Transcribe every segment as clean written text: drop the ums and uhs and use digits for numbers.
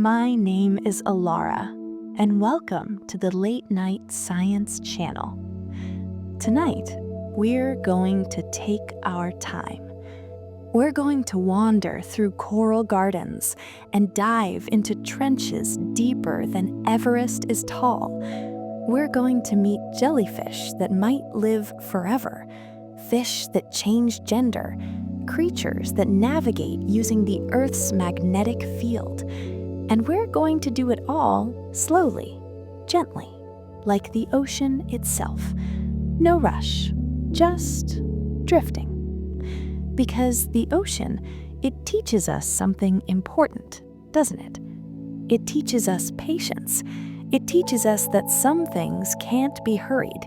My name is Alara, and welcome to the Late Night Science Channel. Tonight, we're going to take our time. We're going to wander through coral gardens and dive into trenches deeper than Everest is tall. We're going to meet jellyfish that might live forever, fish that change gender, creatures that navigate using the Earth's magnetic field. And we're going to do it all slowly, gently, like the ocean itself. No rush, just drifting. Because the ocean, it teaches us something important, doesn't it? It teaches us patience. It teaches us that some things can't be hurried,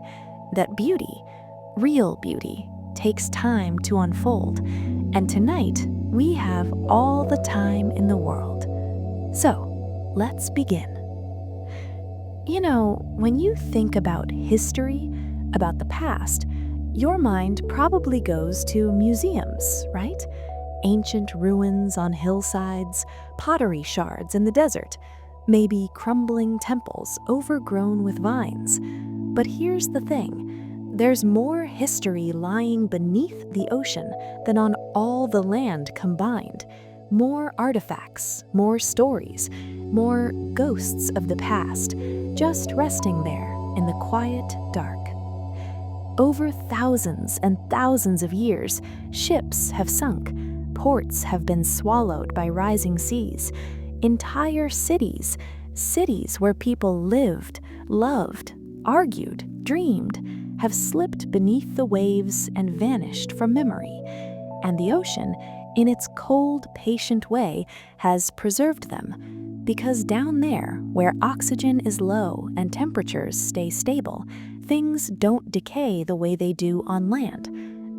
that beauty, real beauty, takes time to unfold. And tonight, we have all the time in the world. So, let's begin. You know, when you think about history, about the past, your mind probably goes to museums, right? Ancient ruins on hillsides, pottery shards in the desert, maybe crumbling temples overgrown with vines. But here's the thing. There's more history lying beneath the ocean than on all the land combined. More artifacts, more stories, more ghosts of the past, just resting there in the quiet dark. Over thousands and thousands of years, ships have sunk, ports have been swallowed by rising seas, entire cities where people lived, loved, argued, dreamed, have slipped beneath the waves and vanished from memory. And the ocean, in its cold, patient way, has preserved them. Because down there, where oxygen is low and temperatures stay stable, things don't decay the way they do on land.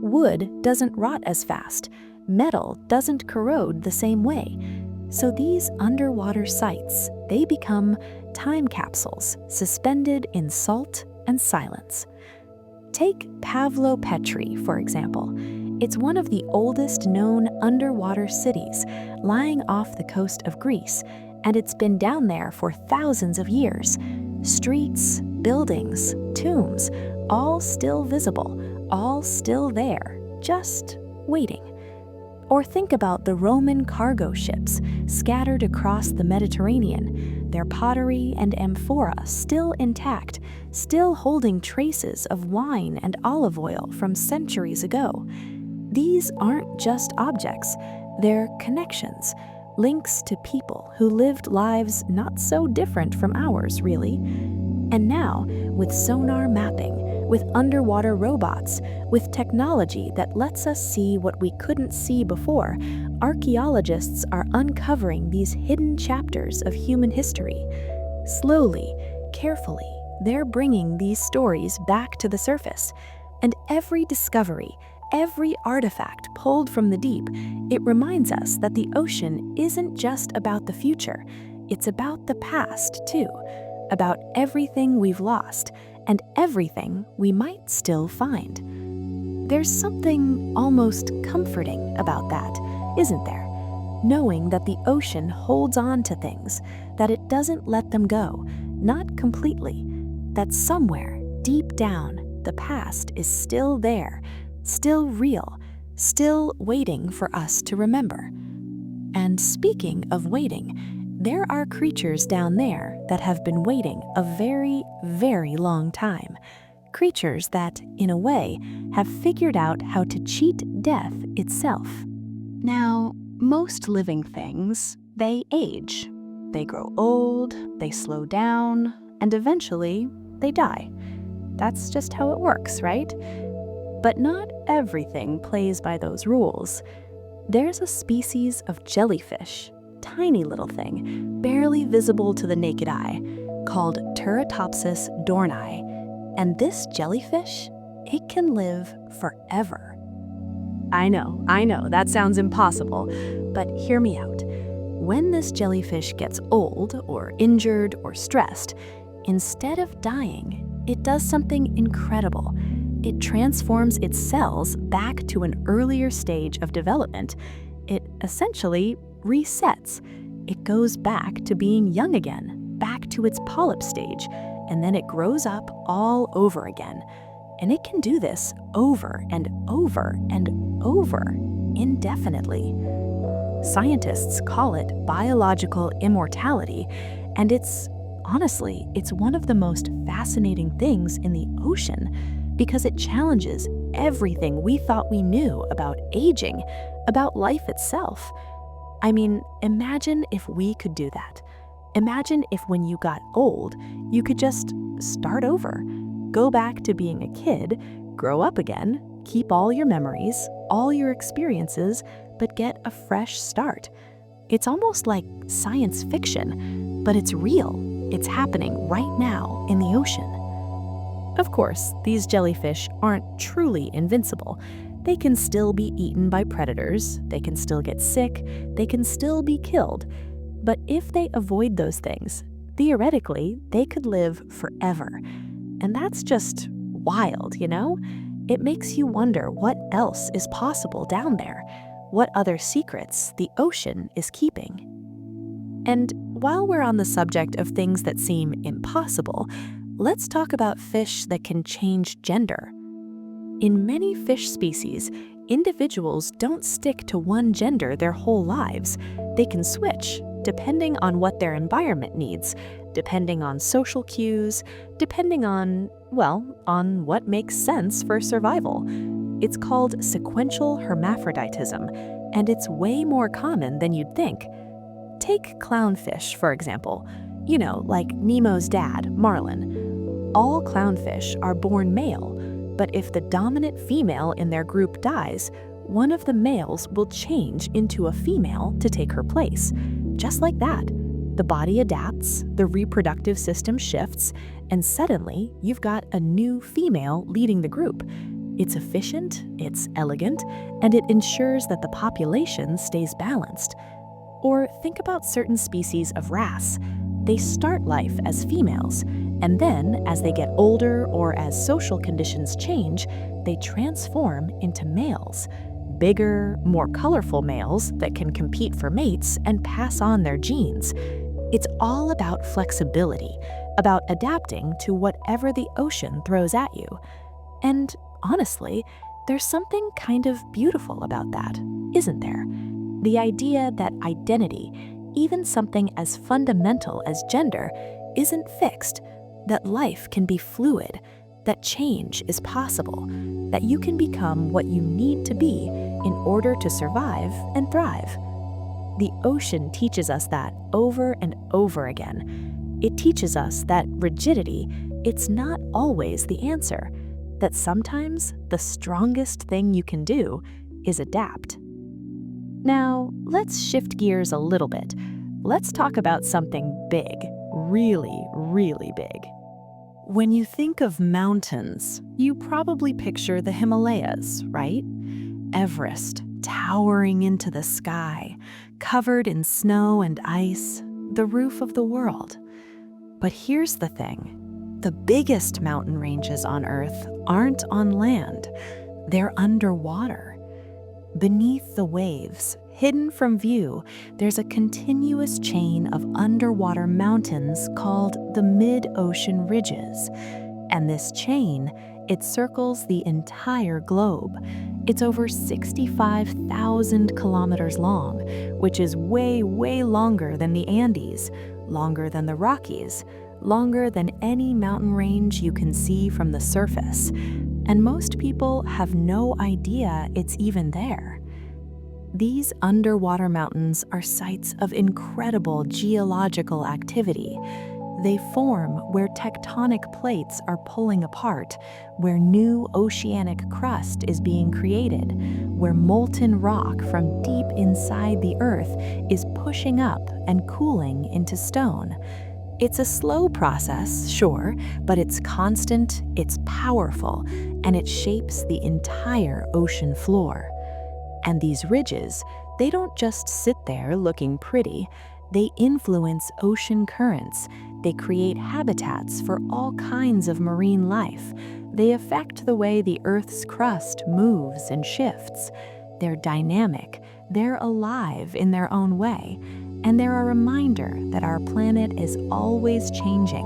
Wood doesn't rot as fast. Metal doesn't corrode the same way. So these underwater sites, they become time capsules suspended in salt and silence. Take Pavlo-Petri, for example. It's one of the oldest known underwater cities, lying off the coast of Greece, and it's been down there for thousands of years. Streets, buildings, tombs, all still visible, all still there, just waiting. Or think about the Roman cargo ships scattered across the Mediterranean, their pottery and amphora still intact, still holding traces of wine and olive oil from centuries ago. These aren't just objects, they're connections, links to people who lived lives not so different from ours, really. And now, with sonar mapping, with underwater robots, with technology that lets us see what we couldn't see before, archaeologists are uncovering these hidden chapters of human history. Slowly, carefully, they're bringing these stories back to the surface. And every discovery, every artifact pulled from the deep, it reminds us that the ocean isn't just about the future, it's about the past, too. About everything we've lost and everything we might still find. There's something almost comforting about that, isn't there? Knowing that the ocean holds on to things, that it doesn't let them go, not completely, that somewhere deep down the past is still there, still real, still waiting for us to remember. And speaking of waiting, there are creatures down there that have been waiting a very, very long time. Creatures that, in a way, have figured out how to cheat death itself. Now, most living things, they age. They grow old, they slow down, and eventually, they die. That's just how it works, right? But not everything plays by those rules. There's a species of jellyfish, tiny little thing, barely visible to the naked eye, called Turritopsis dohrnii. And this jellyfish, it can live forever. I know, that sounds impossible, but hear me out. When this jellyfish gets old or injured or stressed, instead of dying, it does something incredible. It transforms its cells back to an earlier stage of development. It essentially resets. it goes back to being young again, back to its polyp stage, and then it grows up all over again. And it can do this over and over and over, indefinitely. Scientists call it biological immortality, and honestly, it's one of the most fascinating things in the ocean because it challenges everything we thought we knew about aging, about life itself. I mean, imagine if we could do that. Imagine if when you got old, you could just start over, go back to being a kid, grow up again, keep all your memories, all your experiences, but get a fresh start. It's almost like science fiction, but it's real. It's happening right now in the ocean. Of course, these jellyfish aren't truly invincible. They can still be eaten by predators, they can still get sick, they can still be killed. But if they avoid those things, theoretically, they could live forever. And that's just wild, you know? It makes you wonder what else is possible down there, what other secrets the ocean is keeping. And while we're on the subject of things that seem impossible, let's talk about fish that can change gender. In many fish species, individuals don't stick to one gender their whole lives. They can switch, depending on what their environment needs, depending on social cues, depending on what makes sense for survival. It's called sequential hermaphroditism, and it's way more common than you'd think. Take clownfish, for example. You know, like Nemo's dad, Marlin. All clownfish are born male, but if the dominant female in their group dies, one of the males will change into a female to take her place. Just like that. The body adapts, the reproductive system shifts, and suddenly you've got a new female leading the group. It's efficient, it's elegant, and it ensures that the population stays balanced. Or think about certain species of wrasse. They start life as females, and then as they get older or as social conditions change, they transform into males. Bigger, more colorful males that can compete for mates and pass on their genes. It's all about flexibility, about adapting to whatever the ocean throws at you. And honestly, there's something kind of beautiful about that, isn't there? The idea that identity, even something as fundamental as gender, isn't fixed, that life can be fluid, that change is possible, that you can become what you need to be in order to survive and thrive. The ocean teaches us that over and over again. It teaches us that rigidity, it's not always the answer, that sometimes the strongest thing you can do is adapt. Now, let's shift gears a little bit. Let's talk about something big, really, really big. When you think of mountains, you probably picture the Himalayas, right? Everest, towering into the sky, covered in snow and ice, the roof of the world. But here's the thing. The biggest mountain ranges on Earth aren't on land. They're underwater. Beneath the waves, hidden from view, there's a continuous chain of underwater mountains called the mid-ocean ridges. And this chain, it circles the entire globe. It's over 65,000 kilometers long, which is way, way longer than the Andes, longer than the Rockies, longer than any mountain range you can see from the surface. And most people have no idea it's even there. These underwater mountains are sites of incredible geological activity. They form where tectonic plates are pulling apart, where new oceanic crust is being created, where molten rock from deep inside the Earth is pushing up and cooling into stone. It's a slow process, sure, but it's constant, it's powerful, and it shapes the entire ocean floor. And these ridges, they don't just sit there looking pretty. They influence ocean currents. They create habitats for all kinds of marine life. They affect the way the Earth's crust moves and shifts. They're dynamic. They're alive in their own way. And they're a reminder that our planet is always changing,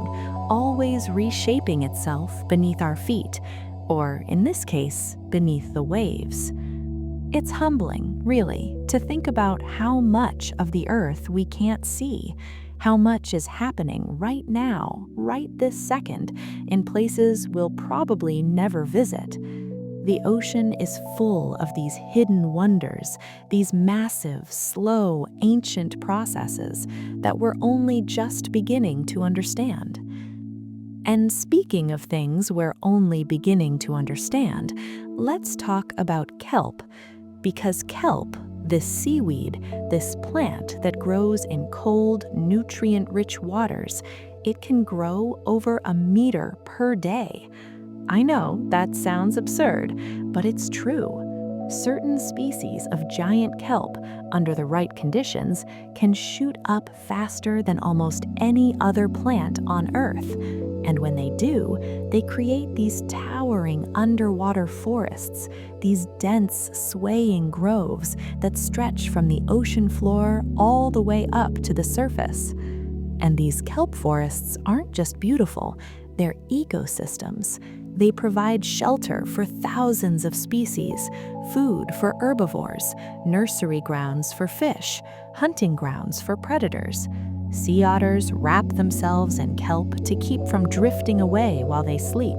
always reshaping itself beneath our feet, or in this case, beneath the waves. It's humbling, really, to think about how much of the Earth we can't see, how much is happening right now, right this second, in places we'll probably never visit. The ocean is full of these hidden wonders, these massive, slow, ancient processes that we're only just beginning to understand. And speaking of things we're only beginning to understand, let's talk about kelp. Because kelp, this seaweed, this plant that grows in cold, nutrient-rich waters, it can grow over 1 meter per day. I know that sounds absurd, but it's true. Certain species of giant kelp, under the right conditions, can shoot up faster than almost any other plant on Earth. And when they do, they create these towering underwater forests, these dense, swaying groves that stretch from the ocean floor all the way up to the surface. And these kelp forests aren't just beautiful, they're ecosystems. They provide shelter for thousands of species, food for herbivores, nursery grounds for fish, hunting grounds for predators. Sea otters wrap themselves in kelp to keep from drifting away while they sleep.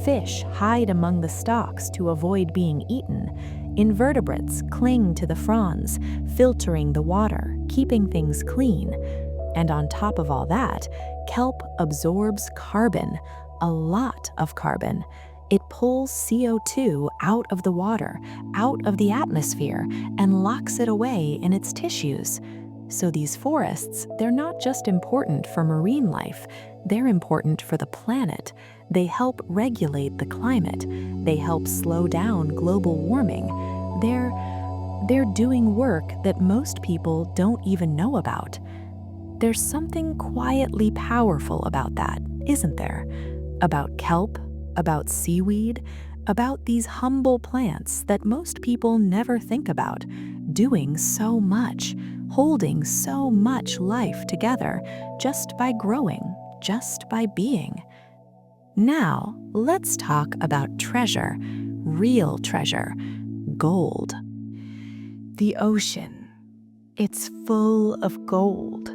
Fish hide among the stalks to avoid being eaten. Invertebrates cling to the fronds, filtering the water, keeping things clean. And on top of all that, kelp absorbs carbon, a lot of carbon. It pulls CO2 out of the water, out of the atmosphere, and locks it away in its tissues. So these forests, they're not just important for marine life, they're important for the planet. They help regulate the climate. They help slow down global warming. They're doing work that most people don't even know about. There's something quietly powerful about that, isn't there? About kelp, about seaweed, about these humble plants that most people never think about, doing so much, holding so much life together just by growing, just by being. Now, let's talk about treasure, real treasure, gold. The ocean, it's full of gold,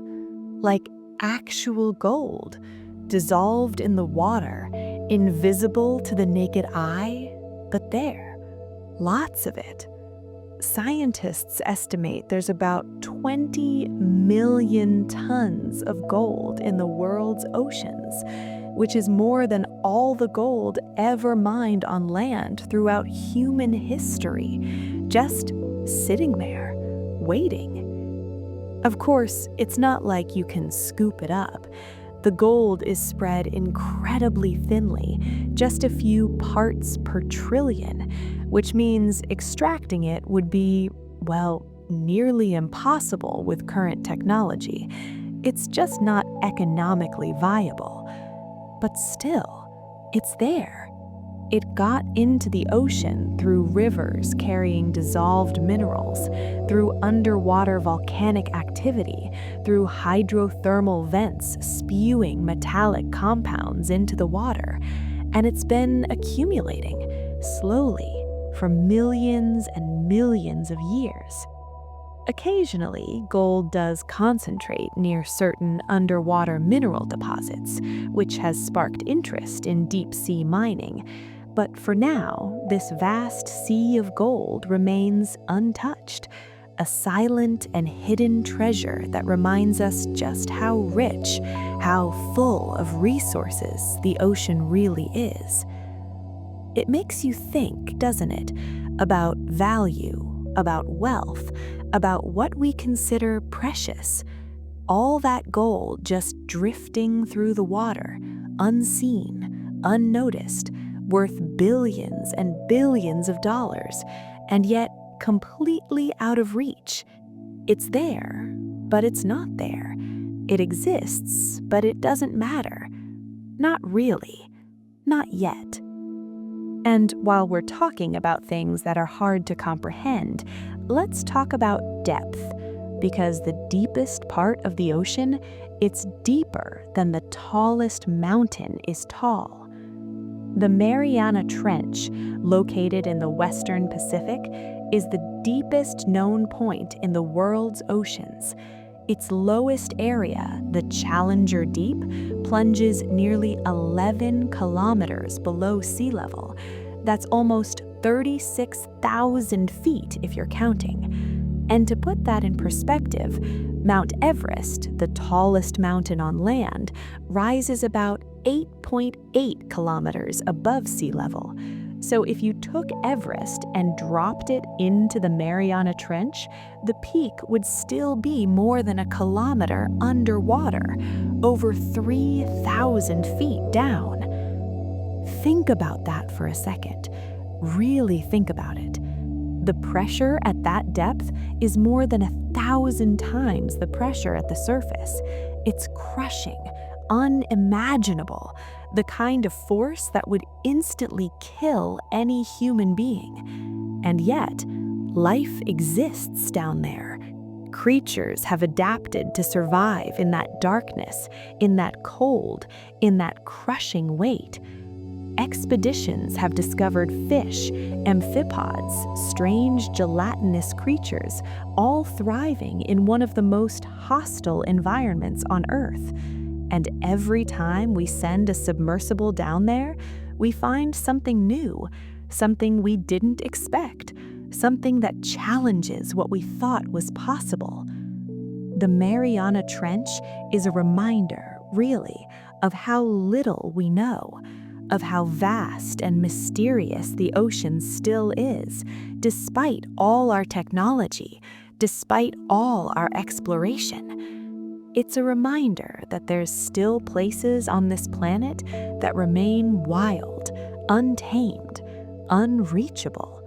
like actual gold, dissolved in the water, invisible to the naked eye, but there, lots of it. Scientists estimate there's about 20 million tons of gold in the world's oceans, which is more than all the gold ever mined on land throughout human history, just sitting there, waiting. Of course, it's not like you can scoop it up. The gold is spread incredibly thinly, just a few parts per trillion, which means extracting it would be, well, nearly impossible with current technology. It's just not economically viable. But still, it's there. It got into the ocean through rivers carrying dissolved minerals, through underwater volcanic activity, through hydrothermal vents spewing metallic compounds into the water. And it's been accumulating, slowly, for millions and millions of years. Occasionally, gold does concentrate near certain underwater mineral deposits, which has sparked interest in deep-sea mining. But for now, this vast sea of gold remains untouched, a silent and hidden treasure that reminds us just how rich, how full of resources the ocean really is. It makes you think, doesn't it, about value, about wealth, about what we consider precious. All that gold just drifting through the water, unseen, unnoticed, worth billions and billions of dollars, and yet completely out of reach. It's there, but it's not there. It exists, but it doesn't matter. Not really. Not yet. And while we're talking about things that are hard to comprehend, let's talk about depth. because the deepest part of the ocean, it's deeper than the tallest mountain is tall. The Mariana Trench, located in the western Pacific, is the deepest known point in the world's oceans. Its lowest area, the Challenger Deep, plunges nearly 11 kilometers below sea level. That's almost 36,000 feet if you're counting. And to put that in perspective, Mount Everest, the tallest mountain on land, rises about 8.8 kilometers above sea level. So if you took Everest and dropped it into the Mariana Trench, the peak would still be more than a kilometer underwater, over 3,000 feet down. Think about that for a second. Really think about it. The pressure at that depth is more than 1,000 times the pressure at the surface. It's crushing, unimaginable, the kind of force that would instantly kill any human being. And yet, life exists down there. Creatures have adapted to survive in that darkness, in that cold, in that crushing weight. Expeditions have discovered fish, amphipods, strange gelatinous creatures, all thriving in one of the most hostile environments on Earth. And every time we send a submersible down there, we find something new, something we didn't expect, something that challenges what we thought was possible. The Mariana Trench is a reminder, really, of how little we know, of how vast and mysterious the ocean still is, despite all our technology, despite all our exploration. It's a reminder that there's still places on this planet that remain wild, untamed, unreachable.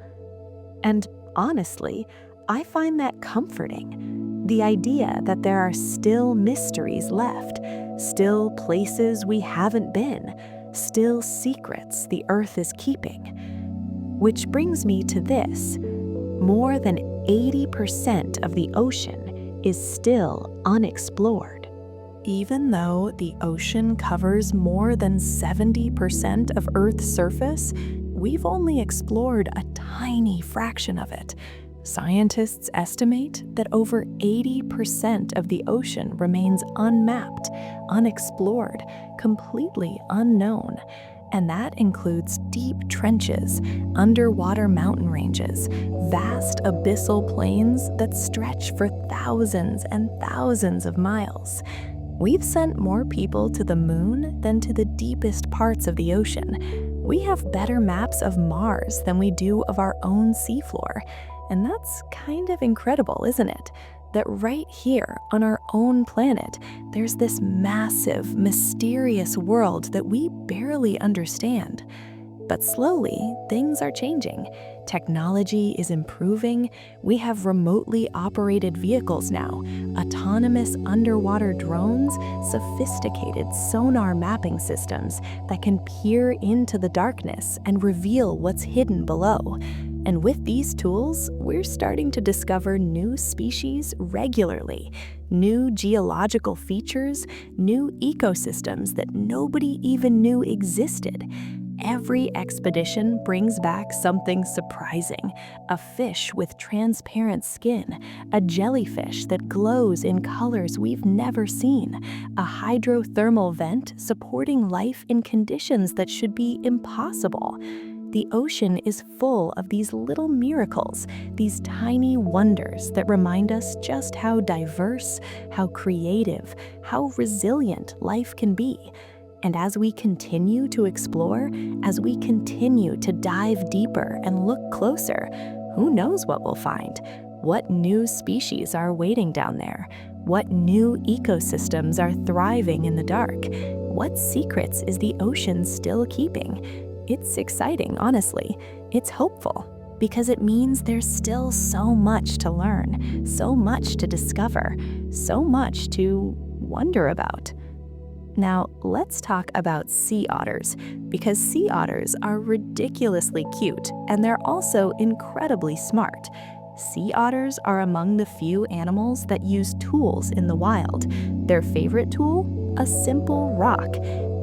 And honestly, I find that comforting. The idea that there are still mysteries left, still places we haven't been, still secrets the Earth is keeping. Which brings me to this. More than 80% of the ocean is still unexplored. Even though the ocean covers more than 70% of Earth's surface, we've only explored a tiny fraction of it. Scientists estimate that over 80% of the ocean remains unmapped, unexplored, completely unknown. And that includes deep trenches, underwater mountain ranges, vast abyssal plains that stretch for thousands and thousands of miles. We've sent more people to the moon than to the deepest parts of the ocean. We have better maps of Mars than we do of our own seafloor. And that's kind of incredible, isn't it? That right here on our own planet, there's this massive, mysterious world that we barely understand. But slowly, things are changing. Technology is improving. We have remotely operated vehicles now, autonomous underwater drones, sophisticated sonar mapping systems that can peer into the darkness and reveal what's hidden below. And with these tools, we're starting to discover new species regularly, new geological features, new ecosystems that nobody even knew existed. Every expedition brings back something surprising: a fish with transparent skin, a jellyfish that glows in colors we've never seen, a hydrothermal vent supporting life in conditions that should be impossible. The ocean is full of these little miracles, these tiny wonders that remind us just how diverse, how creative, how resilient life can be. And as we continue to explore, as we continue to dive deeper and look closer, who knows what we'll find? What new species are waiting down there? What new ecosystems are thriving in the dark? What secrets is the ocean still keeping? It's exciting, honestly. It's hopeful, because it means there's still so much to learn, so much to discover, so much to wonder about. Now, let's talk about sea otters, because sea otters are ridiculously cute, and they're also incredibly smart. Sea otters are among the few animals that use tools in the wild. Their favorite tool? A simple rock.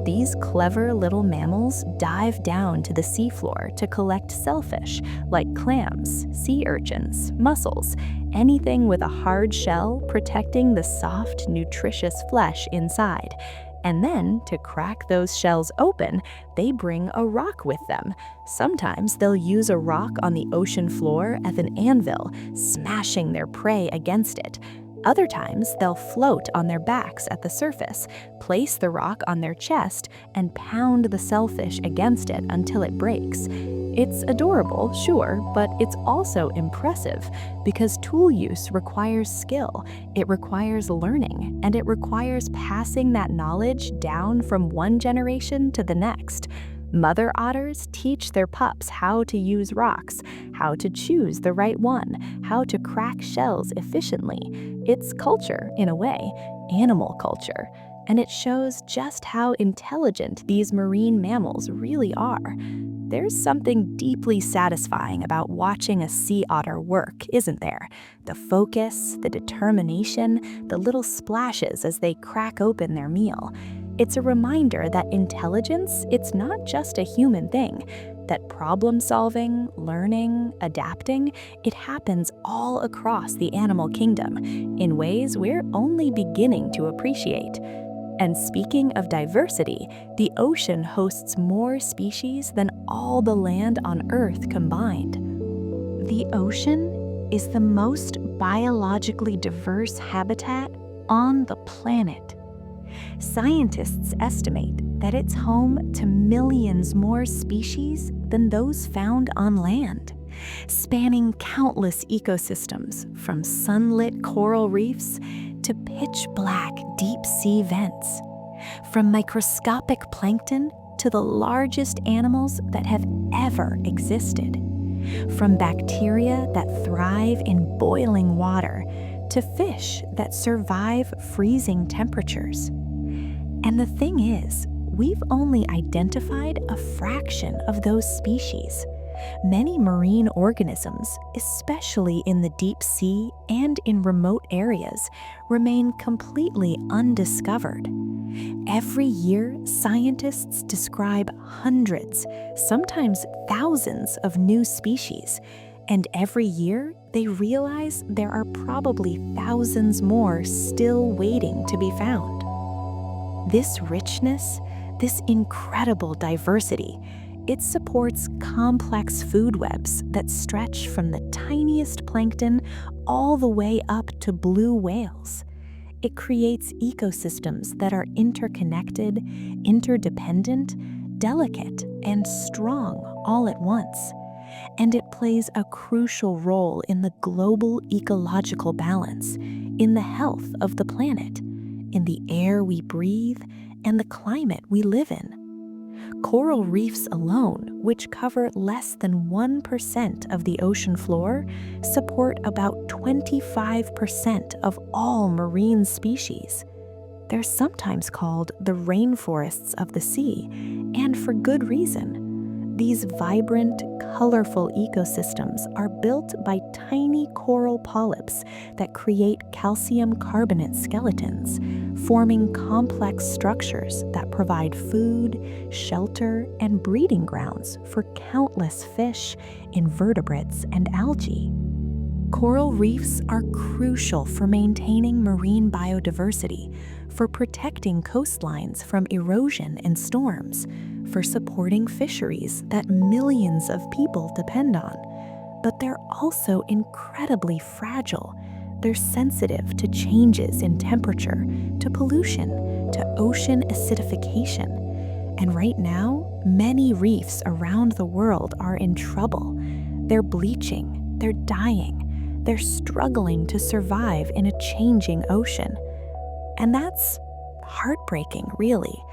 These clever little mammals dive down to the seafloor to collect shellfish like clams, sea urchins, mussels, anything with a hard shell protecting the soft, nutritious flesh inside. And then, to crack those shells open, they bring a rock with them. Sometimes they'll use a rock on the ocean floor as an anvil, smashing their prey against it. Other times, they'll float on their backs at the surface, place the rock on their chest, and pound the shellfish against it until it breaks. It's adorable, sure, but it's also impressive because tool use requires skill, it requires learning, and it requires passing that knowledge down from one generation to the next. Mother otters teach their pups how to use rocks, how to choose the right one, how to crack shells efficiently. It's culture, in a way, animal culture, and it shows just how intelligent these marine mammals really are. There's something deeply satisfying about watching a sea otter work, isn't there? The focus, the determination, the little splashes as they crack open their meal. It's a reminder that intelligence, it's not just a human thing, that problem solving, learning, adapting, it happens all across the animal kingdom in ways we're only beginning to appreciate. And speaking of diversity, the ocean hosts more species than all the land on Earth combined. The ocean is the most biologically diverse habitat on the planet. Scientists estimate that it's home to millions more species than those found on land, spanning countless ecosystems from sunlit coral reefs to pitch-black deep-sea vents, from microscopic plankton to the largest animals that have ever existed, from bacteria that thrive in boiling water to fish that survive freezing temperatures. And the thing is, we've only identified a fraction of those species. Many marine organisms, especially in the deep sea and in remote areas, remain completely undiscovered. Every year, scientists describe hundreds, sometimes thousands of new species, and every year they realize there are probably thousands more still waiting to be found. This richness, this incredible diversity, it supports complex food webs that stretch from the tiniest plankton all the way up to blue whales. It creates ecosystems that are interconnected, interdependent, delicate, and strong all at once. And it plays a crucial role in the global ecological balance, in the health of the planet, in the air we breathe, and the climate we live in. Coral reefs alone, which cover less than 1% of the ocean floor, support about 25% of all marine species. They're sometimes called the rainforests of the sea, and for good reason. These vibrant, colorful ecosystems are built by tiny coral polyps that create calcium carbonate skeletons, forming complex structures that provide food, shelter, and breeding grounds for countless fish, invertebrates, and algae. Coral reefs are crucial for maintaining marine biodiversity, for protecting coastlines from erosion and storms, for supporting fisheries that millions of people depend on. But they're also incredibly fragile. They're sensitive to changes in temperature, to pollution, to ocean acidification. And right now, many reefs around the world are in trouble. They're bleaching, they're dying, they're struggling to survive in a changing ocean. And that's heartbreaking, really,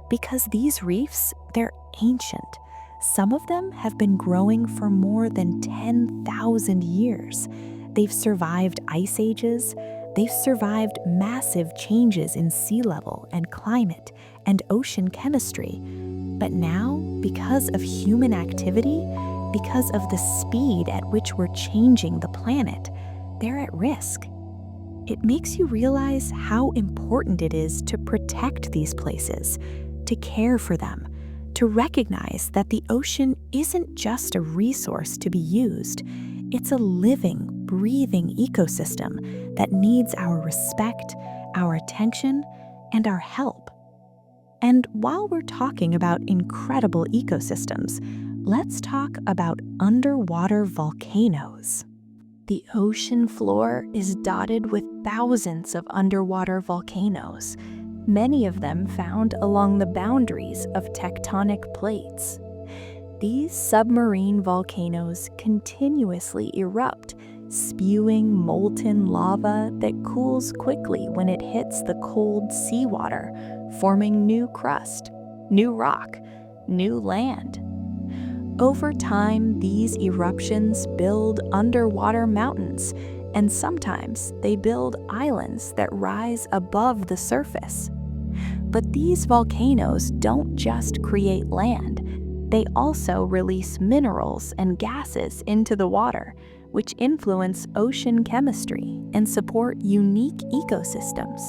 because these reefs, they're ancient. Some of them have been growing for more than 10,000 years. They've survived ice ages, they've survived massive changes in sea level and climate and ocean chemistry. But now, because of human activity, because of the speed at which we're changing the planet, they're at risk. It makes you realize how important it is to protect these places, to care for them, to recognize that the ocean isn't just a resource to be used. It's a living, breathing ecosystem that needs our respect, our attention, and our help. And while we're talking about incredible ecosystems, let's talk about underwater volcanoes. The ocean floor is dotted with thousands of underwater volcanoes, many of them found along the boundaries of tectonic plates. These submarine volcanoes continuously erupt, spewing molten lava that cools quickly when it hits the cold seawater, forming new crust, new rock, new land. Over time, these eruptions build underwater mountains, and sometimes they build islands that rise above the surface. But these volcanoes don't just create land, they also release minerals and gases into the water, which influence ocean chemistry and support unique ecosystems.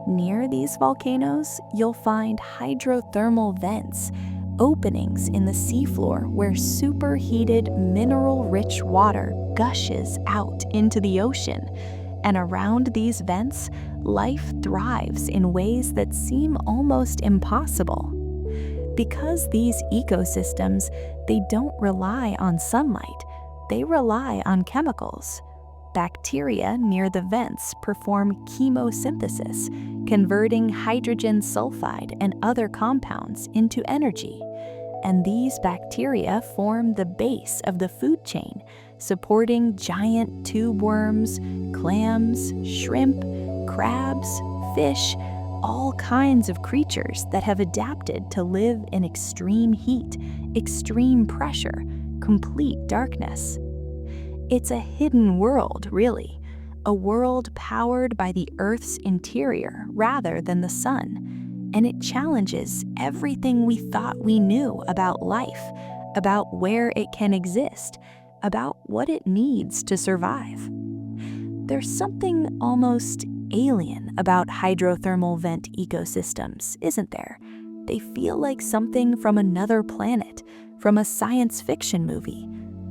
Near these volcanoes, you'll find hydrothermal vents, openings in the seafloor where superheated, mineral-rich water gushes out into the ocean. And around these vents, life thrives in ways that seem almost impossible. Because these ecosystems, they don't rely on sunlight, they rely on chemicals. Bacteria near the vents perform chemosynthesis, converting hydrogen sulfide and other compounds into energy. And these bacteria form the base of the food chain, supporting giant tube worms, clams, shrimp, crabs, fish, all kinds of creatures that have adapted to live in extreme heat, extreme pressure, complete darkness. It's a hidden world, really, a world powered by the Earth's interior rather than the sun, and it challenges everything we thought we knew about life, about where it can exist, about what it needs to survive. There's something almost alien about hydrothermal vent ecosystems, isn't there? They feel like something from another planet, from a science fiction movie,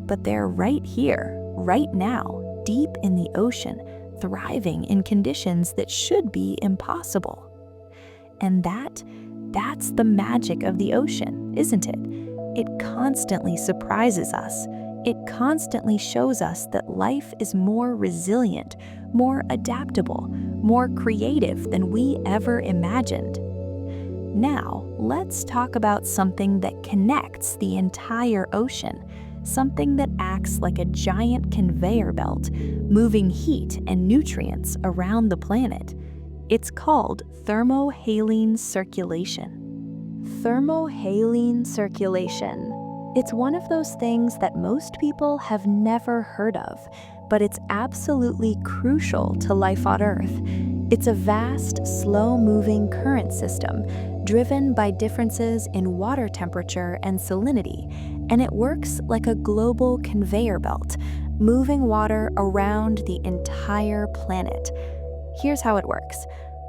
but they're right here, right now, deep in the ocean, thriving in conditions that should be impossible. And that's the magic of the ocean, isn't it? It constantly surprises us. It constantly shows us that life is more resilient, more adaptable, more creative than we ever imagined. Now, let's talk about something that connects the entire ocean, something that acts like a giant conveyor belt, moving heat and nutrients around the planet. It's called thermohaline circulation. Thermohaline circulation. It's one of those things that most people have never heard of, but it's absolutely crucial to life on Earth. It's a vast, slow-moving current system driven by differences in water temperature and salinity, and it works like a global conveyor belt, moving water around the entire planet. Here's how it works.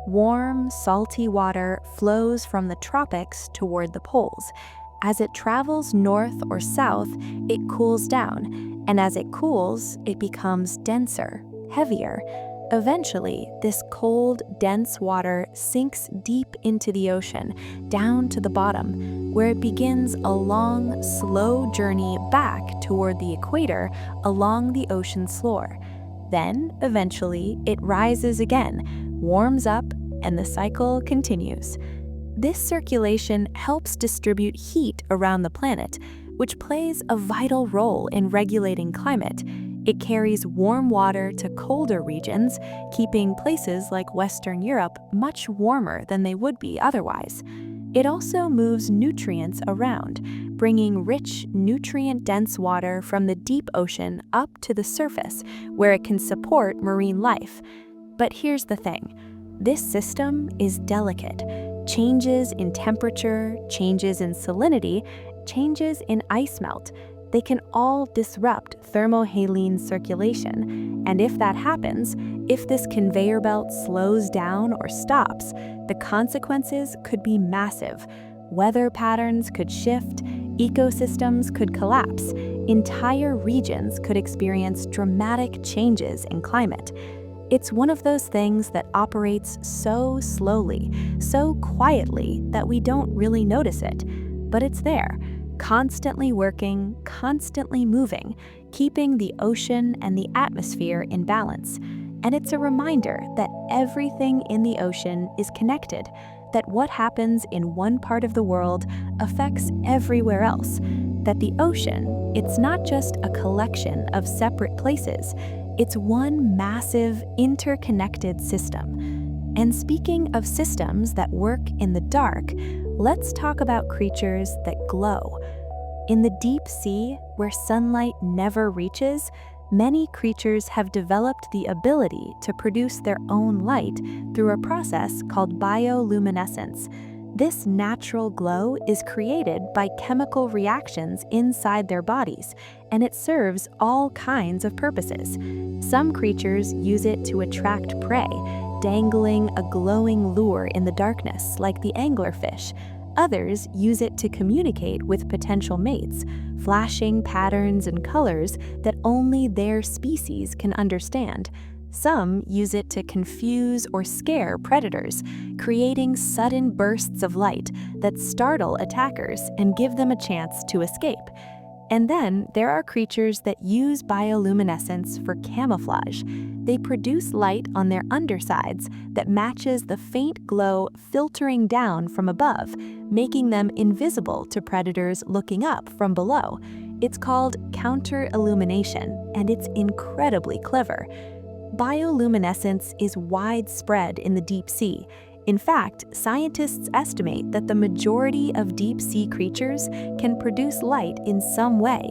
Warm, salty water flows from the tropics toward the poles. As it travels north or south, it cools down, and as it cools, it becomes denser, heavier. Eventually, this cold, dense water sinks deep into the ocean, down to the bottom, where it begins a long, slow journey back toward the equator along the ocean's floor. Then, eventually, it rises again, warms up, and the cycle continues. This circulation helps distribute heat around the planet, which plays a vital role in regulating climate. It carries warm water to colder regions, keeping places like Western Europe much warmer than they would be otherwise. It also moves nutrients around, bringing rich, nutrient-dense water from the deep ocean up to the surface, where it can support marine life. But here's the thing. This system is delicate. Changes in temperature, changes in salinity, changes in ice melt, they can all disrupt thermohaline circulation. And if that happens, if this conveyor belt slows down or stops, the consequences could be massive. Weather patterns could shift, ecosystems could collapse, entire regions could experience dramatic changes in climate. It's one of those things that operates so slowly, so quietly that we don't really notice it. But it's there, constantly working, constantly moving, keeping the ocean and the atmosphere in balance. And it's a reminder that everything in the ocean is connected, that what happens in one part of the world affects everywhere else, that the ocean, it's not just a collection of separate places, it's one massive, interconnected system. And speaking of systems that work in the dark, let's talk about creatures that glow. In the deep sea, where sunlight never reaches, many creatures have developed the ability to produce their own light through a process called bioluminescence. This natural glow is created by chemical reactions inside their bodies, and it serves all kinds of purposes. Some creatures use it to attract prey, dangling a glowing lure in the darkness like the anglerfish. Others use it to communicate with potential mates, flashing patterns and colors that only their species can understand. Some use it to confuse or scare predators, creating sudden bursts of light that startle attackers and give them a chance to escape. And then there are creatures that use bioluminescence for camouflage. They produce light on their undersides that matches the faint glow filtering down from above, making them invisible to predators looking up from below. It's called counter-illumination, and it's incredibly clever. Bioluminescence is widespread in the deep sea. In fact, scientists estimate that the majority of deep-sea creatures can produce light in some way.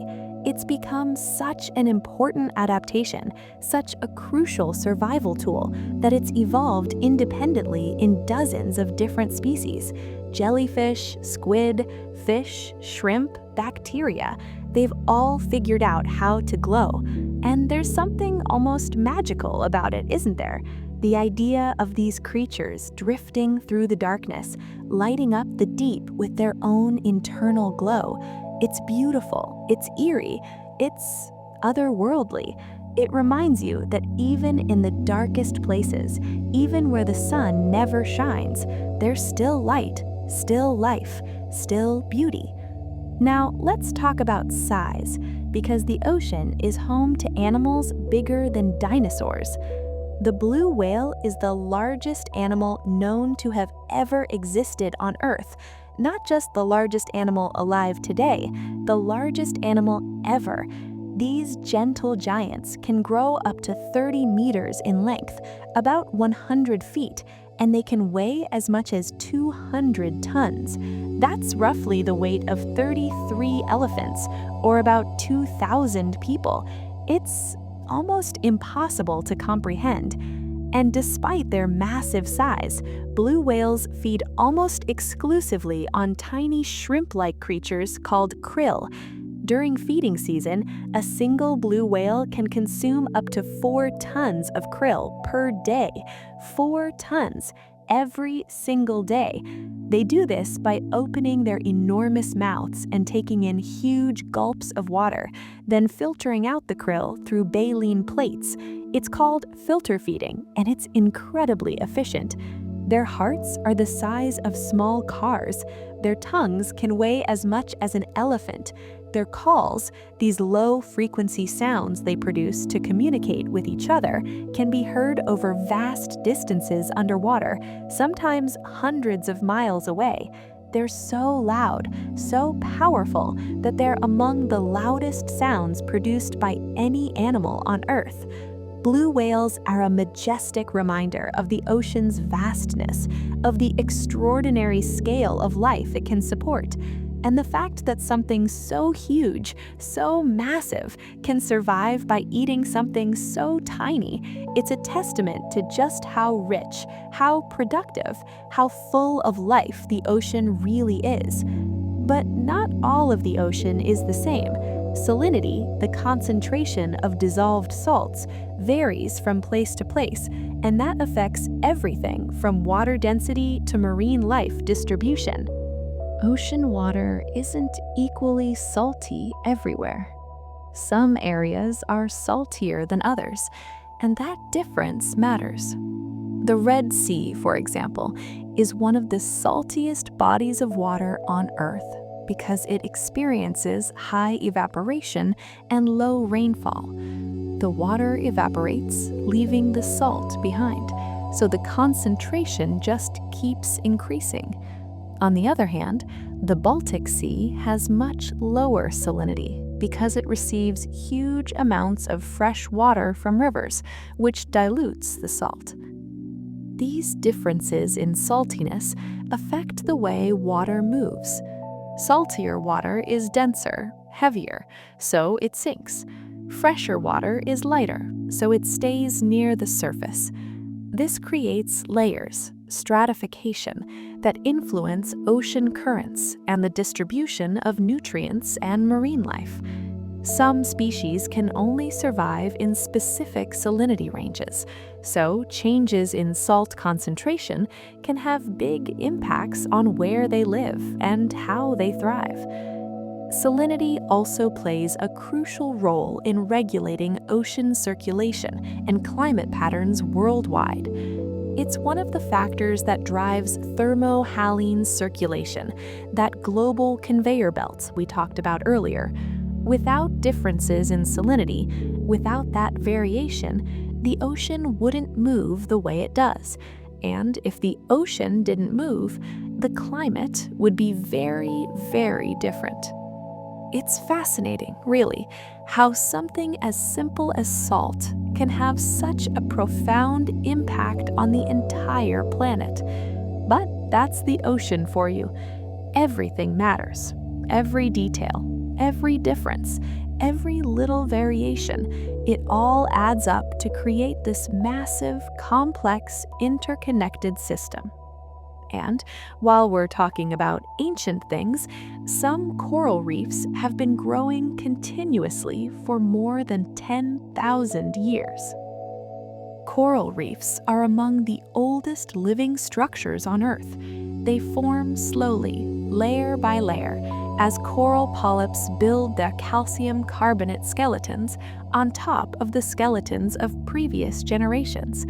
It's become such an important adaptation, such a crucial survival tool, that it's evolved independently in dozens of different species. Jellyfish, squid, fish, shrimp, bacteria, they've all figured out how to glow. And there's something almost magical about it, isn't there? The idea of these creatures drifting through the darkness, lighting up the deep with their own internal glow. It's beautiful, it's eerie, it's otherworldly. It reminds you that even in the darkest places, even where the sun never shines, there's still light, still life, still beauty. Now, let's talk about size, because the ocean is home to animals bigger than dinosaurs. The blue whale is the largest animal known to have ever existed on Earth. Not just the largest animal alive today, the largest animal ever. These gentle giants can grow up to 30 meters in length, about 100 feet, and they can weigh as much as 200 tons. That's roughly the weight of 33 elephants, or about 2,000 people. It's almost impossible to comprehend. And despite their massive size, blue whales feed almost exclusively on tiny shrimp-like creatures called krill. During feeding season, a single blue whale can consume up to 4 tons of krill per day. 4 tons every single day. They do this by opening their enormous mouths and taking in huge gulps of water, then filtering out the krill through baleen plates. It's called filter feeding, and it's incredibly efficient. Their hearts are the size of small cars. Their tongues can weigh as much as an elephant. Their calls, these low-frequency sounds they produce to communicate with each other, can be heard over vast distances underwater, sometimes hundreds of miles away. They're so loud, so powerful, that they're among the loudest sounds produced by any animal on Earth. Blue whales are a majestic reminder of the ocean's vastness, of the extraordinary scale of life it can support. And the fact that something so huge, so massive, can survive by eating something so tiny, it's a testament to just how rich, how productive, how full of life the ocean really is. But not all of the ocean is the same. Salinity, the concentration of dissolved salts, varies from place to place, and that affects everything from water density to marine life distribution. Ocean water isn't equally salty everywhere. Some areas are saltier than others, and that difference matters. The Red Sea, for example, is one of the saltiest bodies of water on Earth because it experiences high evaporation and low rainfall. The water evaporates, leaving the salt behind, so the concentration just keeps increasing. On the other hand, the Baltic Sea has much lower salinity because it receives huge amounts of fresh water from rivers, which dilutes the salt. These differences in saltiness affect the way water moves. Saltier water is denser, heavier, so it sinks. Fresher water is lighter, so it stays near the surface. This creates layers, stratification, that influence ocean currents and the distribution of nutrients and marine life. Some species can only survive in specific salinity ranges, so changes in salt concentration can have big impacts on where they live and how they thrive. Salinity also plays a crucial role in regulating ocean circulation and climate patterns worldwide. It's one of the factors that drives thermohaline circulation, that global conveyor belt we talked about earlier. Without differences in salinity, without that variation, the ocean wouldn't move the way it does. And if the ocean didn't move, the climate would be very, very different. It's fascinating, really, how something as simple as salt can have such a profound impact on the entire planet. But that's the ocean for you. Everything matters. Every detail, every difference, every little variation, it all adds up to create this massive, complex, interconnected system. And while we're talking about ancient things, some coral reefs have been growing continuously for more than 10,000 years. Coral reefs are among the oldest living structures on Earth. They form slowly, layer by layer, as coral polyps build their calcium carbonate skeletons on top of the skeletons of previous generations.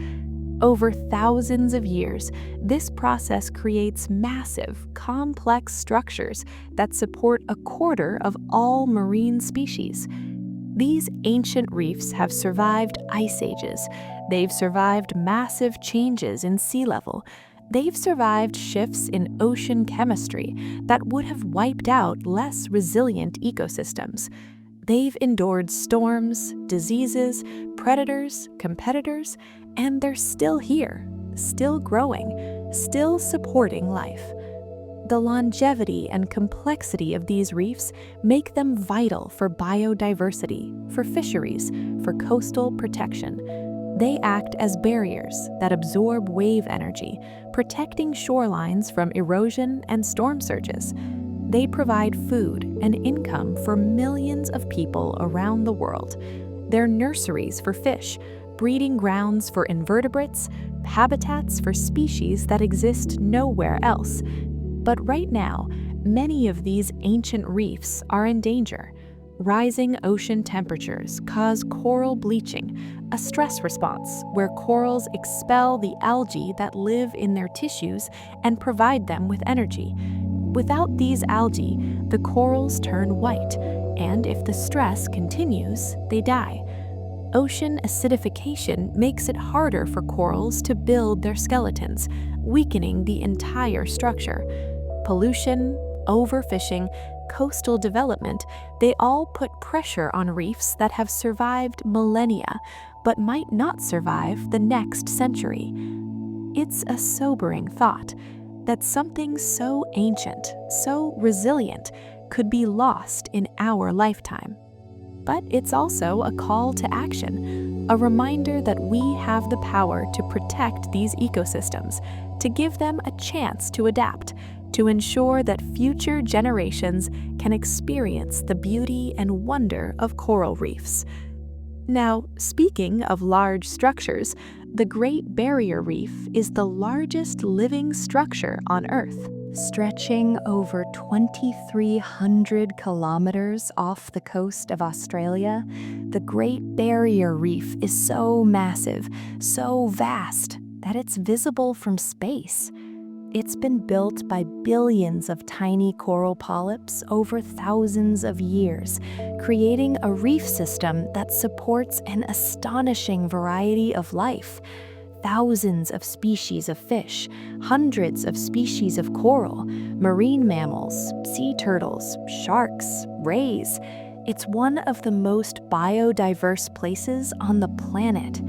Over thousands of years, this process creates massive, complex structures that support a quarter of all marine species. These ancient reefs have survived ice ages. They've survived massive changes in sea level. They've survived shifts in ocean chemistry that would have wiped out less resilient ecosystems. They've endured storms, diseases, predators, competitors, and they're still here, still growing, still supporting life. The longevity and complexity of these reefs make them vital for biodiversity, for fisheries, for coastal protection. They act as barriers that absorb wave energy, protecting shorelines from erosion and storm surges. They provide food and income for millions of people around the world. They're nurseries for fish, breeding grounds for invertebrates, habitats for species that exist nowhere else. But right now, many of these ancient reefs are in danger. Rising ocean temperatures cause coral bleaching, a stress response where corals expel the algae that live in their tissues and provide them with energy. Without these algae, the corals turn white, and if the stress continues, they die. Ocean acidification makes it harder for corals to build their skeletons, weakening the entire structure. Pollution, overfishing, coastal development, they all put pressure on reefs that have survived millennia, but might not survive the next century. It's a sobering thought that something so ancient, so resilient, could be lost in our lifetime. But it's also a call to action, a reminder that we have the power to protect these ecosystems, to give them a chance to adapt, to ensure that future generations can experience the beauty and wonder of coral reefs. Now, speaking of large structures, the Great Barrier Reef is the largest living structure on Earth, stretching over 2,300 kilometers off the coast of Australia. The Great Barrier Reef is so massive, so vast, that it's visible from space. It's been built by billions of tiny coral polyps over thousands of years, creating a reef system that supports an astonishing variety of life. Thousands of species of fish, hundreds of species of coral, marine mammals, sea turtles, sharks, rays. It's one of the most biodiverse places on the planet.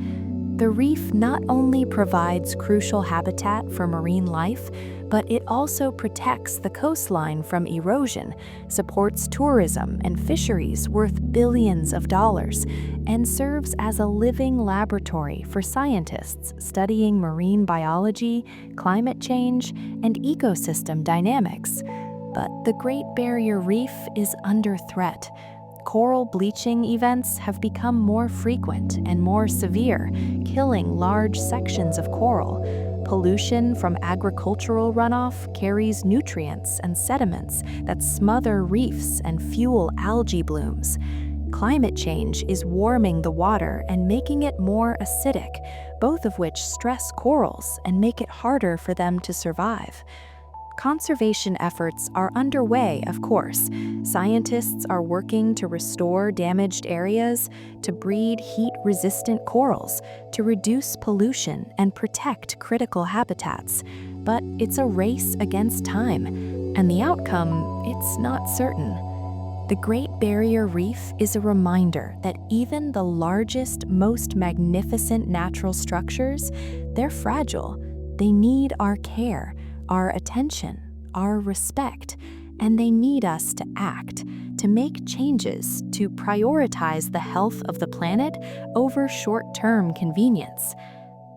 The reef not only provides crucial habitat for marine life, but it also protects the coastline from erosion, supports tourism and fisheries worth billions of dollars, and serves as a living laboratory for scientists studying marine biology, climate change, and ecosystem dynamics. But the Great Barrier Reef is under threat. Coral bleaching events have become more frequent and more severe, killing large sections of coral. Pollution from agricultural runoff carries nutrients and sediments that smother reefs and fuel algae blooms. Climate change is warming the water and making it more acidic, both of which stress corals and make it harder for them to survive. Conservation efforts are underway, of course. Scientists are working to restore damaged areas, to breed heat-resistant corals, to reduce pollution and protect critical habitats. But it's a race against time, and the outcome, it's not certain. The Great Barrier Reef is a reminder that even the largest, most magnificent natural structures, they're fragile. They need our care, our attention, our respect, and they need us to act, to make changes, to prioritize the health of the planet over short-term convenience.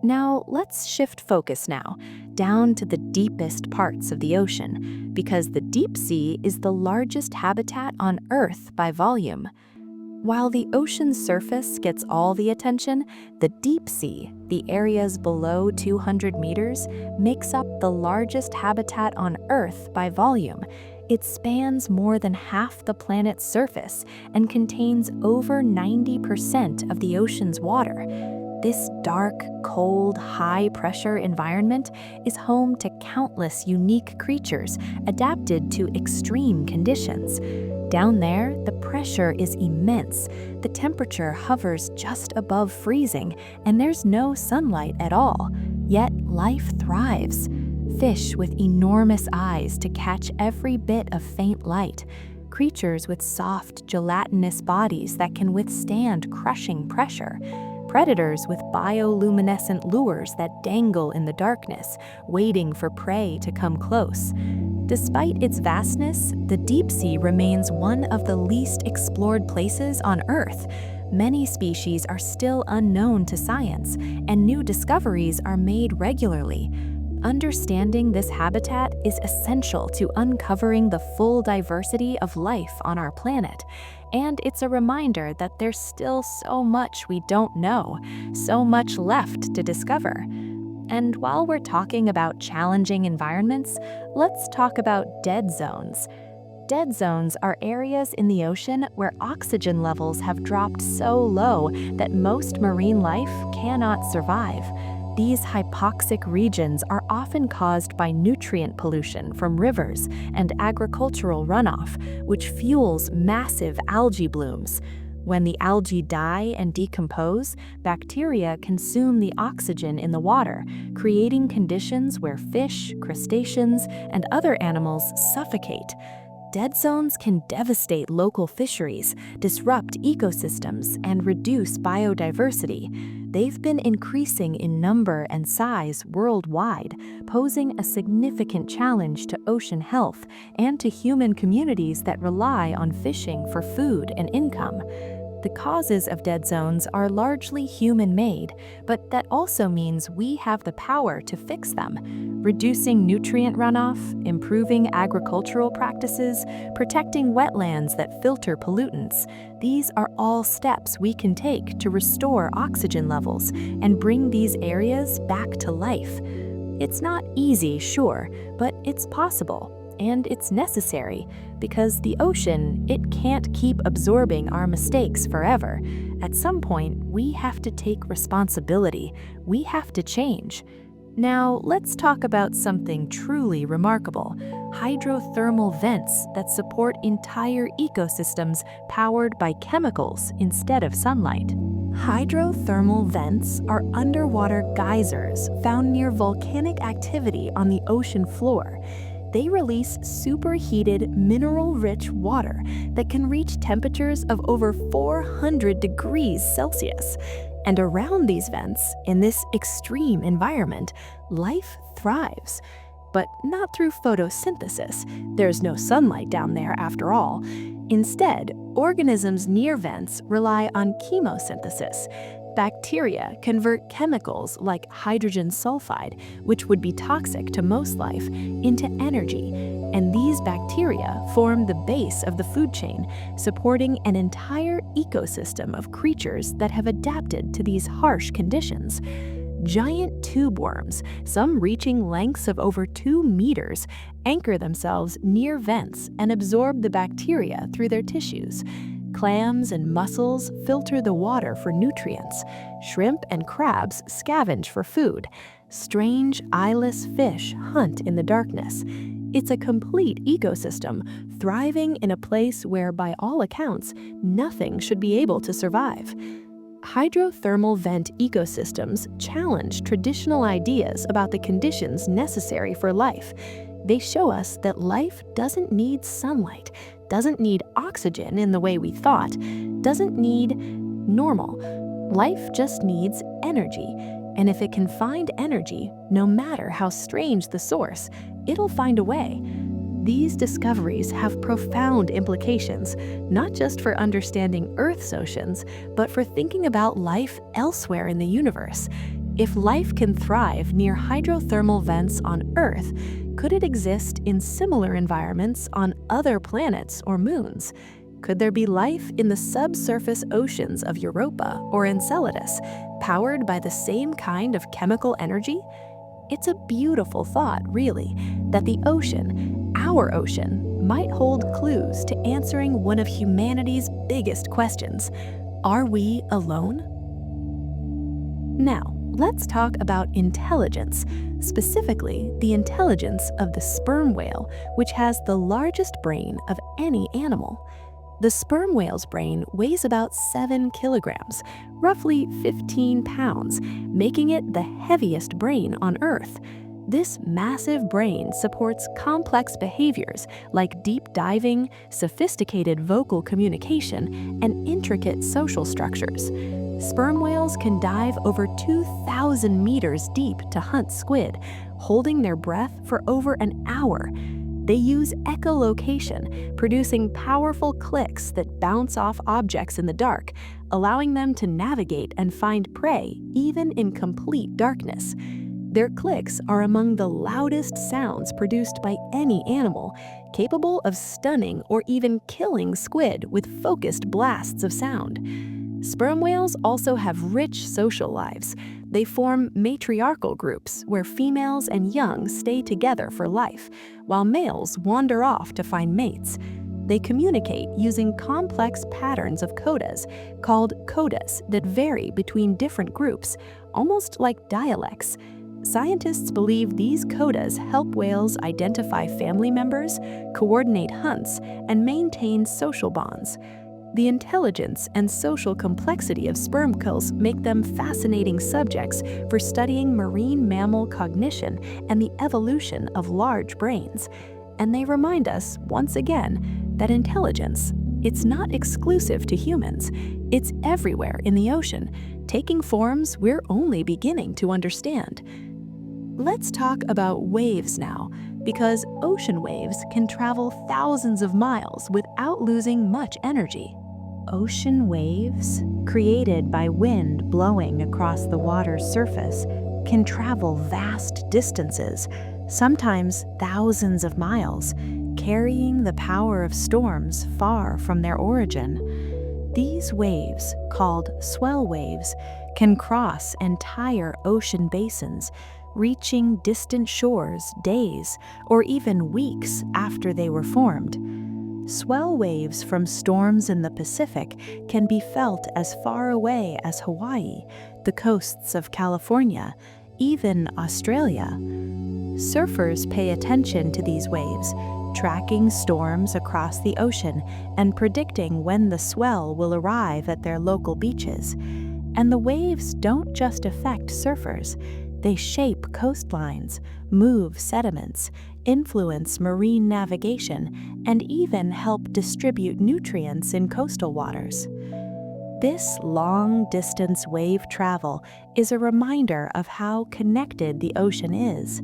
Now, let's shift focus now, down to the deepest parts of the ocean, because the deep sea is the largest habitat on Earth by volume. While the ocean's surface gets all the attention, the deep sea, the areas below 200 meters, makes up the largest habitat on Earth by volume. It spans more than half the planet's surface and contains over 90% of the ocean's water. This dark, cold, high-pressure environment is home to countless unique creatures adapted to extreme conditions. Down there, the pressure is immense, the temperature hovers just above freezing, and there's no sunlight at all. Yet life thrives. Fish with enormous eyes to catch every bit of faint light. Creatures with soft, gelatinous bodies that can withstand crushing pressure. Predators with bioluminescent lures that dangle in the darkness, waiting for prey to come close. Despite its vastness, the deep sea remains one of the least explored places on Earth. Many species are still unknown to science, and new discoveries are made regularly. Understanding this habitat is essential to uncovering the full diversity of life on our planet, and it's a reminder that there's still so much we don't know, so much left to discover. And while we're talking about challenging environments, let's talk about dead zones. Dead zones are areas in the ocean where oxygen levels have dropped so low that most marine life cannot survive. These hypoxic regions are often caused by nutrient pollution from rivers and agricultural runoff, which fuels massive algae blooms. When the algae die and decompose, bacteria consume the oxygen in the water, creating conditions where fish, crustaceans, and other animals suffocate. Dead zones can devastate local fisheries, disrupt ecosystems, and reduce biodiversity. They've been increasing in number and size worldwide, posing a significant challenge to ocean health and to human communities that rely on fishing for food and income. The causes of dead zones are largely human-made, but that also means we have the power to fix them. Reducing nutrient runoff, improving agricultural practices, protecting wetlands that filter pollutants. These are all steps we can take to restore oxygen levels and bring these areas back to life. It's not easy, sure, but it's possible. And it's necessary because the ocean, it can't keep absorbing our mistakes forever. At some point, we have to take responsibility. We have to change. Now, let's talk about something truly remarkable: hydrothermal vents that support entire ecosystems powered by chemicals instead of sunlight. Hydrothermal vents are underwater geysers found near volcanic activity on the ocean floor. They release superheated, mineral-rich water that can reach temperatures of over 400 degrees Celsius. And around these vents, in this extreme environment, life thrives. But not through photosynthesis. There's no sunlight down there after all. Instead, organisms near vents rely on chemosynthesis. Bacteria convert chemicals like hydrogen sulfide, which would be toxic to most life, into energy. And these bacteria form the base of the food chain, supporting an entire ecosystem of creatures that have adapted to these harsh conditions. Giant tube worms, some reaching lengths of over 2 meters, anchor themselves near vents and absorb the bacteria through their tissues. Clams and mussels filter the water for nutrients. Shrimp and crabs scavenge for food. Strange, eyeless fish hunt in the darkness. It's a complete ecosystem, thriving in a place where, by all accounts, nothing should be able to survive. Hydrothermal vent ecosystems challenge traditional ideas about the conditions necessary for life. They show us that life doesn't need sunlight, doesn't need oxygen in the way we thought, doesn't need normal. Life just needs energy. And if it can find energy, no matter how strange the source, it'll find a way. These discoveries have profound implications, not just for understanding Earth's oceans, but for thinking about life elsewhere in the universe. If life can thrive near hydrothermal vents on Earth, could it exist in similar environments on other planets or moons? Could there be life in the subsurface oceans of Europa or Enceladus, powered by the same kind of chemical energy? It's a beautiful thought, really, that the ocean, our ocean, might hold clues to answering one of humanity's biggest questions. Are we alone? Now, let's talk about intelligence, specifically the intelligence of the sperm whale, which has the largest brain of any animal. The sperm whale's brain weighs about 7 kilograms, roughly 15 pounds, making it the heaviest brain on Earth. This massive brain supports complex behaviors like deep diving, sophisticated vocal communication, and intricate social structures. Sperm whales can dive over 2,000 meters deep to hunt squid, holding their breath for over an hour. They use echolocation, producing powerful clicks that bounce off objects in the dark, allowing them to navigate and find prey even in complete darkness. Their clicks are among the loudest sounds produced by any animal, capable of stunning or even killing squid with focused blasts of sound. Sperm whales also have rich social lives. They form matriarchal groups where females and young stay together for life, while males wander off to find mates. They communicate using complex patterns of codas, called codas, that vary between different groups, almost like dialects. Scientists believe these codas help whales identify family members, coordinate hunts, and maintain social bonds. The intelligence and social complexity of sperm whales make them fascinating subjects for studying marine mammal cognition and the evolution of large brains. And they remind us, once again, that intelligence, it's not exclusive to humans. It's everywhere in the ocean, taking forms we're only beginning to understand. Let's talk about waves now, because ocean waves can travel thousands of miles without losing much energy. Ocean waves, created by wind blowing across the water's surface, can travel vast distances, sometimes thousands of miles, carrying the power of storms far from their origin. These waves, called swell waves, can cross entire ocean basins, reaching distant shores days or even weeks after they were formed. Swell waves from storms in the Pacific can be felt as far away as Hawaii, the coasts of California, even Australia. Surfers pay attention to these waves, tracking storms across the ocean and predicting when the swell will arrive at their local beaches. And the waves don't just affect surfers. They shape coastlines, move sediments, influence marine navigation, and even help distribute nutrients in coastal waters. This long-distance wave travel is a reminder of how connected the ocean is.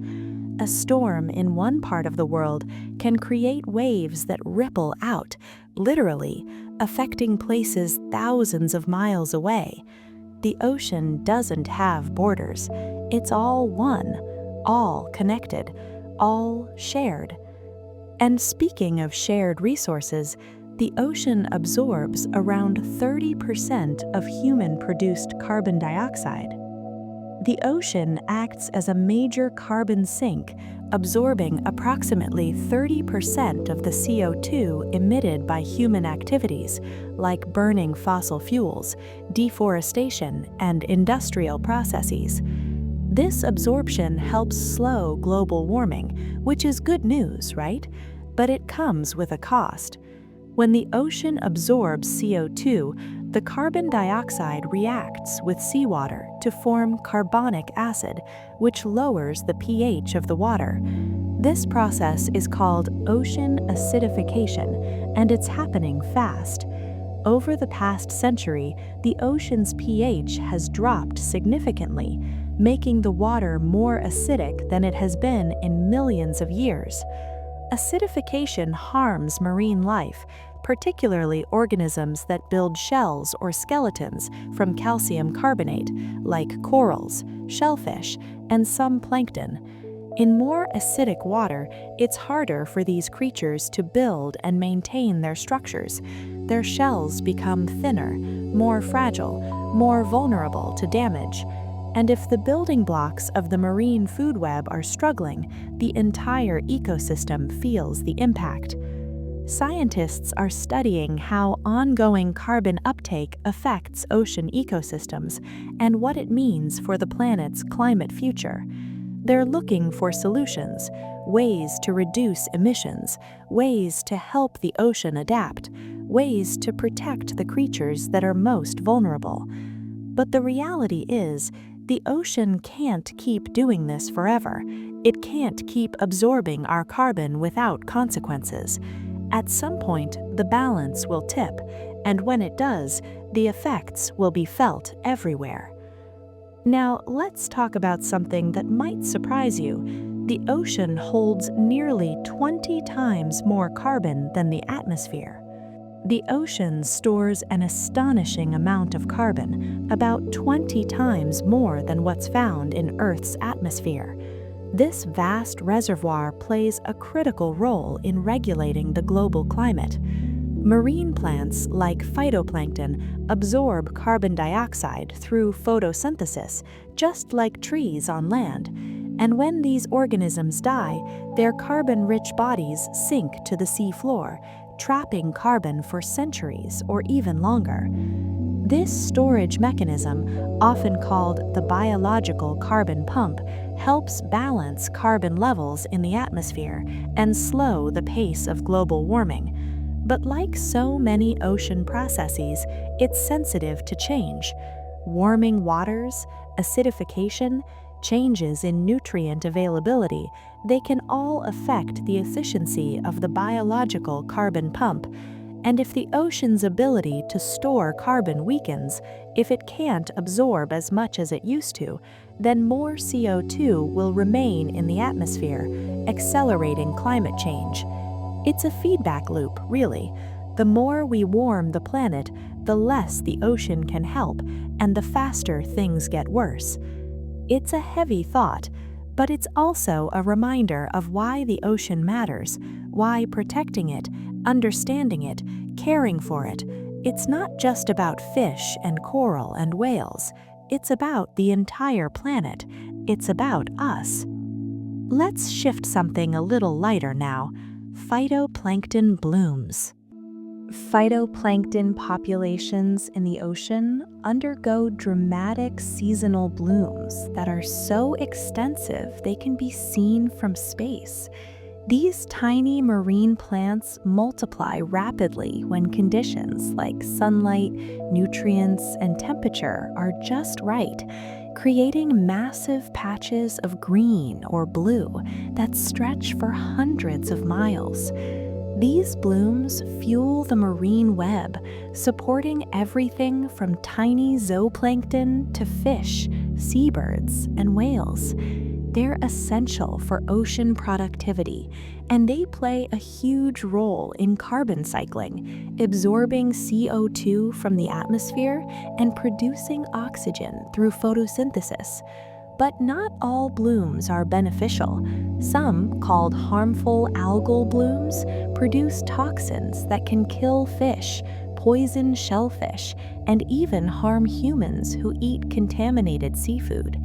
A storm in one part of the world can create waves that ripple out, literally, affecting places thousands of miles away. The ocean doesn't have borders. It's all one, all connected, all shared. And speaking of shared resources, the ocean absorbs around 30% of human-produced carbon dioxide. The ocean acts as a major carbon sink, absorbing approximately 30% of the CO2 emitted by human activities, like burning fossil fuels, deforestation, and industrial processes. This absorption helps slow global warming, which is good news, right? But it comes with a cost. When the ocean absorbs CO2, the carbon dioxide reacts with seawater to form carbonic acid, which lowers the pH of the water. This process is called ocean acidification, and it's happening fast. Over the past century, the ocean's pH has dropped significantly, making the water more acidic than it has been in millions of years. Acidification harms marine life, particularly organisms that build shells or skeletons from calcium carbonate, like corals, shellfish, and some plankton. In more acidic water, it's harder for these creatures to build and maintain their structures. Their shells become thinner, more fragile, more vulnerable to damage. And if the building blocks of the marine food web are struggling, the entire ecosystem feels the impact. Scientists are studying how ongoing carbon uptake affects ocean ecosystems and what it means for the planet's climate future. They're looking for solutions, ways to reduce emissions, ways to help the ocean adapt, ways to protect the creatures that are most vulnerable. But the reality is, the ocean can't keep doing this forever. It can't keep absorbing our carbon without consequences. At some point, the balance will tip, and when it does, the effects will be felt everywhere. Now, let's talk about something that might surprise you. The ocean holds nearly 20 times more carbon than the atmosphere. The ocean stores an astonishing amount of carbon, about 20 times more than what's found in Earth's atmosphere. This vast reservoir plays a critical role in regulating the global climate. Marine plants, like phytoplankton, absorb carbon dioxide through photosynthesis, just like trees on land. And when these organisms die, their carbon-rich bodies sink to the seafloor, trapping carbon for centuries or even longer. This storage mechanism, often called the biological carbon pump, helps balance carbon levels in the atmosphere and slow the pace of global warming. But like so many ocean processes, it's sensitive to change. Warming waters, acidification, changes in nutrient availability, they can all affect the efficiency of the biological carbon pump. And if the ocean's ability to store carbon weakens, if it can't absorb as much as it used to, then more CO2 will remain in the atmosphere, accelerating climate change. It's a feedback loop, really. The more we warm the planet, the less the ocean can help, and the faster things get worse. It's a heavy thought, but it's also a reminder of why the ocean matters, why protecting it, understanding it, caring for it. It's not just about fish and coral and whales. It's about the entire planet. It's about us. Let's shift something a little lighter now. Phytoplankton blooms. Phytoplankton populations in the ocean undergo dramatic seasonal blooms that are so extensive they can be seen from space. These tiny marine plants multiply rapidly when conditions like sunlight, nutrients, and temperature are just right, creating massive patches of green or blue that stretch for hundreds of miles. These blooms fuel the marine web, supporting everything from tiny zooplankton to fish, seabirds, and whales. They're essential for ocean productivity, and they play a huge role in carbon cycling, absorbing CO2 from the atmosphere and producing oxygen through photosynthesis. But not all blooms are beneficial. Some, called harmful algal blooms, produce toxins that can kill fish, poison shellfish, and even harm humans who eat contaminated seafood.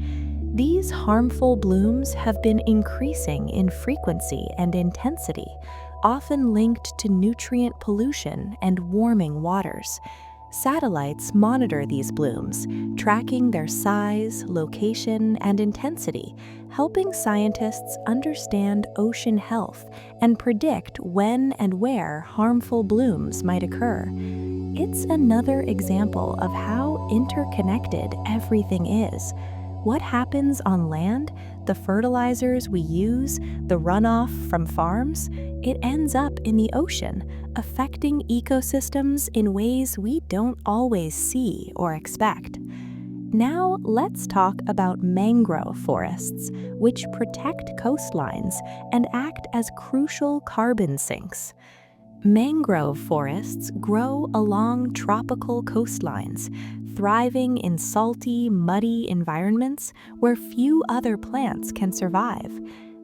These harmful blooms have been increasing in frequency and intensity, often linked to nutrient pollution and warming waters. Satellites monitor these blooms, tracking their size, location, and intensity, helping scientists understand ocean health and predict when and where harmful blooms might occur. It's another example of how interconnected everything is. What happens on land, the fertilizers we use, the runoff from farms, it ends up in the ocean, affecting ecosystems in ways we don't always see or expect. Now let's talk about mangrove forests, which protect coastlines and act as crucial carbon sinks. Mangrove forests grow along tropical coastlines, thriving in salty, muddy environments where few other plants can survive.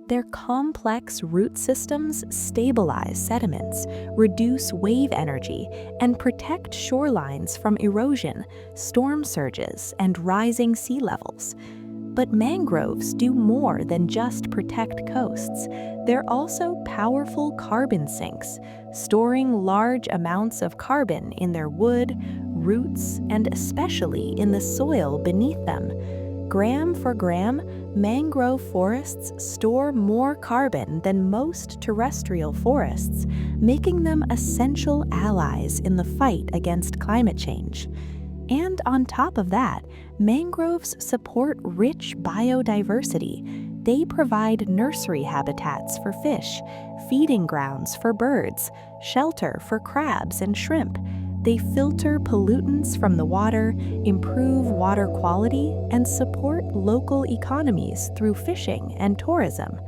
Their complex root systems stabilize sediments, reduce wave energy, and protect shorelines from erosion, storm surges, and rising sea levels. But mangroves do more than just protect coasts. They're also powerful carbon sinks, storing large amounts of carbon in their wood, roots, and especially in the soil beneath them. Gram for gram, mangrove forests store more carbon than most terrestrial forests, making them essential allies in the fight against climate change. And on top of that, mangroves support rich biodiversity. They provide nursery habitats for fish, feeding grounds for birds, shelter for crabs and shrimp. They filter pollutants from the water, improve water quality, and support local economies through fishing and tourism.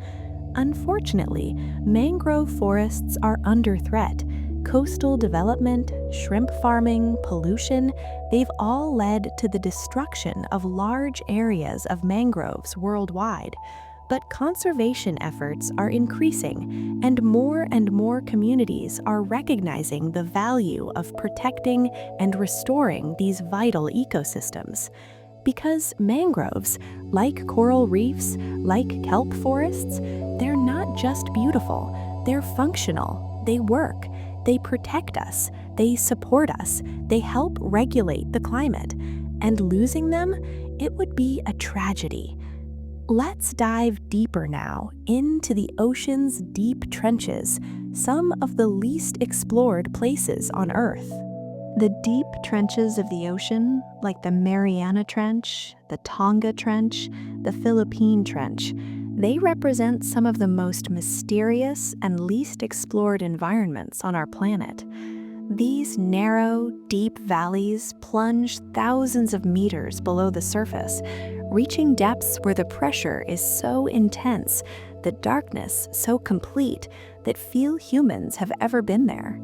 Unfortunately, mangrove forests are under threat. Coastal development, shrimp farming, pollution, they've all led to the destruction of large areas of mangroves worldwide. But conservation efforts are increasing, and more communities are recognizing the value of protecting and restoring these vital ecosystems. Because mangroves, like coral reefs, like kelp forests, they're not just beautiful, they're functional, they work, they protect us, they support us, they help regulate the climate. And losing them, it would be a tragedy. Let's dive deeper now into the ocean's deep trenches, some of the least explored places on Earth. The deep trenches of the ocean, like the Mariana Trench, the Tonga Trench, the Philippine Trench, they represent some of the most mysterious and least explored environments on our planet. These narrow, deep valleys plunge thousands of meters below the surface, reaching depths where the pressure is so intense, the darkness so complete, that few humans have ever been there.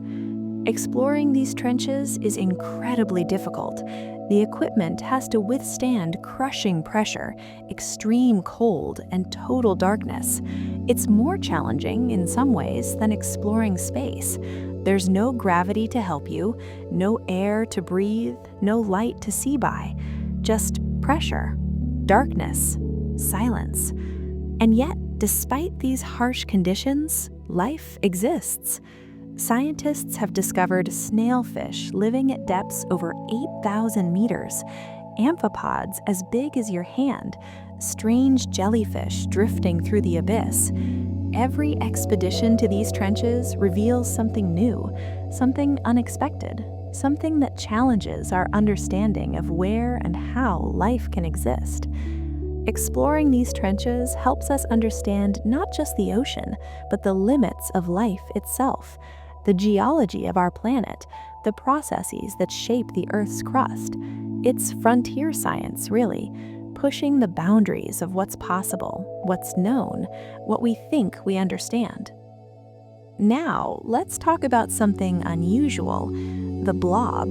Exploring these trenches is incredibly difficult. The equipment has to withstand crushing pressure, extreme cold, and total darkness. It's more challenging in some ways than exploring space. There's no gravity to help you, no air to breathe, no light to see by. Just pressure, darkness, silence. And yet, despite these harsh conditions, life exists. Scientists have discovered snailfish living at depths over 8,000 meters, amphipods as big as your hand, strange jellyfish drifting through the abyss. Every expedition to these trenches reveals something new, something unexpected, something that challenges our understanding of where and how life can exist. Exploring these trenches helps us understand not just the ocean, but the limits of life itself, the geology of our planet, the processes that shape the Earth's crust. It's frontier science, really, pushing the boundaries of what's possible, what's known, what we think we understand. Now, let's talk about something unusual, the blob.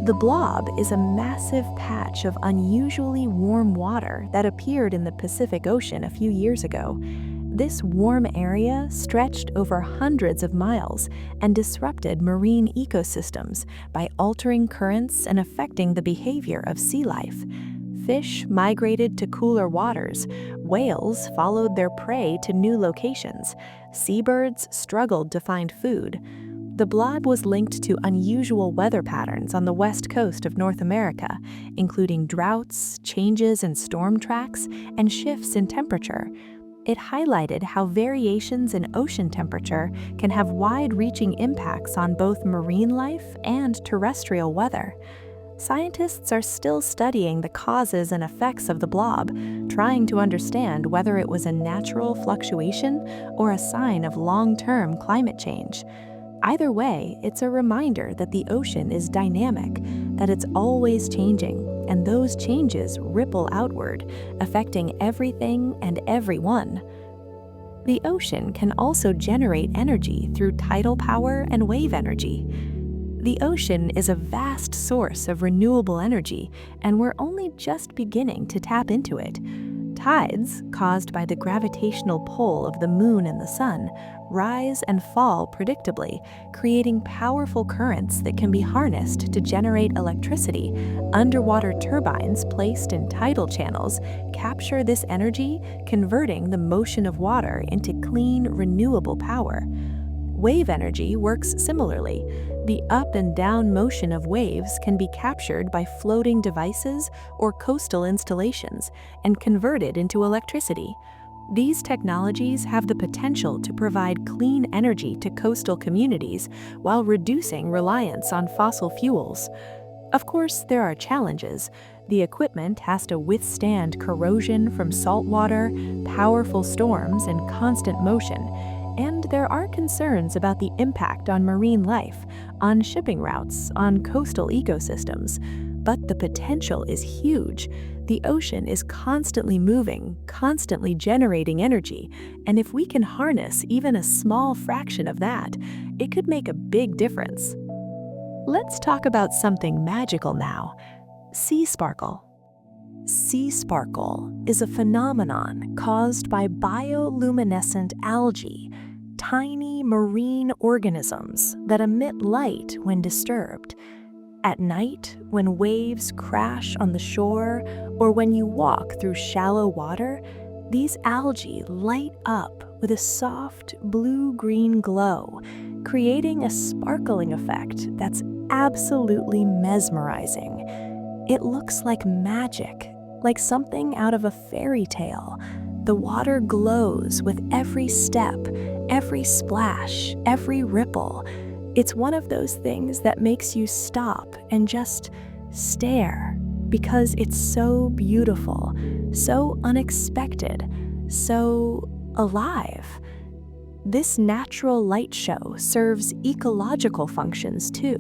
The blob is a massive patch of unusually warm water that appeared in the Pacific Ocean a few years ago. This warm area stretched over hundreds of miles and disrupted marine ecosystems by altering currents and affecting the behavior of sea life. Fish migrated to cooler waters, whales followed their prey to new locations, seabirds struggled to find food. The blob was linked to unusual weather patterns on the west coast of North America, including droughts, changes in storm tracks, and shifts in temperature. It highlighted how variations in ocean temperature can have wide-reaching impacts on both marine life and terrestrial weather. Scientists are still studying the causes and effects of the blob, trying to understand whether it was a natural fluctuation or a sign of long-term climate change. Either way, it's a reminder that the ocean is dynamic, that it's always changing, and those changes ripple outward, affecting everything and everyone. The ocean can also generate energy through tidal power and wave energy. The ocean is a vast source of renewable energy, and we're only just beginning to tap into it. Tides, caused by the gravitational pull of the moon and the sun, rise and fall predictably, creating powerful currents that can be harnessed to generate electricity. Underwater turbines placed in tidal channels capture this energy, converting the motion of water into clean, renewable power. Wave energy works similarly. The up and down motion of waves can be captured by floating devices or coastal installations and converted into electricity. These technologies have the potential to provide clean energy to coastal communities while reducing reliance on fossil fuels. Of course, there are challenges. The equipment has to withstand corrosion from salt water, powerful storms, and constant motion. And there are concerns about the impact on marine life, on shipping routes, on coastal ecosystems. But the potential is huge. The ocean is constantly moving, constantly generating energy, and if we can harness even a small fraction of that, it could make a big difference. Let's talk about something magical now: sea sparkle. Sea sparkle is a phenomenon caused by bioluminescent algae, tiny marine organisms that emit light when disturbed. At night, when waves crash on the shore or when you walk through shallow water, these algae light up with a soft blue-green glow, creating a sparkling effect that's absolutely mesmerizing. It looks like magic, like something out of a fairy tale. The water glows with every step, every splash, every ripple. It's one of those things that makes you stop and just stare because it's so beautiful, so unexpected, so alive. This natural light show serves ecological functions too.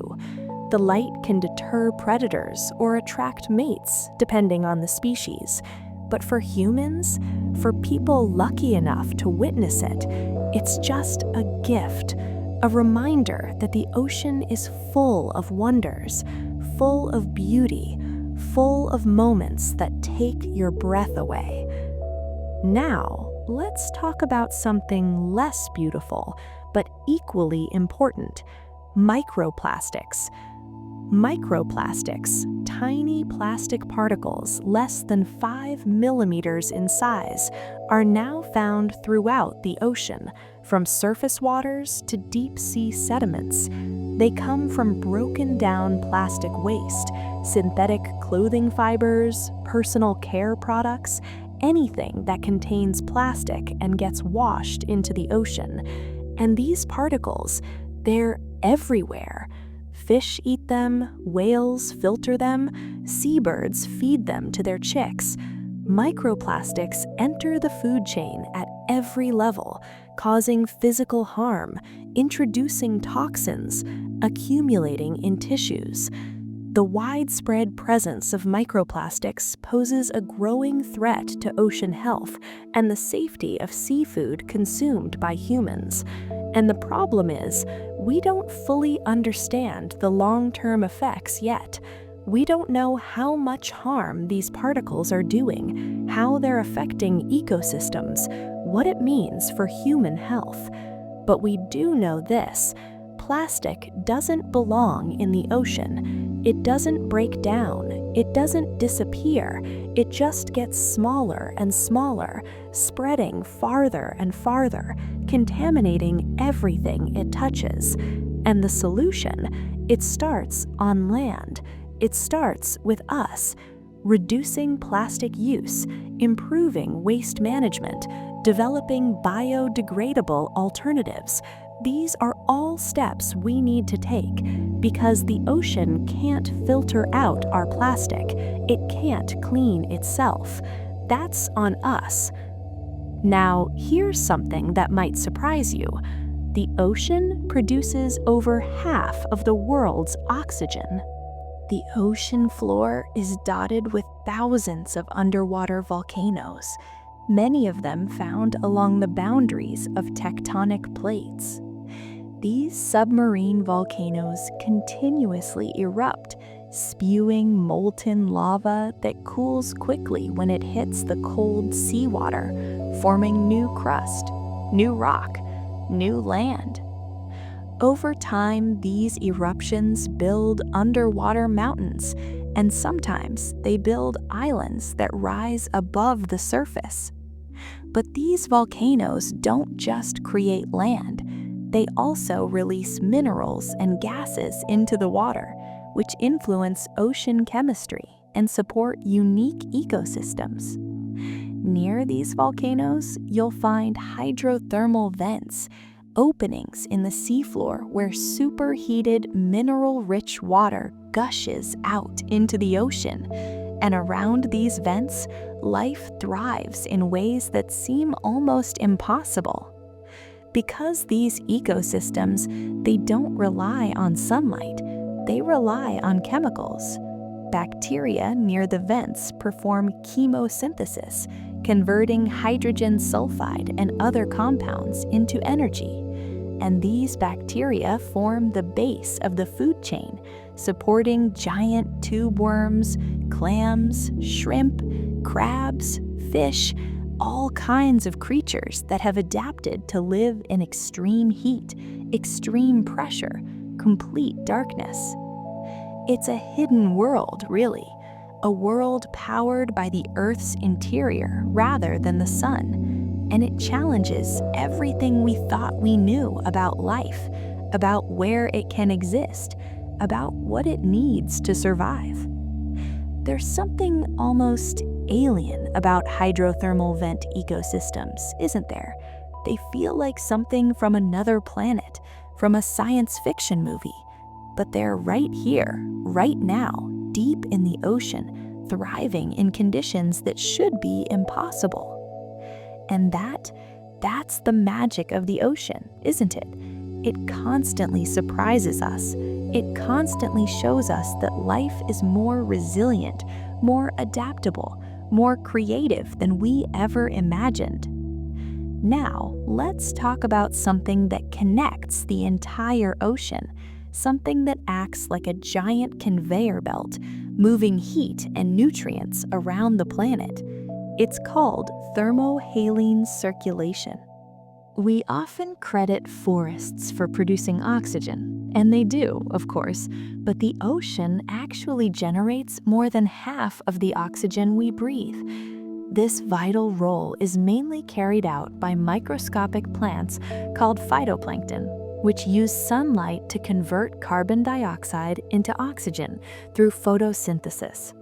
The light can deter predators or attract mates, depending on the species. But for humans, for people lucky enough to witness it, it's just a gift. a reminder that the ocean is full of wonders, full of beauty, full of moments that take your breath away. Now, let's talk about something less beautiful, but equally important: microplastics. Microplastics, tiny plastic particles less than 5 millimeters in size, are now found throughout the ocean, from surface waters to deep-sea sediments. They come from broken-down plastic waste, synthetic clothing fibers, personal care products, anything that contains plastic and gets washed into the ocean. And these particles, they're everywhere. Fish eat them, whales filter them, seabirds feed them to their chicks. Microplastics enter the food chain at every level, causing physical harm, introducing toxins, accumulating in tissues. The widespread presence of microplastics poses a growing threat to ocean health and the safety of seafood consumed by humans. And the problem is, we don't fully understand the long-term effects yet. We don't know how much harm these particles are doing, how they're affecting ecosystems, what it means for human health. But we do know this: plastic doesn't belong in the ocean. It doesn't break down. It doesn't disappear. It just gets smaller and smaller, spreading farther and farther, contaminating everything it touches. And the solution? It starts on land. It starts with us, reducing plastic use, improving waste management, developing biodegradable alternatives. These are all steps we need to take, because the ocean can't filter out our plastic. It can't clean itself. That's on us. Now, here's something that might surprise you. The ocean produces over half of the world's oxygen. The ocean floor is dotted with thousands of underwater volcanoes, many of them found along the boundaries of tectonic plates. These submarine volcanoes continuously erupt, spewing molten lava that cools quickly when it hits the cold seawater, forming new crust, new rock, new land. Over time, these eruptions build underwater mountains, and sometimes they build islands that rise above the surface. But these volcanoes don't just create land. They also release minerals and gases into the water, which influence ocean chemistry and support unique ecosystems. Near these volcanoes, you'll find hydrothermal vents, openings in the seafloor where superheated, mineral-rich water gushes out into the ocean. And around these vents, life thrives in ways that seem almost impossible. Because these ecosystems, they don't rely on sunlight, they rely on chemicals. Bacteria near the vents perform chemosynthesis, converting hydrogen sulfide and other compounds into energy. And these bacteria form the base of the food chain, supporting giant tube worms, clams, shrimp, crabs, fish, all kinds of creatures that have adapted to live in extreme heat, extreme pressure, complete darkness. It's a hidden world, really, a world powered by the Earth's interior rather than the sun, and it challenges everything we thought we knew about life, about where it can exist, about what it needs to survive. There's something almost alien about hydrothermal vent ecosystems, isn't there? They feel like something from another planet, from a science fiction movie. But they're right here, right now, deep in the ocean, thriving in conditions that should be impossible. And that's the magic of the ocean, isn't it? It constantly surprises us. It constantly shows us that life is more resilient, more adaptable, more creative than we ever imagined. Now, let's talk about something that connects the entire ocean, something that acts like a giant conveyor belt, moving heat and nutrients around the planet. It's called thermohaline circulation. We often credit forests for producing oxygen, and they do, of course, but the ocean actually generates more than half of the oxygen we breathe. This vital role is mainly carried out by microscopic plants called phytoplankton, which use sunlight to convert carbon dioxide into oxygen through photosynthesis.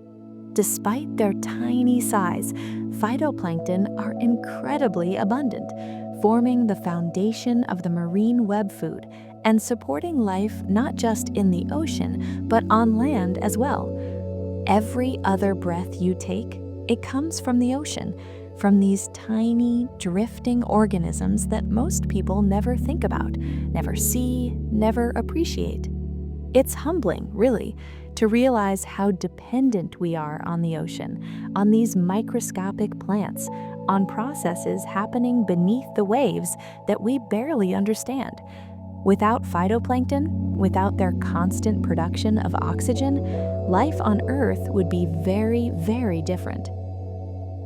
Despite their tiny size, phytoplankton are incredibly abundant, forming the foundation of the marine web food and supporting life not just in the ocean, but on land as well. Every other breath you take, it comes from the ocean, from these tiny, drifting organisms that most people never think about, never see, never appreciate. It's humbling, really, to realize how dependent we are on the ocean, on these microscopic plants, on processes happening beneath the waves that we barely understand. Without phytoplankton, without their constant production of oxygen, life on Earth would be very, very different.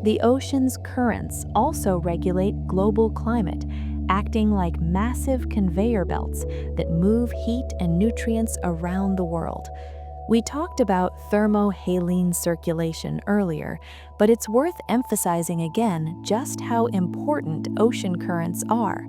The ocean's currents also regulate global climate, acting like massive conveyor belts that move heat and nutrients around the world. We talked about thermohaline circulation earlier, but it's worth emphasizing again just how important ocean currents are.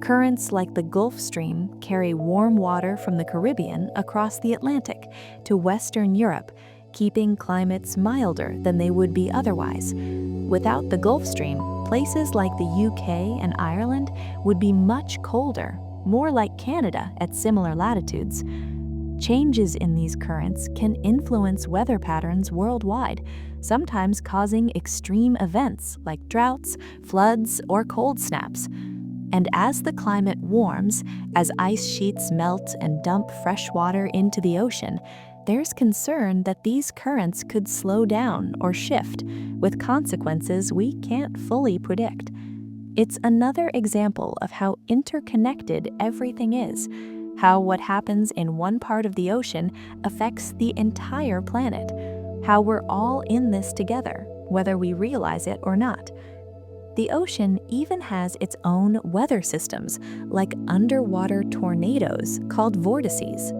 Currents like the Gulf Stream carry warm water from the Caribbean across the Atlantic to Western Europe, keeping climates milder than they would be otherwise. Without the Gulf Stream, places like the UK and Ireland would be much colder, more like Canada at similar latitudes. Changes in these currents can influence weather patterns worldwide, sometimes causing extreme events like droughts, floods, or cold snaps. And as the climate warms, as ice sheets melt and dump fresh water into the ocean, there's concern that these currents could slow down or shift, with consequences we can't fully predict. It's another example of how interconnected everything is, how what happens in one part of the ocean affects the entire planet, how we're all in this together, whether we realize it or not. The ocean even has its own weather systems, like underwater tornadoes called vortices.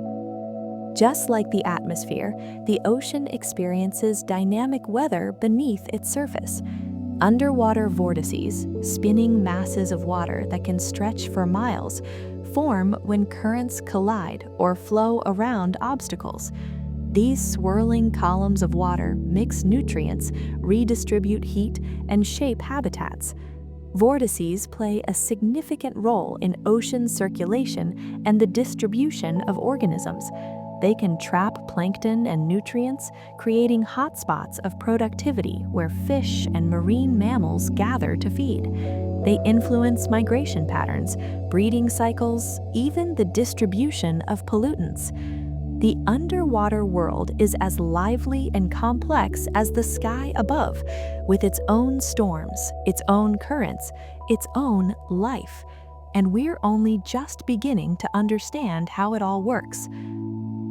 Just like the atmosphere, the ocean experiences dynamic weather beneath its surface. Underwater vortices, spinning masses of water that can stretch for miles, form when currents collide or flow around obstacles. These swirling columns of water mix nutrients, redistribute heat, and shape habitats. Vortices play a significant role in ocean circulation and the distribution of organisms. They can trap plankton and nutrients, creating hotspots of productivity where fish and marine mammals gather to feed. They influence migration patterns, breeding cycles, even the distribution of pollutants. The underwater world is as lively and complex as the sky above, with its own storms, its own currents, its own life. And we're only just beginning to understand how it all works.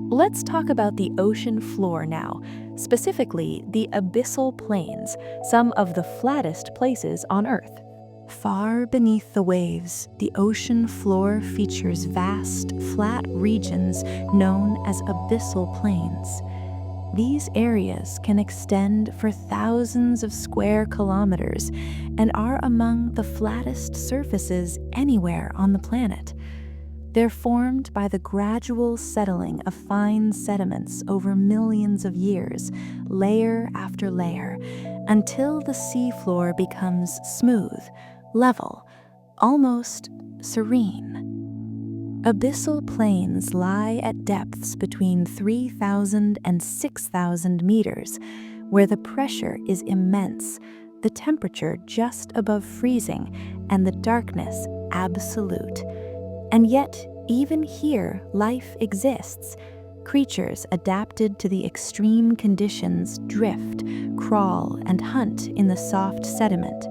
Let's talk about the ocean floor now, specifically the abyssal plains, some of the flattest places on Earth. Far beneath the waves, the ocean floor features vast, flat regions known as abyssal plains. These areas can extend for thousands of square kilometers and are among the flattest surfaces anywhere on the planet. They're formed by the gradual settling of fine sediments over millions of years, layer after layer, until the seafloor becomes smooth, level, almost serene. Abyssal plains lie at depths between 3,000 and 6,000 meters, where the pressure is immense, the temperature just above freezing, and the darkness absolute. And yet, even here, life exists. Creatures adapted to the extreme conditions drift, crawl, and hunt in the soft sediment.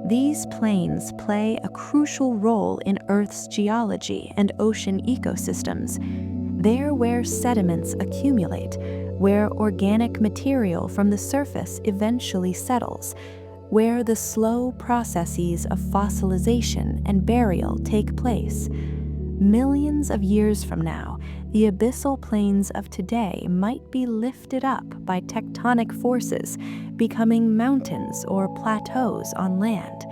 These plains play a crucial role in Earth's geology and ocean ecosystems. They're where sediments accumulate, where organic material from the surface eventually settles, where the slow processes of fossilization and burial take place. Millions of years from now, the abyssal plains of today might be lifted up by tectonic forces, becoming mountains or plateaus on land.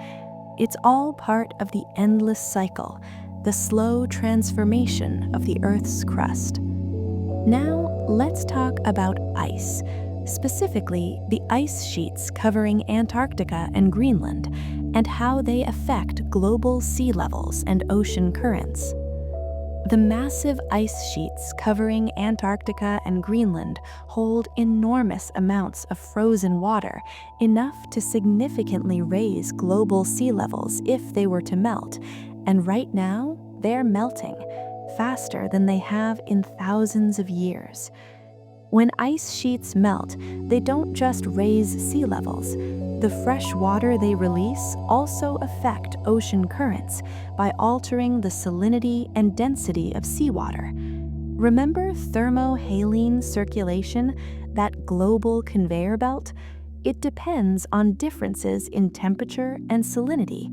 It's all part of the endless cycle, the slow transformation of the Earth's crust. Now, let's talk about ice, specifically the ice sheets covering Antarctica and Greenland, and how they affect global sea levels and ocean currents. The massive ice sheets covering Antarctica and Greenland hold enormous amounts of frozen water, enough to significantly raise global sea levels if they were to melt. And right now, they're melting, faster than they have in thousands of years. When ice sheets melt, they don't just raise sea levels. The fresh water they release also affect ocean currents by altering the salinity and density of seawater. Remember thermohaline circulation, that global conveyor belt? It depends on differences in temperature and salinity.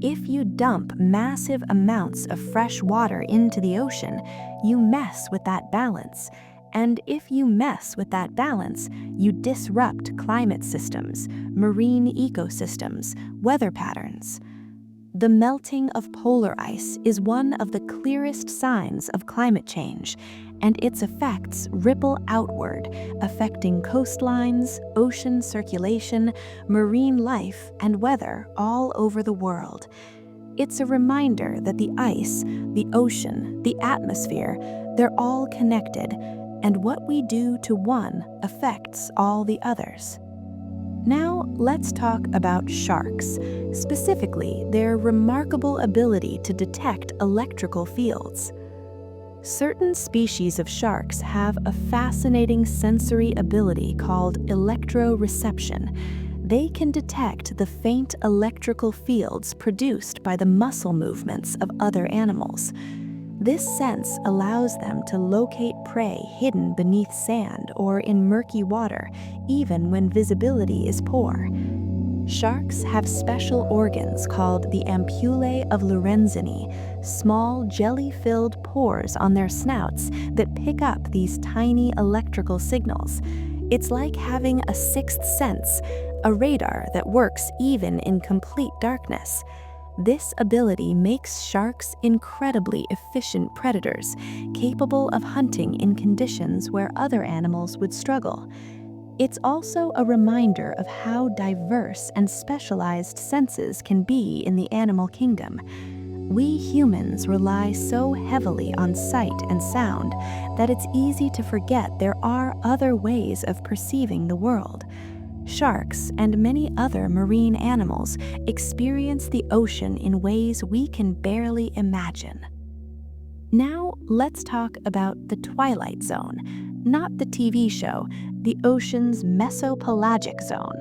If you dump massive amounts of fresh water into the ocean, you mess with that balance. And if you mess with that balance, you disrupt climate systems, marine ecosystems, weather patterns. The melting of polar ice is one of the clearest signs of climate change, and its effects ripple outward, affecting coastlines, ocean circulation, marine life, and weather all over the world. It's a reminder that the ice, the ocean, the atmosphere, they're all connected, and what we do to one affects all the others. Now, let's talk about sharks, specifically their remarkable ability to detect electrical fields. Certain species of sharks have a fascinating sensory ability called electroreception. They can detect the faint electrical fields produced by the muscle movements of other animals. This sense allows them to locate prey hidden beneath sand or in murky water, even when visibility is poor. Sharks have special organs called the ampullae of Lorenzini, small jelly-filled pores on their snouts that pick up these tiny electrical signals. It's like having a sixth sense, a radar that works even in complete darkness. This ability makes sharks incredibly efficient predators, capable of hunting in conditions where other animals would struggle. It's also a reminder of how diverse and specialized senses can be in the animal kingdom. We humans rely so heavily on sight and sound that it's easy to forget there are other ways of perceiving the world. Sharks and many other marine animals experience the ocean in ways we can barely imagine. Now, let's talk about the twilight zone, not the TV show, the ocean's mesopelagic zone.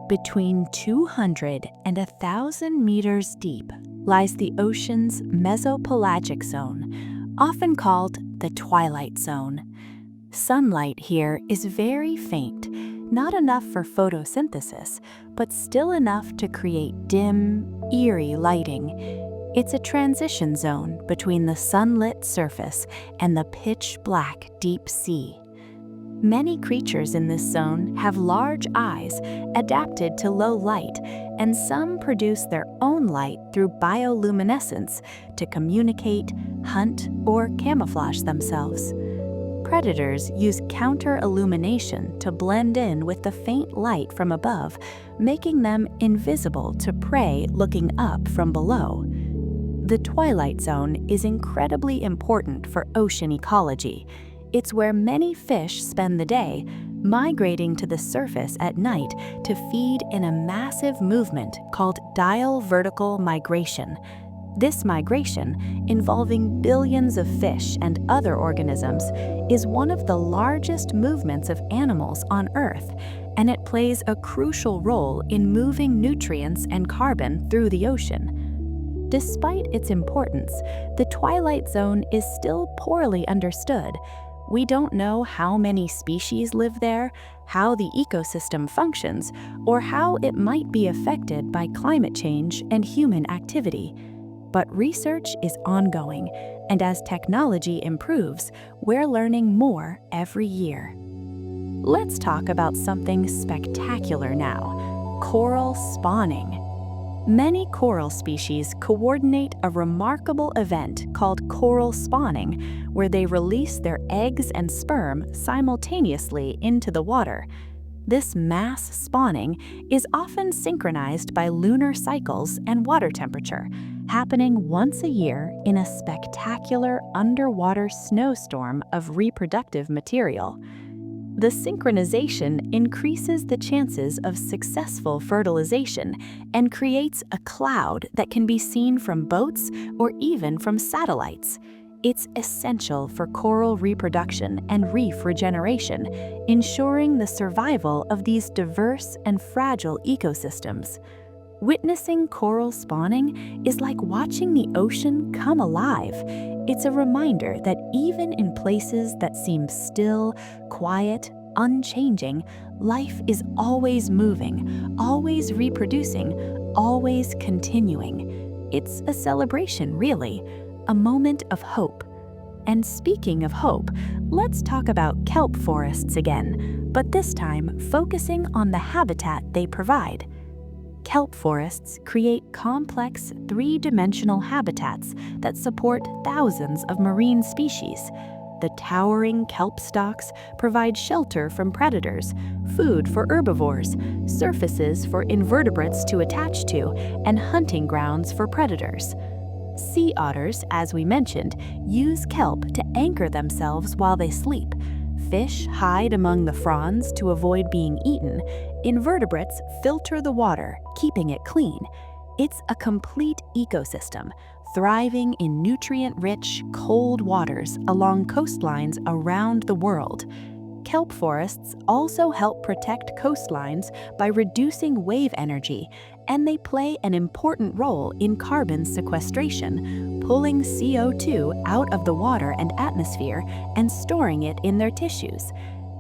Between 200 and 1,000 meters deep lies the ocean's mesopelagic zone, often called the twilight zone. Sunlight here is very faint, not enough for photosynthesis, but still enough to create dim, eerie lighting. It's a transition zone between the sunlit surface and the pitch-black deep sea. Many creatures in this zone have large eyes adapted to low light, and some produce their own light through bioluminescence to communicate, hunt, or camouflage themselves. Predators use counter-illumination to blend in with the faint light from above, making them invisible to prey looking up from below. The twilight zone is incredibly important for ocean ecology. It's where many fish spend the day, migrating to the surface at night to feed in a massive movement called diel vertical migration. This migration, involving billions of fish and other organisms, is one of the largest movements of animals on Earth, and it plays a crucial role in moving nutrients and carbon through the ocean. Despite its importance, the twilight zone is still poorly understood. We don't know how many species live there, how the ecosystem functions, or how it might be affected by climate change and human activity. But research is ongoing, and as technology improves, we're learning more every year. Let's talk about something spectacular now: coral spawning. Many coral species coordinate a remarkable event called coral spawning, where they release their eggs and sperm simultaneously into the water. This mass spawning is often synchronized by lunar cycles and water temperature, happening once a year in a spectacular underwater snowstorm of reproductive material. The synchronization increases the chances of successful fertilization and creates a cloud that can be seen from boats or even from satellites. It's essential for coral reproduction and reef regeneration, ensuring the survival of these diverse and fragile ecosystems. Witnessing coral spawning is like watching the ocean come alive. It's a reminder that even in places that seem still, quiet, unchanging, life is always moving, always reproducing, always continuing. It's a celebration, really, a moment of hope. And speaking of hope, let's talk about kelp forests again, but this time focusing on the habitat they provide. Kelp forests create complex, three-dimensional habitats that support thousands of marine species. The towering kelp stalks provide shelter from predators, food for herbivores, surfaces for invertebrates to attach to, and hunting grounds for predators. Sea otters, as we mentioned, use kelp to anchor themselves while they sleep. Fish hide among the fronds to avoid being eaten. Invertebrates filter the water, keeping it clean. It's a complete ecosystem, thriving in nutrient-rich, cold waters along coastlines around the world. Kelp forests also help protect coastlines by reducing wave energy, and they play an important role in carbon sequestration, pulling CO2 out of the water and atmosphere and storing it in their tissues.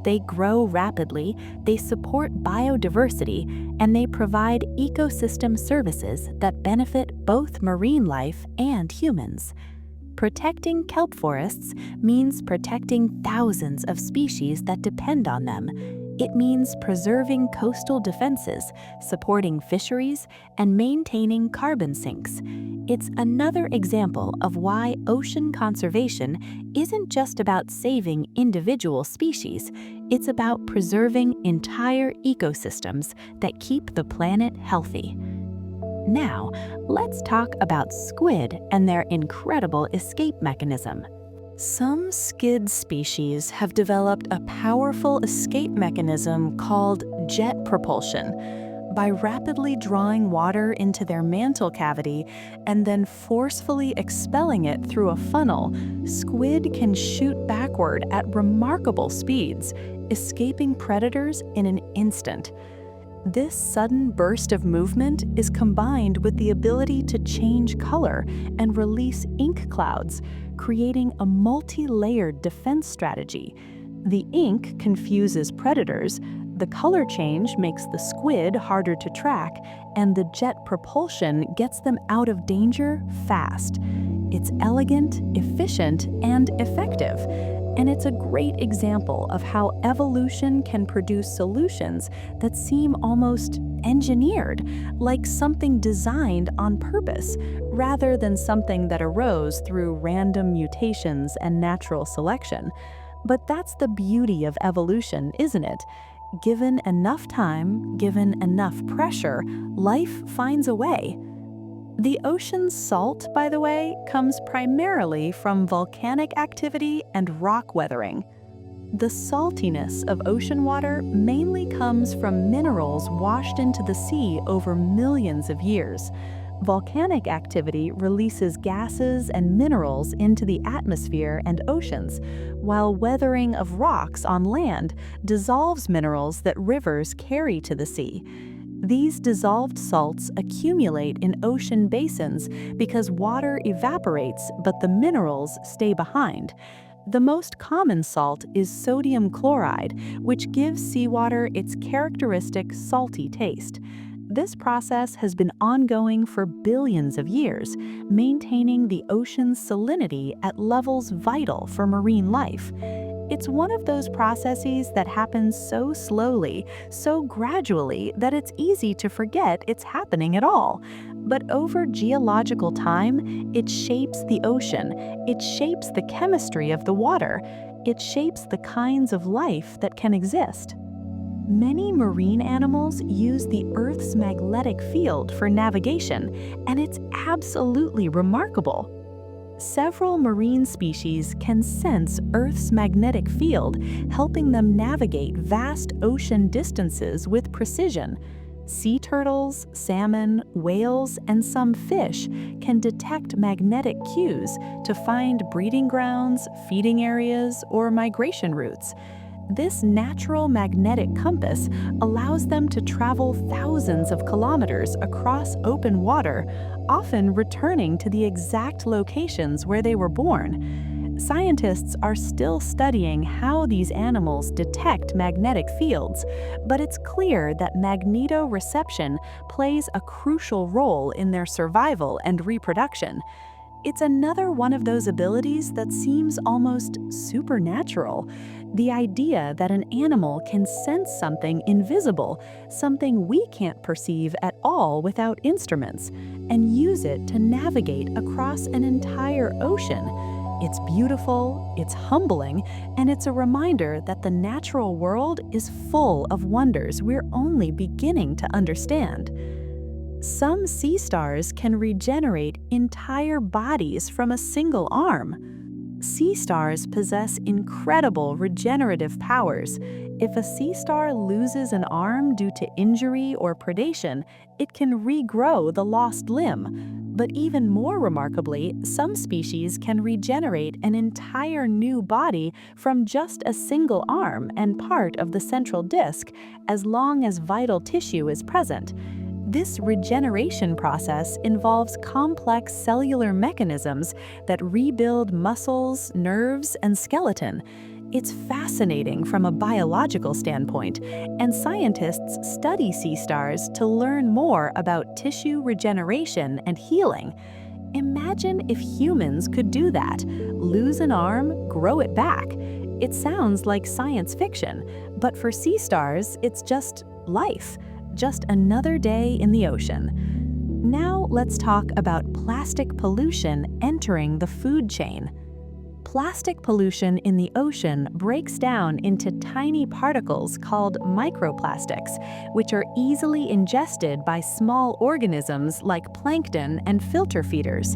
They grow rapidly, they support biodiversity, and they provide ecosystem services that benefit both marine life and humans. Protecting kelp forests means protecting thousands of species that depend on them. It means preserving coastal defenses, supporting fisheries, and maintaining carbon sinks. It's another example of why ocean conservation isn't just about saving individual species, it's about preserving entire ecosystems that keep the planet healthy. Now, let's talk about squid and their incredible escape mechanism. Some squid species have developed a powerful escape mechanism called jet propulsion. By rapidly drawing water into their mantle cavity and then forcefully expelling it through a funnel, squid can shoot backward at remarkable speeds, escaping predators in an instant. This sudden burst of movement is combined with the ability to change color and release ink clouds, creating a multi-layered defense strategy. The ink confuses predators, the color change makes the squid harder to track, and the jet propulsion gets them out of danger fast. It's elegant, efficient, and effective. And it's a great example of how evolution can produce solutions that seem almost engineered, like something designed on purpose, rather than something that arose through random mutations and natural selection. But that's the beauty of evolution, isn't it? Given enough time, given enough pressure, life finds a way. The ocean's salt, by the way, comes primarily from volcanic activity and rock weathering. The saltiness of ocean water mainly comes from minerals washed into the sea over millions of years. Volcanic activity releases gases and minerals into the atmosphere and oceans, while weathering of rocks on land dissolves minerals that rivers carry to the sea. These dissolved salts accumulate in ocean basins because water evaporates but the minerals stay behind. The most common salt is sodium chloride, which gives seawater its characteristic salty taste. This process has been ongoing for billions of years, maintaining the ocean's salinity at levels vital for marine life. It's one of those processes that happens so slowly, so gradually, that it's easy to forget it's happening at all. But over geological time, it shapes the ocean, it shapes the chemistry of the water, it shapes the kinds of life that can exist. Many marine animals use the Earth's magnetic field for navigation, and it's absolutely remarkable. Several marine species can sense Earth's magnetic field, helping them navigate vast ocean distances with precision. Sea turtles, salmon, whales, and some fish can detect magnetic cues to find breeding grounds, feeding areas, or migration routes. This natural magnetic compass allows them to travel thousands of kilometers across open water, often returning to the exact locations where they were born. Scientists are still studying how these animals detect magnetic fields, but it's clear that magnetoreception plays a crucial role in their survival and reproduction. It's another one of those abilities that seems almost supernatural. The idea that an animal can sense something invisible, something we can't perceive at all without instruments, and use it to navigate across an entire ocean. It's beautiful, it's humbling, and it's a reminder that the natural world is full of wonders we're only beginning to understand. Some sea stars can regenerate entire bodies from a single arm. Sea stars possess incredible regenerative powers. If a sea star loses an arm due to injury or predation, it can regrow the lost limb. But even more remarkably, some species can regenerate an entire new body from just a single arm and part of the central disc, as long as vital tissue is present. This regeneration process involves complex cellular mechanisms that rebuild muscles, nerves, and skeleton. It's fascinating from a biological standpoint, and scientists study sea stars to learn more about tissue regeneration and healing. Imagine if humans could do that, lose an arm, grow it back. It sounds like science fiction, but for sea stars, it's just life. Just another day in the ocean. Now let's talk about plastic pollution entering the food chain. Plastic pollution in the ocean breaks down into tiny particles called microplastics, which are easily ingested by small organisms like plankton and filter feeders.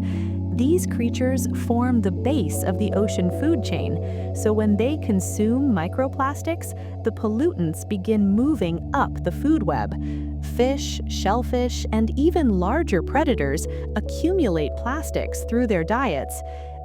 These creatures form the base of the ocean food chain, so when they consume microplastics, the pollutants begin moving up the food web. Fish, shellfish, and even larger predators accumulate plastics through their diets.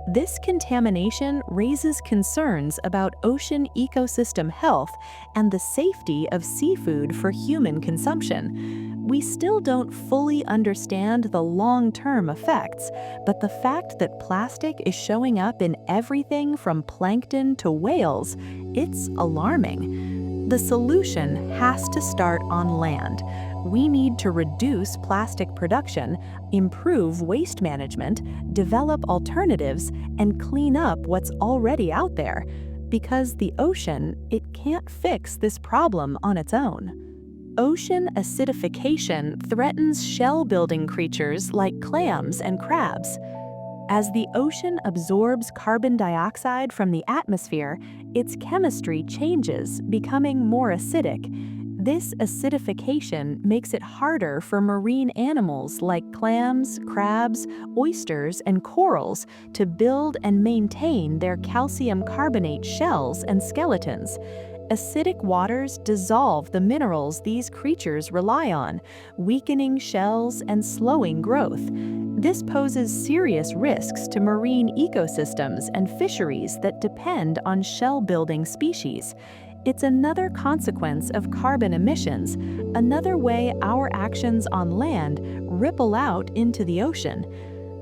This contamination raises concerns about ocean ecosystem health and the safety of seafood for human consumption. We still don't fully understand the long-term effects, but the fact that plastic is showing up in everything from plankton to whales, it's alarming. The solution has to start on land. We need to reduce plastic production, improve waste management, develop alternatives, and clean up what's already out there. Because the ocean, it can't fix this problem on its own. Ocean acidification threatens shell-building creatures like clams and crabs. As the ocean absorbs carbon dioxide from the atmosphere, its chemistry changes, becoming more acidic. This acidification makes it harder for marine animals like clams, crabs, oysters, and corals to build and maintain their calcium carbonate shells and skeletons. acidic waters dissolve the minerals these creatures rely on, weakening shells and slowing growth. This poses serious risks to marine ecosystems and fisheries that depend on shell-building species. It's another consequence of carbon emissions, another way our actions on land ripple out into the ocean.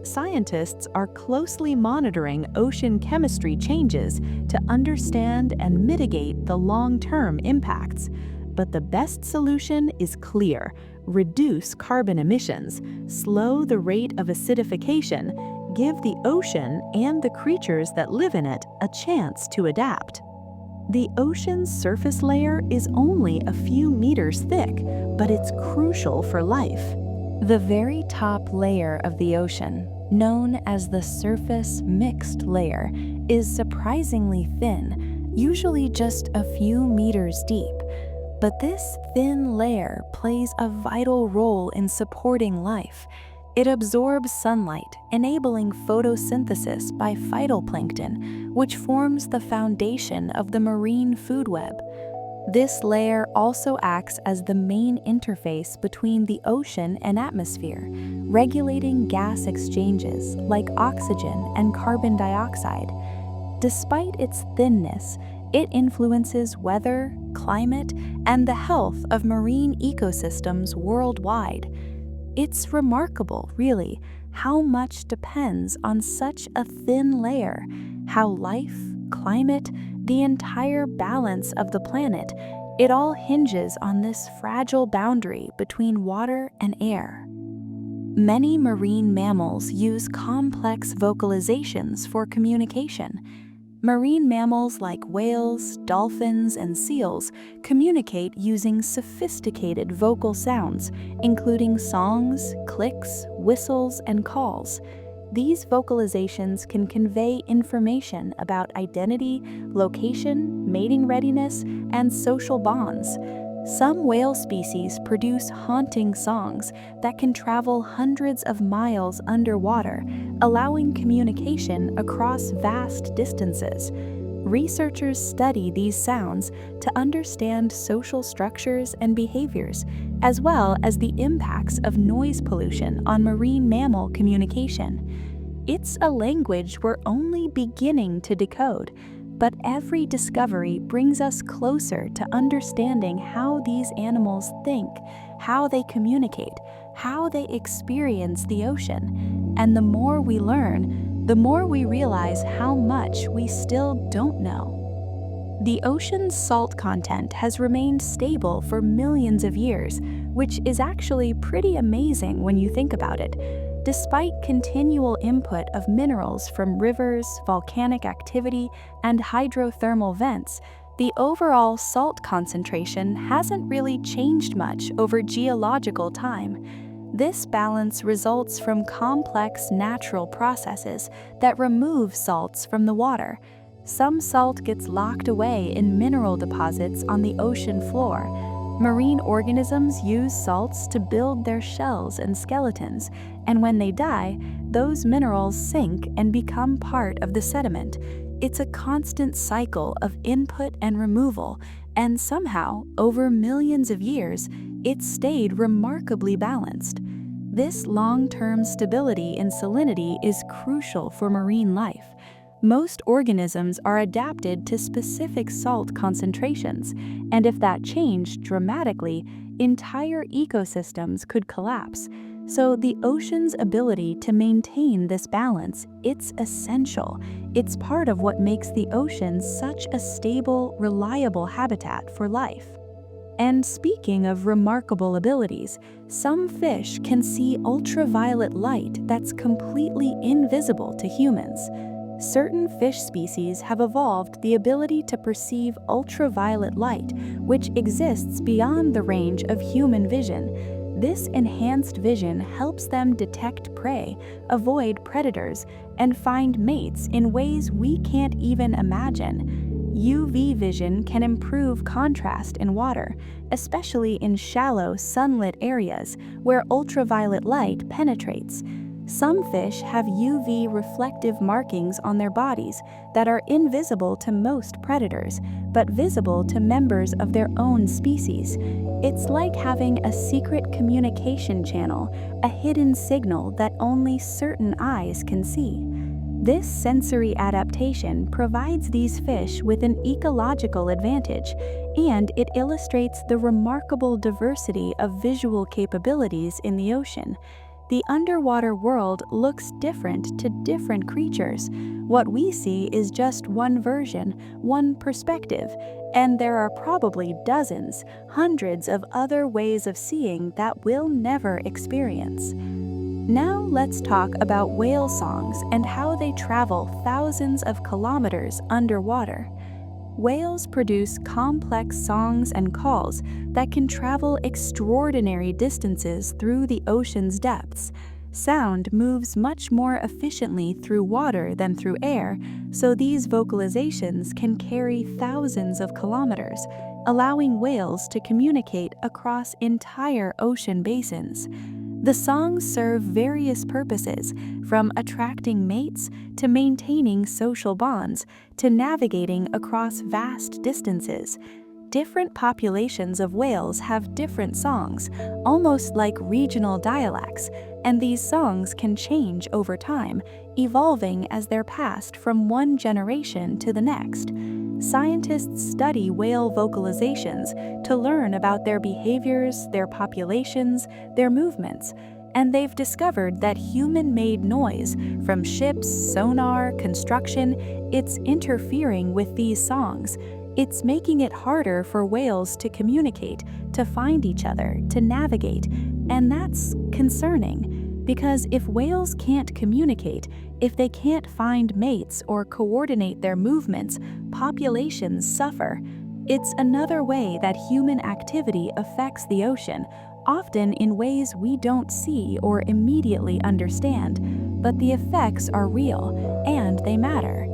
Scientists are closely monitoring ocean chemistry changes to understand and mitigate the long-term impacts. But the best solution is clear: reduce carbon emissions, slow the rate of acidification, give the ocean and the creatures that live in it a chance to adapt. The ocean's surface layer is only a few meters thick, but it's crucial for life. The very top layer of the ocean, known as the surface mixed layer, is surprisingly thin, usually just a few meters deep. But this thin layer plays a vital role in supporting life. It absorbs sunlight, enabling photosynthesis by phytoplankton, which forms the foundation of the marine food web. This layer also acts as the main interface between the ocean and atmosphere, regulating gas exchanges like oxygen and carbon dioxide. Despite its thinness, it influences weather, climate, and the health of marine ecosystems worldwide. It's remarkable, really, how much depends on such a thin layer, how life, climate, the entire balance of the planet, it all hinges on this fragile boundary between water and air. Many marine mammals use complex vocalizations for communication. Marine mammals like whales, dolphins, and seals communicate using sophisticated vocal sounds, including songs, clicks, whistles, and calls. These vocalizations can convey information about identity, location, mating readiness, and social bonds. Some whale species produce haunting songs that can travel hundreds of miles underwater, allowing communication across vast distances. Researchers study these sounds to understand social structures and behaviors, as well as the impacts of noise pollution on marine mammal communication. It's a language we're only beginning to decode, but every discovery brings us closer to understanding how these animals think, how they communicate, how they experience the ocean. And the more we learn, the more we realize how much we still don't know. The ocean's salt content has remained stable for millions of years, which is actually pretty amazing when you think about it. Despite continual input of minerals from rivers, volcanic activity, and hydrothermal vents, the overall salt concentration hasn't really changed much over geological time. This balance results from complex natural processes that remove salts from the water. Some salt gets locked away in mineral deposits on the ocean floor. Marine organisms use salts to build their shells and skeletons, and when they die, those minerals sink and become part of the sediment. It's a constant cycle of input and removal, and somehow, over millions of years, it's stayed remarkably balanced. This long-term stability in salinity is crucial for marine life. Most organisms are adapted to specific salt concentrations, and if that changed dramatically, entire ecosystems could collapse. So the ocean's ability to maintain this balance, it's essential. It's part of what makes the ocean such a stable, reliable habitat for life. And speaking of remarkable abilities, some fish can see ultraviolet light that's completely invisible to humans. Certain fish species have evolved the ability to perceive ultraviolet light, which exists beyond the range of human vision. This enhanced vision helps them detect prey, avoid predators, and find mates in ways we can't even imagine. UV vision can improve contrast in water, especially in shallow, sunlit areas where ultraviolet light penetrates. Some fish have UV reflective markings on their bodies that are invisible to most predators, but visible to members of their own species. It's like having a secret communication channel, a hidden signal that only certain eyes can see. This sensory adaptation provides these fish with an ecological advantage, and it illustrates the remarkable diversity of visual capabilities in the ocean. The underwater world looks different to different creatures. What we see is just one version, one perspective, and there are probably dozens, hundreds of other ways of seeing that we'll never experience. Now let's talk about whale songs and how they travel thousands of kilometers underwater. Whales produce complex songs and calls that can travel extraordinary distances through the ocean's depths. Sound moves much more efficiently through water than through air, so these vocalizations can carry thousands of kilometers, allowing whales to communicate across entire ocean basins. The songs serve various purposes, from attracting mates to maintaining social bonds to navigating across vast distances. Different populations of whales have different songs, almost like regional dialects, and these songs can change over time, evolving as they're passed from one generation to the next. Scientists study whale vocalizations to learn about their behaviors, their populations, their movements, and they've discovered that human-made noise from ships, sonar, construction, it's interfering with these songs. It's making it harder for whales to communicate, to find each other, to navigate, and that's concerning. Because if whales can't communicate, if they can't find mates or coordinate their movements, populations suffer. It's another way that human activity affects the ocean, often in ways we don't see or immediately understand, but the effects are real, and they matter.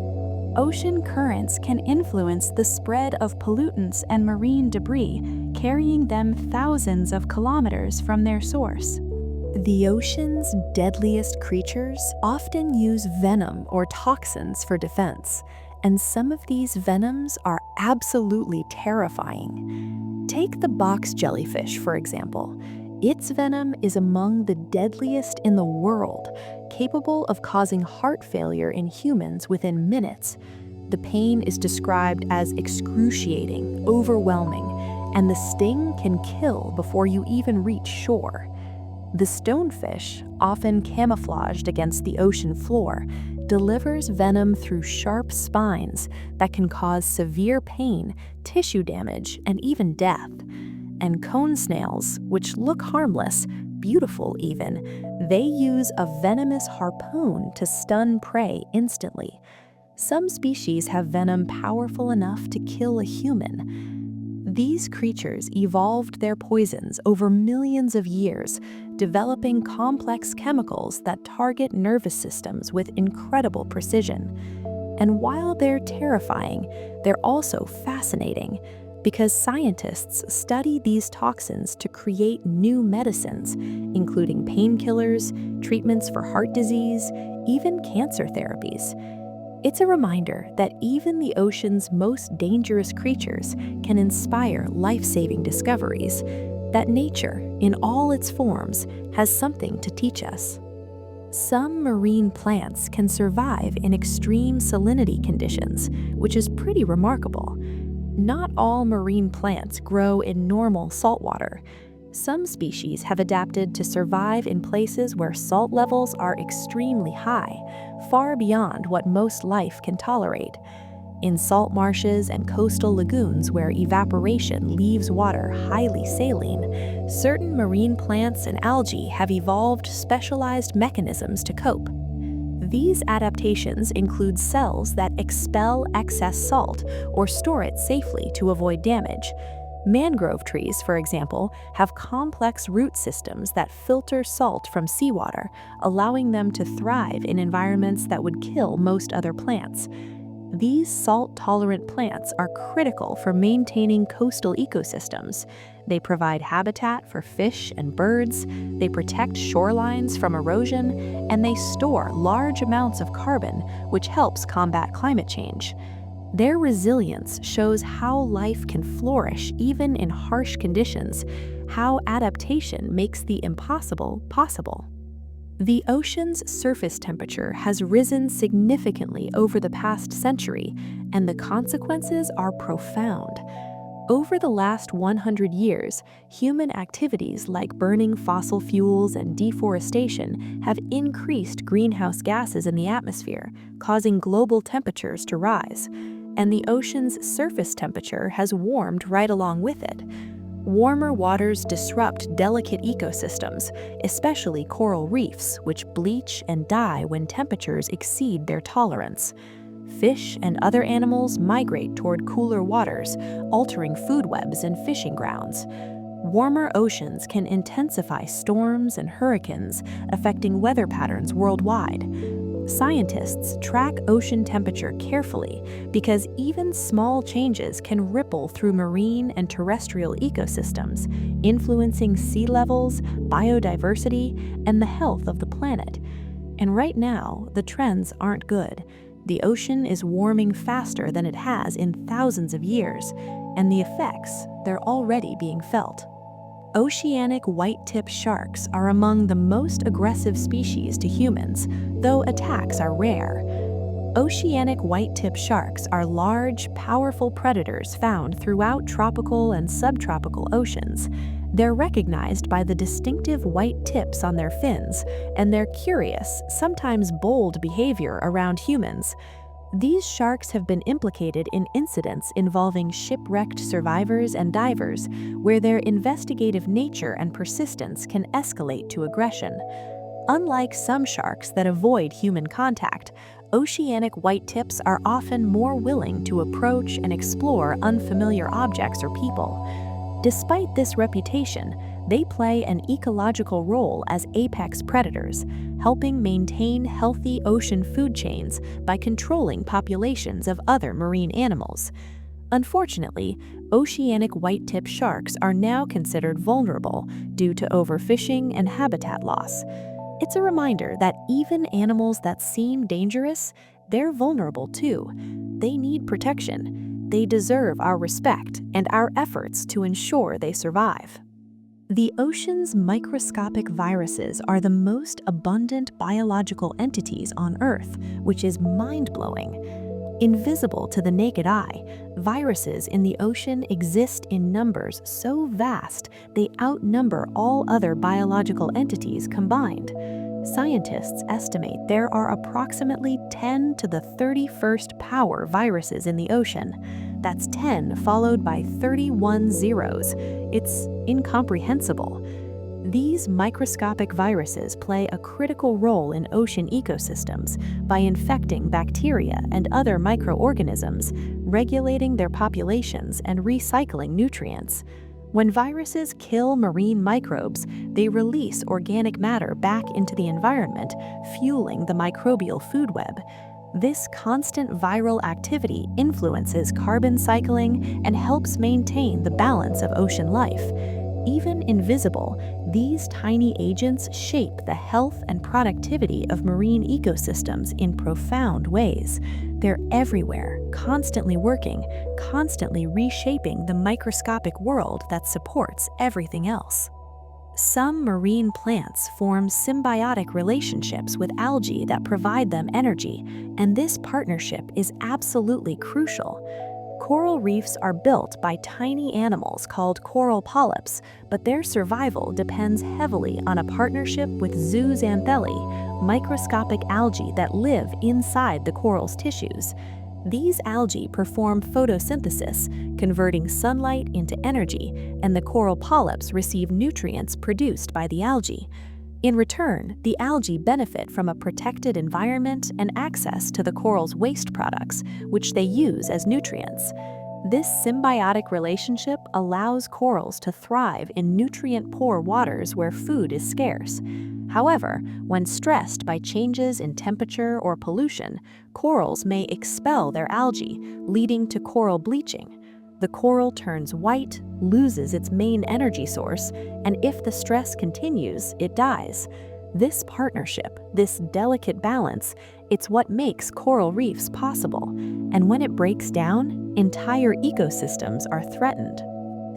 Ocean currents can influence the spread of pollutants and marine debris, carrying them thousands of kilometers from their source. The ocean's deadliest creatures often use venom or toxins for defense, and some of these venoms are absolutely terrifying. Take the box jellyfish, for example. Its venom is among the deadliest in the world, capable of causing heart failure in humans within minutes. The pain is described as excruciating, overwhelming, and the sting can kill before you even reach shore. The stonefish, often camouflaged against the ocean floor, delivers venom through sharp spines that can cause severe pain, tissue damage, and even death. And cone snails, which look harmless, beautiful even, they use a venomous harpoon to stun prey instantly. Some species have venom powerful enough to kill a human. These creatures evolved their poisons over millions of years, developing complex chemicals that target nervous systems with incredible precision. And while they're terrifying, they're also fascinating, because scientists study these toxins to create new medicines, including painkillers, treatments for heart disease, even cancer therapies. It's a reminder that even the ocean's most dangerous creatures can inspire life-saving discoveries, that nature, in all its forms, has something to teach us. Some marine plants can survive in extreme salinity conditions, which is pretty remarkable. Not all marine plants grow in normal saltwater. Some species have adapted to survive in places where salt levels are extremely high, far beyond what most life can tolerate. In salt marshes and coastal lagoons where evaporation leaves water highly saline, certain marine plants and algae have evolved specialized mechanisms to cope. These adaptations include cells that expel excess salt or store it safely to avoid damage. Mangrove trees, for example, have complex root systems that filter salt from seawater, allowing them to thrive in environments that would kill most other plants. These salt-tolerant plants are critical for maintaining coastal ecosystems. They provide habitat for fish and birds, they protect shorelines from erosion, and they store large amounts of carbon, which helps combat climate change. Their resilience shows how life can flourish even in harsh conditions, how adaptation makes the impossible possible. The ocean's surface temperature has risen significantly over the past century, and the consequences are profound. Over the last 100 years, human activities like burning fossil fuels and deforestation have increased greenhouse gases in the atmosphere, causing global temperatures to rise. And the ocean's surface temperature has warmed right along with it. Warmer waters disrupt delicate ecosystems, especially coral reefs, which bleach and die when temperatures exceed their tolerance. Fish and other animals migrate toward cooler waters, altering food webs and fishing grounds. Warmer oceans can intensify storms and hurricanes, affecting weather patterns worldwide. Scientists track ocean temperature carefully because even small changes can ripple through marine and terrestrial ecosystems, influencing sea levels, biodiversity, and the health of the planet. And right now, the trends aren't good. The ocean is warming faster than it has in thousands of years, and the effects, they're already being felt. Oceanic white-tip sharks are among the most aggressive species to humans, though attacks are rare. Oceanic white-tip sharks are large, powerful predators found throughout tropical and subtropical oceans. They're recognized by the distinctive white tips on their fins and their curious, sometimes bold behavior around humans. These sharks have been implicated in incidents involving shipwrecked survivors and divers, where their investigative nature and persistence can escalate to aggression. Unlike some sharks that avoid human contact, oceanic whitetips are often more willing to approach and explore unfamiliar objects or people. Despite this reputation, they play an ecological role as apex predators, helping maintain healthy ocean food chains by controlling populations of other marine animals. Unfortunately, oceanic white-tip sharks are now considered vulnerable due to overfishing and habitat loss. It's a reminder that even animals that seem dangerous, they're vulnerable too. They need protection. They deserve our respect and our efforts to ensure they survive. The ocean's microscopic viruses are the most abundant biological entities on Earth, which is mind-blowing. Invisible to the naked eye, viruses in the ocean exist in numbers so vast they outnumber all other biological entities combined. Scientists estimate there are approximately 10 to the 31st power viruses in the ocean. That's 10 followed by 31 zeros. It's incomprehensible. These microscopic viruses play a critical role in ocean ecosystems by infecting bacteria and other microorganisms, regulating their populations and recycling nutrients. When viruses kill marine microbes, they release organic matter back into the environment, fueling the microbial food web. This constant viral activity influences carbon cycling and helps maintain the balance of ocean life. Even invisible, these tiny agents shape the health and productivity of marine ecosystems in profound ways. They're everywhere, constantly working, constantly reshaping the microscopic world that supports everything else. Some marine plants form symbiotic relationships with algae that provide them energy, and this partnership is absolutely crucial. Coral reefs are built by tiny animals called coral polyps, but their survival depends heavily on a partnership with zooxanthellae, microscopic algae that live inside the coral's tissues. These algae perform photosynthesis, converting sunlight into energy, and the coral polyps receive nutrients produced by the algae. In return, the algae benefit from a protected environment and access to the coral's waste products, which they use as nutrients. This symbiotic relationship allows corals to thrive in nutrient-poor waters where food is scarce. However, when stressed by changes in temperature or pollution, corals may expel their algae, leading to coral bleaching. The coral turns white, loses its main energy source, and if the stress continues, it dies. This partnership, this delicate balance, it's what makes coral reefs possible. And when it breaks down, entire ecosystems are threatened.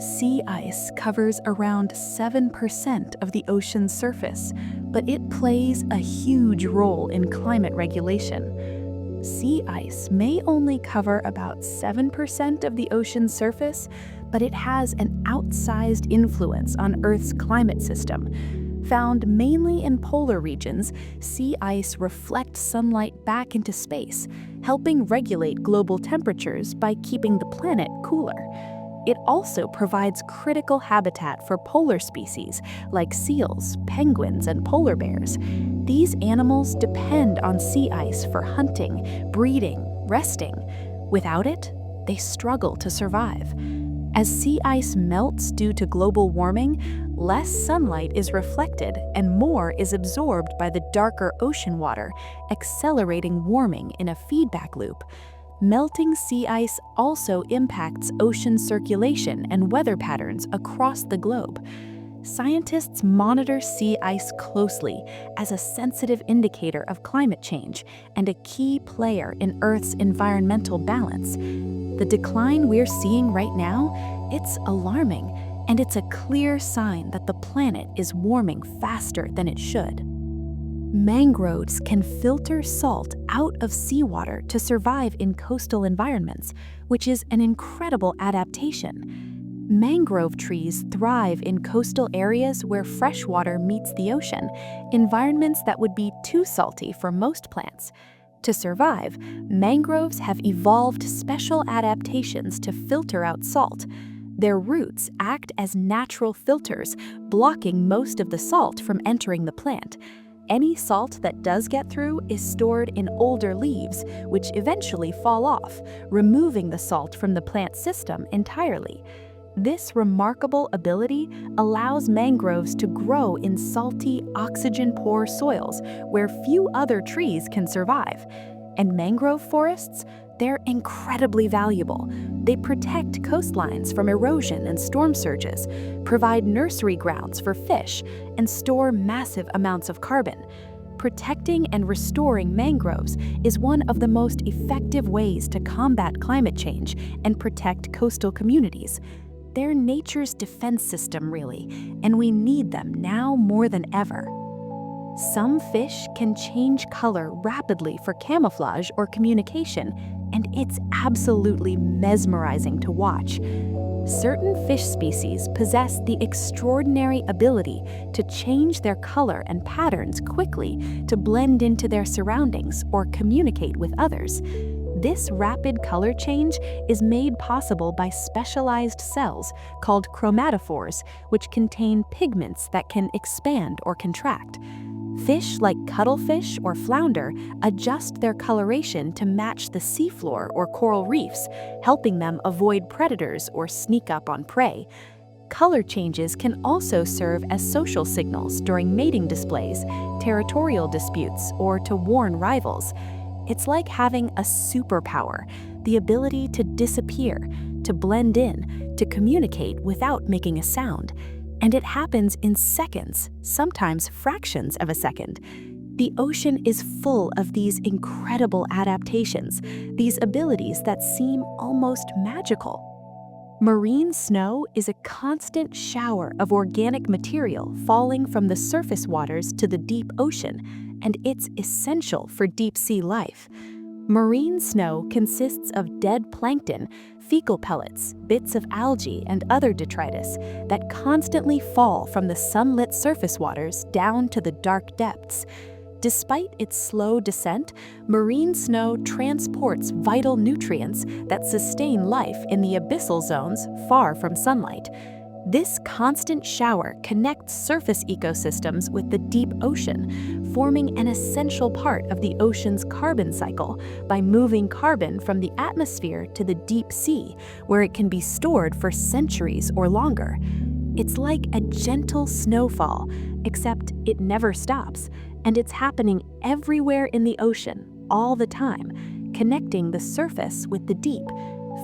Sea ice covers around 7% of the ocean's surface, but it plays a huge role in climate regulation. Sea ice may only cover about 7% of the ocean's surface, but it has an outsized influence on Earth's climate system. Found mainly in polar regions, sea ice reflects sunlight back into space, helping regulate global temperatures by keeping the planet cooler. It also provides critical habitat for polar species like seals, penguins, and polar bears. These animals depend on sea ice for hunting, breeding, resting. Without it, they struggle to survive. As sea ice melts due to global warming, less sunlight is reflected and more is absorbed by the darker ocean water, accelerating warming in a feedback loop. Melting sea ice also impacts ocean circulation and weather patterns across the globe. Scientists monitor sea ice closely as a sensitive indicator of climate change and a key player in Earth's environmental balance. The decline we're seeing right now, it's alarming, and it's a clear sign that the planet is warming faster than it should. Mangroves can filter salt out of seawater to survive in coastal environments, which is an incredible adaptation. Mangrove trees thrive in coastal areas where fresh water meets the ocean, environments that would be too salty for most plants. To survive, mangroves have evolved special adaptations to filter out salt. Their roots act as natural filters, blocking most of the salt from entering the plant. Any salt that does get through is stored in older leaves, which eventually fall off, removing the salt from the plant system entirely. This remarkable ability allows mangroves to grow in salty, oxygen-poor soils where few other trees can survive. And mangrove forests, they're incredibly valuable. They protect coastlines from erosion and storm surges, provide nursery grounds for fish, and store massive amounts of carbon. Protecting and restoring mangroves is one of the most effective ways to combat climate change and protect coastal communities. They're nature's defense system, really, and we need them now more than ever. Some fish can change color rapidly for camouflage or communication, and it's absolutely mesmerizing to watch. Certain fish species possess the extraordinary ability to change their color and patterns quickly to blend into their surroundings or communicate with others. This rapid color change is made possible by specialized cells called chromatophores, which contain pigments that can expand or contract. Fish like cuttlefish or flounder adjust their coloration to match the seafloor or coral reefs, helping them avoid predators or sneak up on prey. Color changes can also serve as social signals during mating displays, territorial disputes, or to warn rivals. It's like having a superpower, the ability to disappear, to blend in, to communicate without making a sound. And it happens in seconds, sometimes fractions of a second. The ocean is full of these incredible adaptations, these abilities that seem almost magical. Marine snow is a constant shower of organic material falling from the surface waters to the deep ocean, and it's essential for deep-sea life. Marine snow consists of dead plankton, fecal pellets, bits of algae, and other detritus that constantly fall from the sunlit surface waters down to the dark depths. Despite its slow descent, marine snow transports vital nutrients that sustain life in the abyssal zones far from sunlight. This constant shower connects surface ecosystems with the deep ocean, forming an essential part of the ocean's carbon cycle by moving carbon from the atmosphere to the deep sea, where it can be stored for centuries or longer. It's like a gentle snowfall, except it never stops, and it's happening everywhere in the ocean, all the time, connecting the surface with the deep,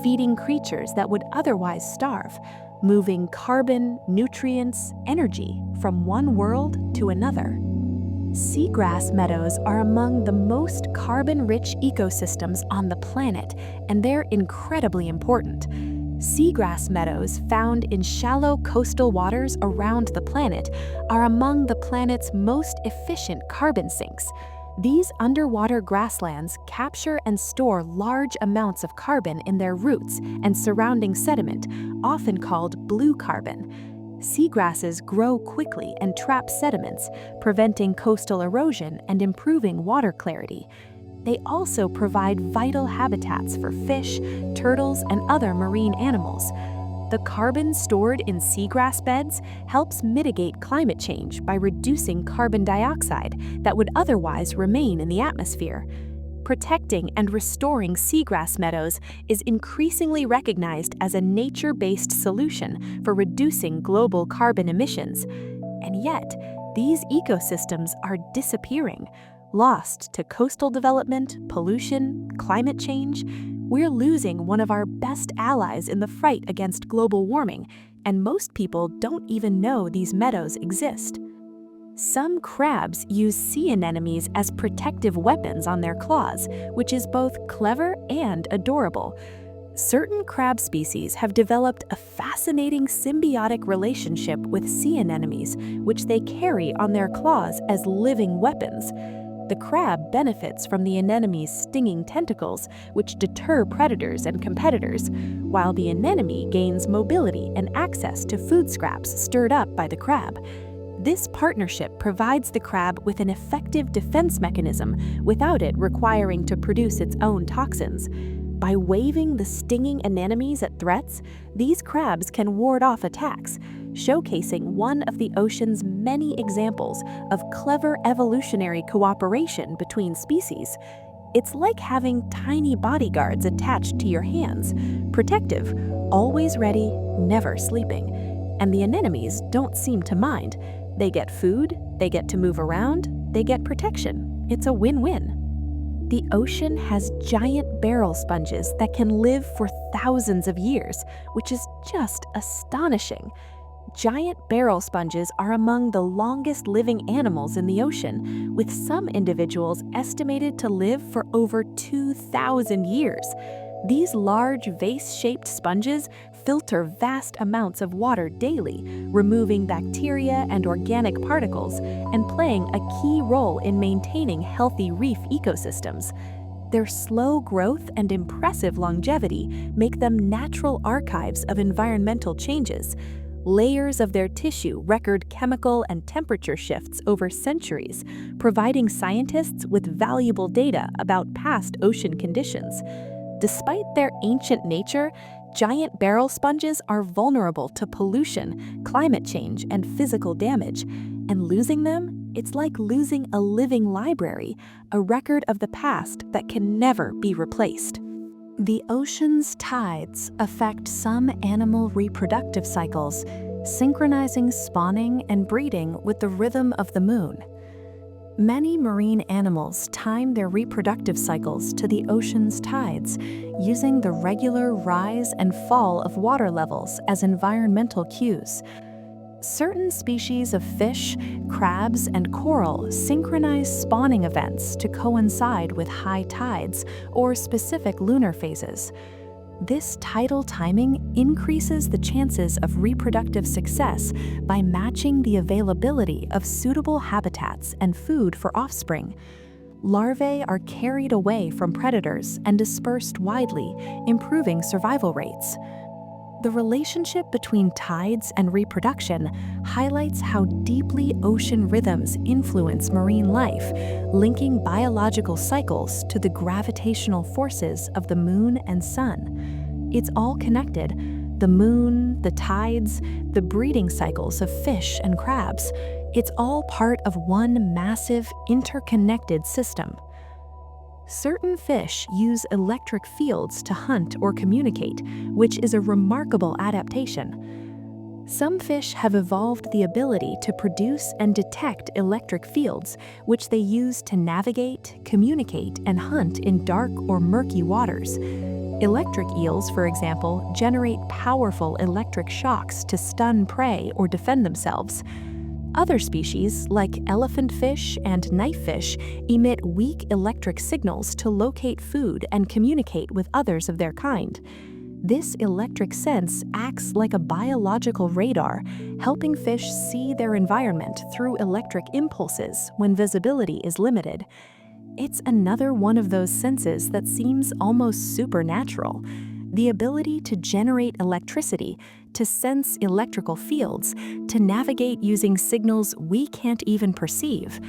feeding creatures that would otherwise starve, moving carbon, nutrients, energy from one world to another. Seagrass meadows are among the most carbon-rich ecosystems on the planet, and they're incredibly important. Seagrass meadows found in shallow coastal waters around the planet are among the planet's most efficient carbon sinks. These underwater grasslands capture and store large amounts of carbon in their roots and surrounding sediment, often called blue carbon. Seagrasses grow quickly and trap sediments, preventing coastal erosion and improving water clarity. They also provide vital habitats for fish, turtles, and other marine animals. The carbon stored in seagrass beds helps mitigate climate change by reducing carbon dioxide that would otherwise remain in the atmosphere. Protecting and restoring seagrass meadows is increasingly recognized as a nature-based solution for reducing global carbon emissions. And yet, these ecosystems are disappearing, lost to coastal development, pollution, climate change. We're losing one of our best allies in the fight against global warming, and most people don't even know these meadows exist. Some crabs use sea anemones as protective weapons on their claws, which is both clever and adorable. Certain crab species have developed a fascinating symbiotic relationship with sea anemones, which they carry on their claws as living weapons. The crab benefits from the anemone's stinging tentacles, which deter predators and competitors, while the anemone gains mobility and access to food scraps stirred up by the crab. This partnership provides the crab with an effective defense mechanism without it requiring to produce its own toxins. By waving the stinging anemones at threats, these crabs can ward off attacks, showcasing one of the ocean's many examples of clever evolutionary cooperation between species. It's like having tiny bodyguards attached to your hands, protective, always ready, never sleeping. And the anemones don't seem to mind. They get food, they get to move around, they get protection. It's a win-win. The ocean has giant barrel sponges that can live for thousands of years, which is just astonishing. Giant barrel sponges are among the longest living animals in the ocean, with some individuals estimated to live for over 2,000 years. These large vase-shaped sponges filter vast amounts of water daily, removing bacteria and organic particles, and playing a key role in maintaining healthy reef ecosystems. Their slow growth and impressive longevity make them natural archives of environmental changes. Layers of their tissue record chemical and temperature shifts over centuries, providing scientists with valuable data about past ocean conditions. Despite their ancient nature, giant barrel sponges are vulnerable to pollution, climate change, and physical damage. And losing them, it's like losing a living library, a record of the past that can never be replaced. The ocean's tides affect some animal reproductive cycles, synchronizing spawning and breeding with the rhythm of the moon. Many marine animals time their reproductive cycles to the ocean's tides, using the regular rise and fall of water levels as environmental cues. Certain species of fish, crabs, and coral synchronize spawning events to coincide with high tides or specific lunar phases. This tidal timing increases the chances of reproductive success by matching the availability of suitable habitats and food for offspring. Larvae are carried away from predators and dispersed widely, improving survival rates. The relationship between tides and reproduction highlights how deeply ocean rhythms influence marine life, linking biological cycles to the gravitational forces of the moon and sun. It's all connected: the moon, the tides, the breeding cycles of fish and crabs. It's all part of one massive, interconnected system. Certain fish use electric fields to hunt or communicate, which is a remarkable adaptation. Some fish have evolved the ability to produce and detect electric fields, which they use to navigate, communicate, and hunt in dark or murky waters. Electric eels, for example, generate powerful electric shocks to stun prey or defend themselves. Other species, like elephant fish and knifefish, emit weak electric signals to locate food and communicate with others of their kind. This electric sense acts like a biological radar, helping fish see their environment through electric impulses when visibility is limited. It's another one of those senses that seems almost supernatural. The ability to generate electricity, to sense electrical fields, to navigate using signals we can't even perceive.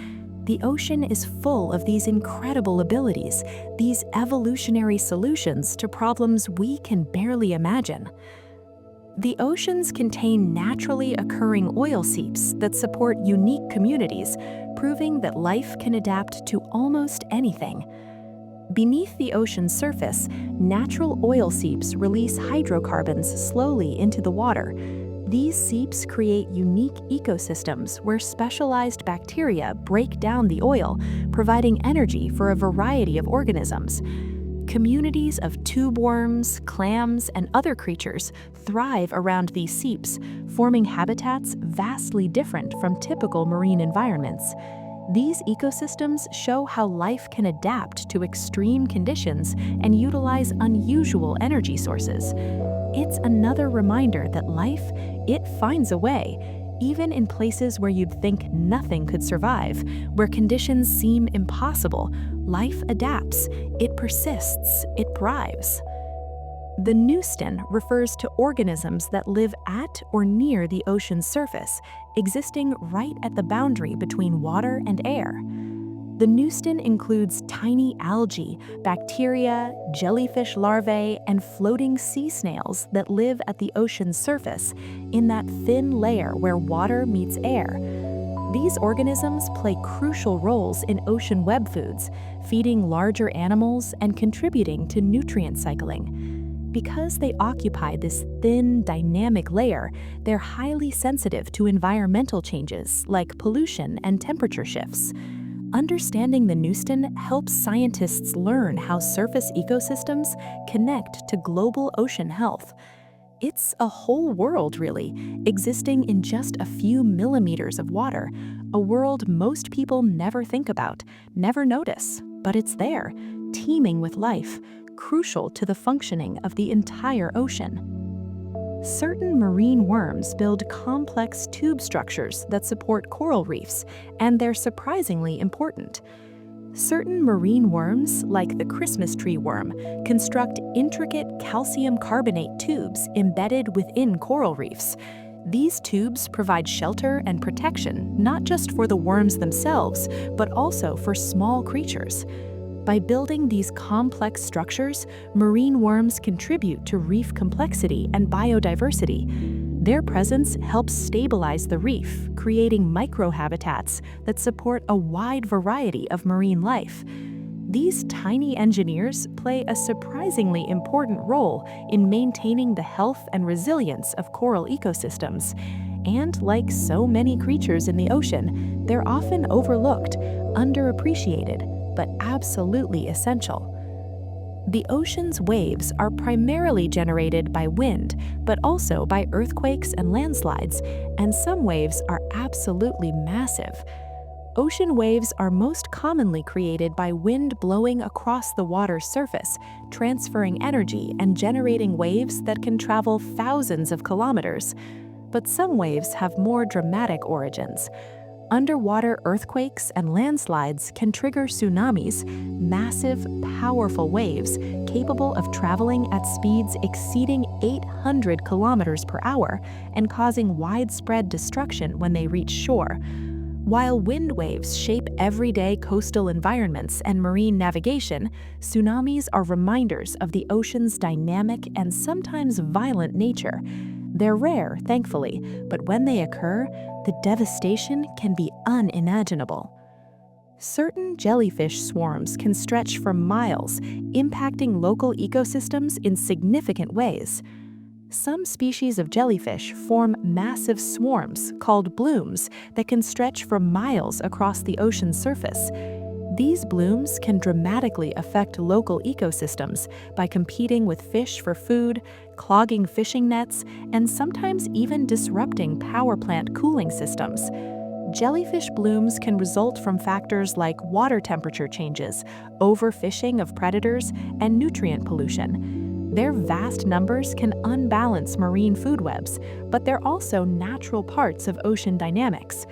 The ocean is full of these incredible abilities, these evolutionary solutions to problems we can barely imagine. The oceans contain naturally occurring oil seeps that support unique communities, proving that life can adapt to almost anything. Beneath the ocean's surface, natural oil seeps release hydrocarbons slowly into the water. These seeps create unique ecosystems where specialized bacteria break down the oil, providing energy for a variety of organisms. Communities of tube worms, clams, and other creatures thrive around these seeps, forming habitats vastly different from typical marine environments. These ecosystems show how life can adapt to extreme conditions and utilize unusual energy sources. It's another reminder that life, it finds a way, even in places where you'd think nothing could survive, where conditions seem impossible. Life adapts, it persists, it thrives. The Newston refers to organisms that live at or near the ocean's surface, existing right at the boundary between water and air. The Newston includes tiny algae, bacteria, jellyfish larvae, and floating sea snails that live at the ocean's surface, in that thin layer where water meets air. These organisms play crucial roles in ocean web foods, feeding larger animals and contributing to nutrient cycling. Because they occupy this thin, dynamic layer, they're highly sensitive to environmental changes like pollution and temperature shifts. Understanding the Newston helps scientists learn how surface ecosystems connect to global ocean health. It's a whole world, really, existing in just a few millimeters of water, a world most people never think about, never notice, but it's there, teeming with life, crucial to the functioning of the entire ocean. Certain marine worms build complex tube structures that support coral reefs, and they're surprisingly important. Certain marine worms, like the Christmas tree worm, construct intricate calcium carbonate tubes embedded within coral reefs. These tubes provide shelter and protection not just for the worms themselves, but also for small creatures. By building these complex structures, marine worms contribute to reef complexity and biodiversity. Their presence helps stabilize the reef, creating microhabitats that support a wide variety of marine life. These tiny engineers play a surprisingly important role in maintaining the health and resilience of coral ecosystems. And like so many creatures in the ocean, they're often overlooked, underappreciated, but absolutely essential. The ocean's waves are primarily generated by wind, but also by earthquakes and landslides, and some waves are absolutely massive. Ocean waves are most commonly created by wind blowing across the water's surface, transferring energy and generating waves that can travel thousands of kilometers. But some waves have more dramatic origins. Underwater earthquakes and landslides can trigger tsunamis, massive, powerful waves capable of traveling at speeds exceeding 800 kilometers per hour and causing widespread destruction when they reach shore. While wind waves shape everyday coastal environments and marine navigation, tsunamis are reminders of the ocean's dynamic and sometimes violent nature. They're rare, thankfully, but when they occur, the devastation can be unimaginable. Certain jellyfish swarms can stretch for miles, impacting local ecosystems in significant ways. Some species of jellyfish form massive swarms called blooms that can stretch for miles across the ocean's surface. These blooms can dramatically affect local ecosystems by competing with fish for food, clogging fishing nets, and sometimes even disrupting power plant cooling systems. Jellyfish blooms can result from factors like water temperature changes, overfishing of predators, and nutrient pollution. Their vast numbers can unbalance marine food webs, but they're also natural parts of ocean dynamics.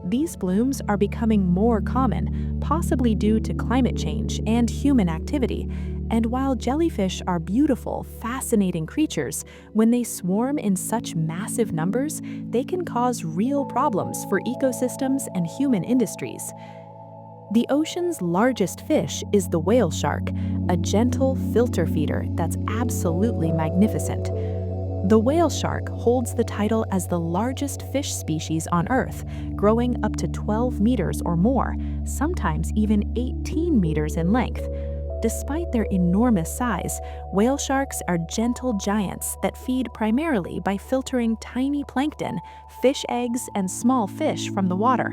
These blooms are becoming more common, possibly due to climate change and human activity. And while jellyfish are beautiful, fascinating creatures, when they swarm in such massive numbers, they can cause real problems for ecosystems and human industries. The ocean's largest fish is the whale shark, a gentle filter feeder that's absolutely magnificent. The whale shark holds the title as the largest fish species on Earth, growing up to 12 meters or more, sometimes even 18 meters in length. Despite their enormous size, whale sharks are gentle giants that feed primarily by filtering tiny plankton, fish eggs, and small fish from the water.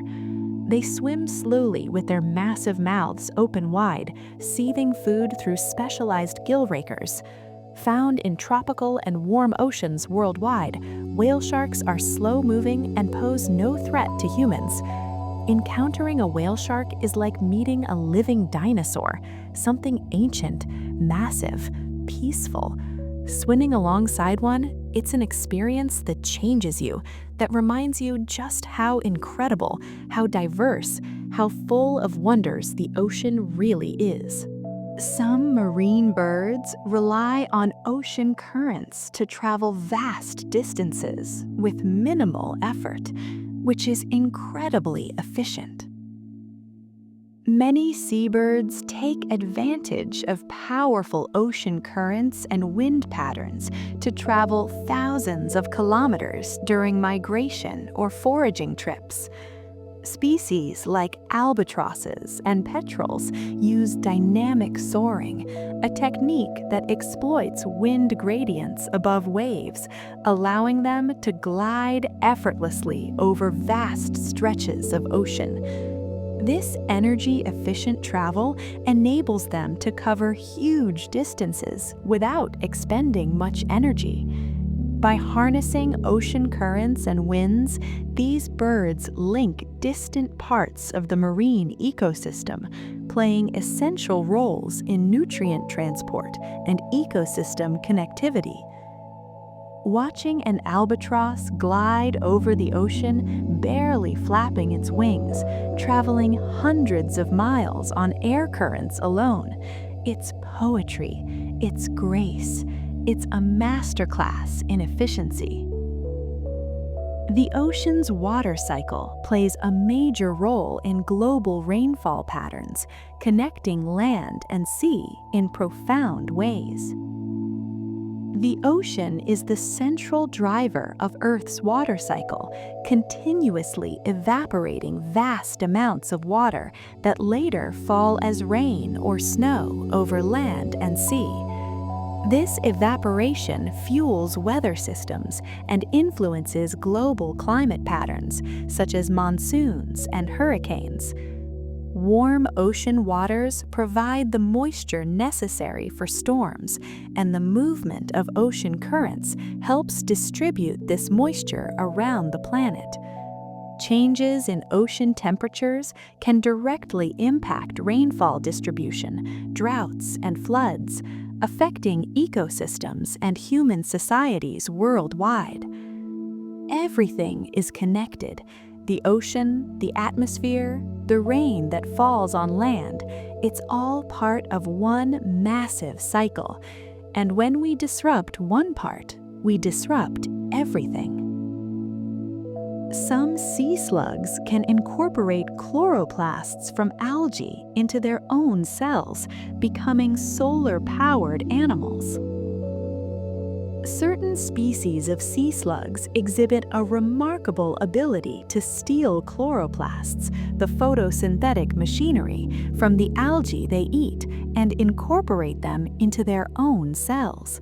They swim slowly with their massive mouths open wide, sieving food through specialized gill rakers. Found in tropical and warm oceans worldwide, whale sharks are slow-moving and pose no threat to humans. Encountering a whale shark is like meeting a living dinosaur, something ancient, massive, peaceful. Swimming alongside one, it's an experience that changes you, that reminds you just how incredible, how diverse, how full of wonders the ocean really is. Some marine birds rely on ocean currents to travel vast distances with minimal effort, which is incredibly efficient. Many seabirds take advantage of powerful ocean currents and wind patterns to travel thousands of kilometers during migration or foraging trips. Species like albatrosses and petrels use dynamic soaring, a technique that exploits wind gradients above waves, allowing them to glide effortlessly over vast stretches of ocean. This energy-efficient travel enables them to cover huge distances without expending much energy. By harnessing ocean currents and winds, these birds link distant parts of the marine ecosystem, playing essential roles in nutrient transport and ecosystem connectivity. Watching an albatross glide over the ocean, barely flapping its wings, traveling hundreds of miles on air currents alone, it's poetry, it's grace. It's a masterclass in efficiency. The ocean's water cycle plays a major role in global rainfall patterns, connecting land and sea in profound ways. The ocean is the central driver of Earth's water cycle, continuously evaporating vast amounts of water that later fall as rain or snow over land and sea. This evaporation fuels weather systems and influences global climate patterns, such as monsoons and hurricanes. Warm ocean waters provide the moisture necessary for storms, and the movement of ocean currents helps distribute this moisture around the planet. Changes in ocean temperatures can directly impact rainfall distribution, droughts, and floods, affecting ecosystems and human societies worldwide. Everything is connected. The ocean, the atmosphere, the rain that falls on land, it's all part of one massive cycle. And when we disrupt one part, we disrupt everything. Some sea slugs can incorporate chloroplasts from algae into their own cells, becoming solar-powered animals. Certain species of sea slugs exhibit a remarkable ability to steal chloroplasts, the photosynthetic machinery, from the algae they eat and incorporate them into their own cells.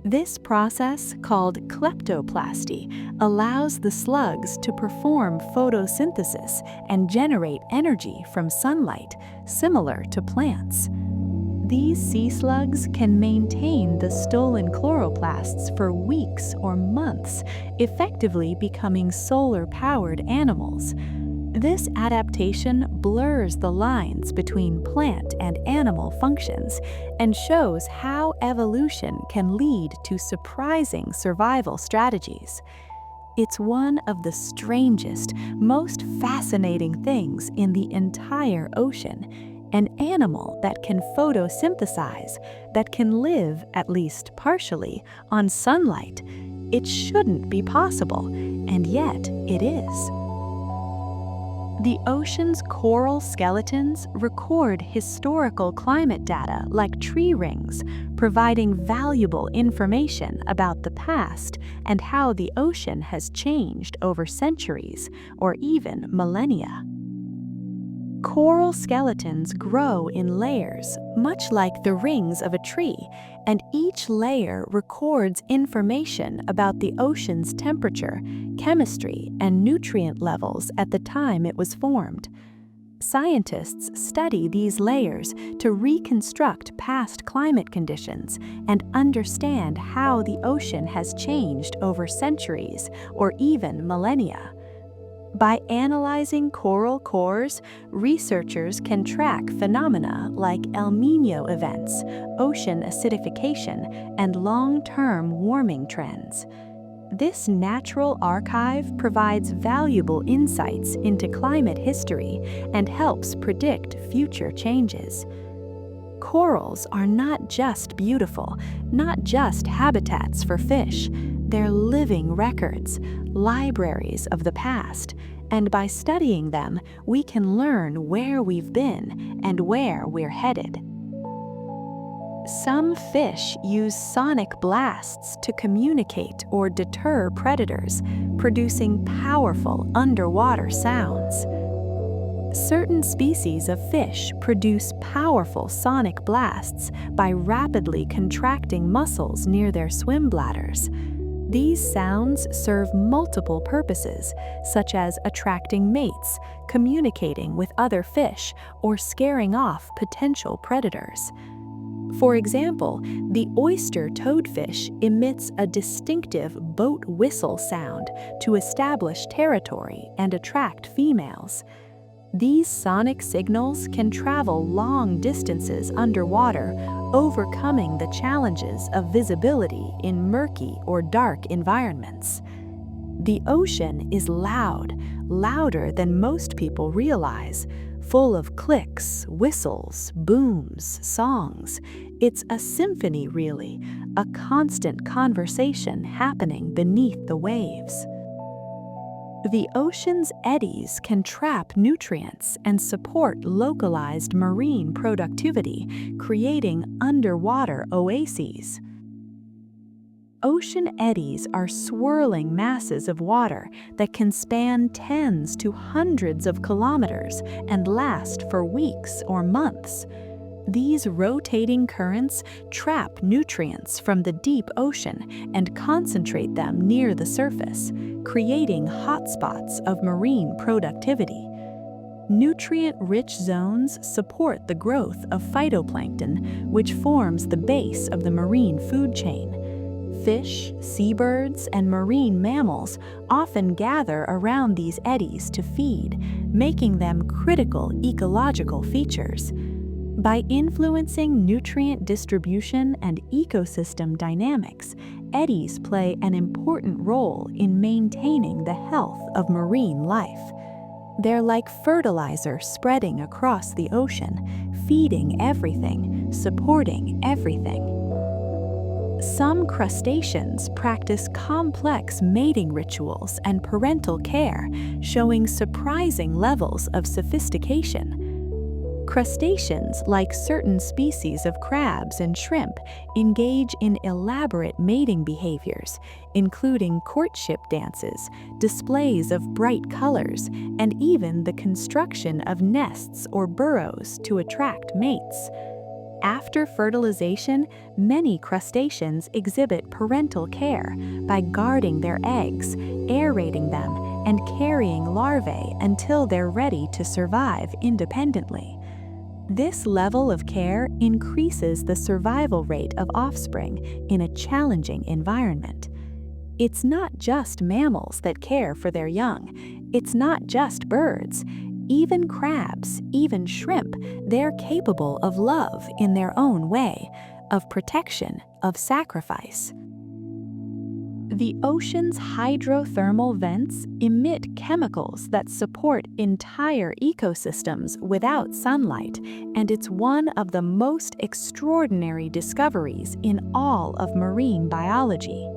This process, called kleptoplasty, allows the slugs to perform photosynthesis and generate energy from sunlight, similar to plants. These sea slugs can maintain the stolen chloroplasts for weeks or months, effectively becoming solar-powered animals. This adaptation blurs the lines between plant and animal functions and shows how evolution can lead to surprising survival strategies. It's one of the strangest, most fascinating things in the entire ocean. An animal that can photosynthesize, that can live, at least partially, on sunlight. It shouldn't be possible, and yet it is. The ocean's coral skeletons record historical climate data like tree rings, providing valuable information about the past and how the ocean has changed over centuries or even millennia. Coral skeletons grow in layers, much like the rings of a tree, and each layer records information about the ocean's temperature, chemistry, and nutrient levels at the time it was formed. Scientists study these layers to reconstruct past climate conditions and understand how the ocean has changed over centuries or even millennia. By analyzing coral cores, researchers can track phenomena like El Niño events, ocean acidification, and long-term warming trends. This natural archive provides valuable insights into climate history and helps predict future changes. Corals are not just beautiful, not just habitats for fish. They're living records, libraries of the past, and by studying them, we can learn where we've been and where we're headed. Some fish use sonic blasts to communicate or deter predators, producing powerful underwater sounds. Certain species of fish produce powerful sonic blasts by rapidly contracting muscles near their swim bladders. These sounds serve multiple purposes, such as attracting mates, communicating with other fish, or scaring off potential predators. For example, the oyster toadfish emits a distinctive boat whistle sound to establish territory and attract females. These sonic signals can travel long distances underwater, overcoming the challenges of visibility in murky or dark environments. The ocean is loud, louder than most people realize, full of clicks, whistles, booms, songs. It's a symphony, really, a constant conversation happening beneath the waves. The ocean's eddies can trap nutrients and support localized marine productivity, creating underwater oases. Ocean eddies are swirling masses of water that can span tens to hundreds of kilometers and last for weeks or months. These rotating currents trap nutrients from the deep ocean and concentrate them near the surface, creating hotspots of marine productivity. Nutrient-rich zones support the growth of phytoplankton, which forms the base of the marine food chain. Fish, seabirds, and marine mammals often gather around these eddies to feed, making them critical ecological features. By influencing nutrient distribution and ecosystem dynamics, eddies play an important role in maintaining the health of marine life. They're like fertilizer spreading across the ocean, feeding everything, supporting everything. Some crustaceans practice complex mating rituals and parental care, showing surprising levels of sophistication. Crustaceans, like certain species of crabs and shrimp, engage in elaborate mating behaviors, including courtship dances, displays of bright colors, and even the construction of nests or burrows to attract mates. After fertilization, many crustaceans exhibit parental care by guarding their eggs, aerating them, and carrying larvae until they're ready to survive independently. This level of care increases the survival rate of offspring in a challenging environment. It's not just mammals that care for their young. It's not just birds. Even crabs, even shrimp, they're capable of love in their own way, of protection, of sacrifice. The ocean's hydrothermal vents emit chemicals that support entire ecosystems without sunlight, and it's one of the most extraordinary discoveries in all of marine biology.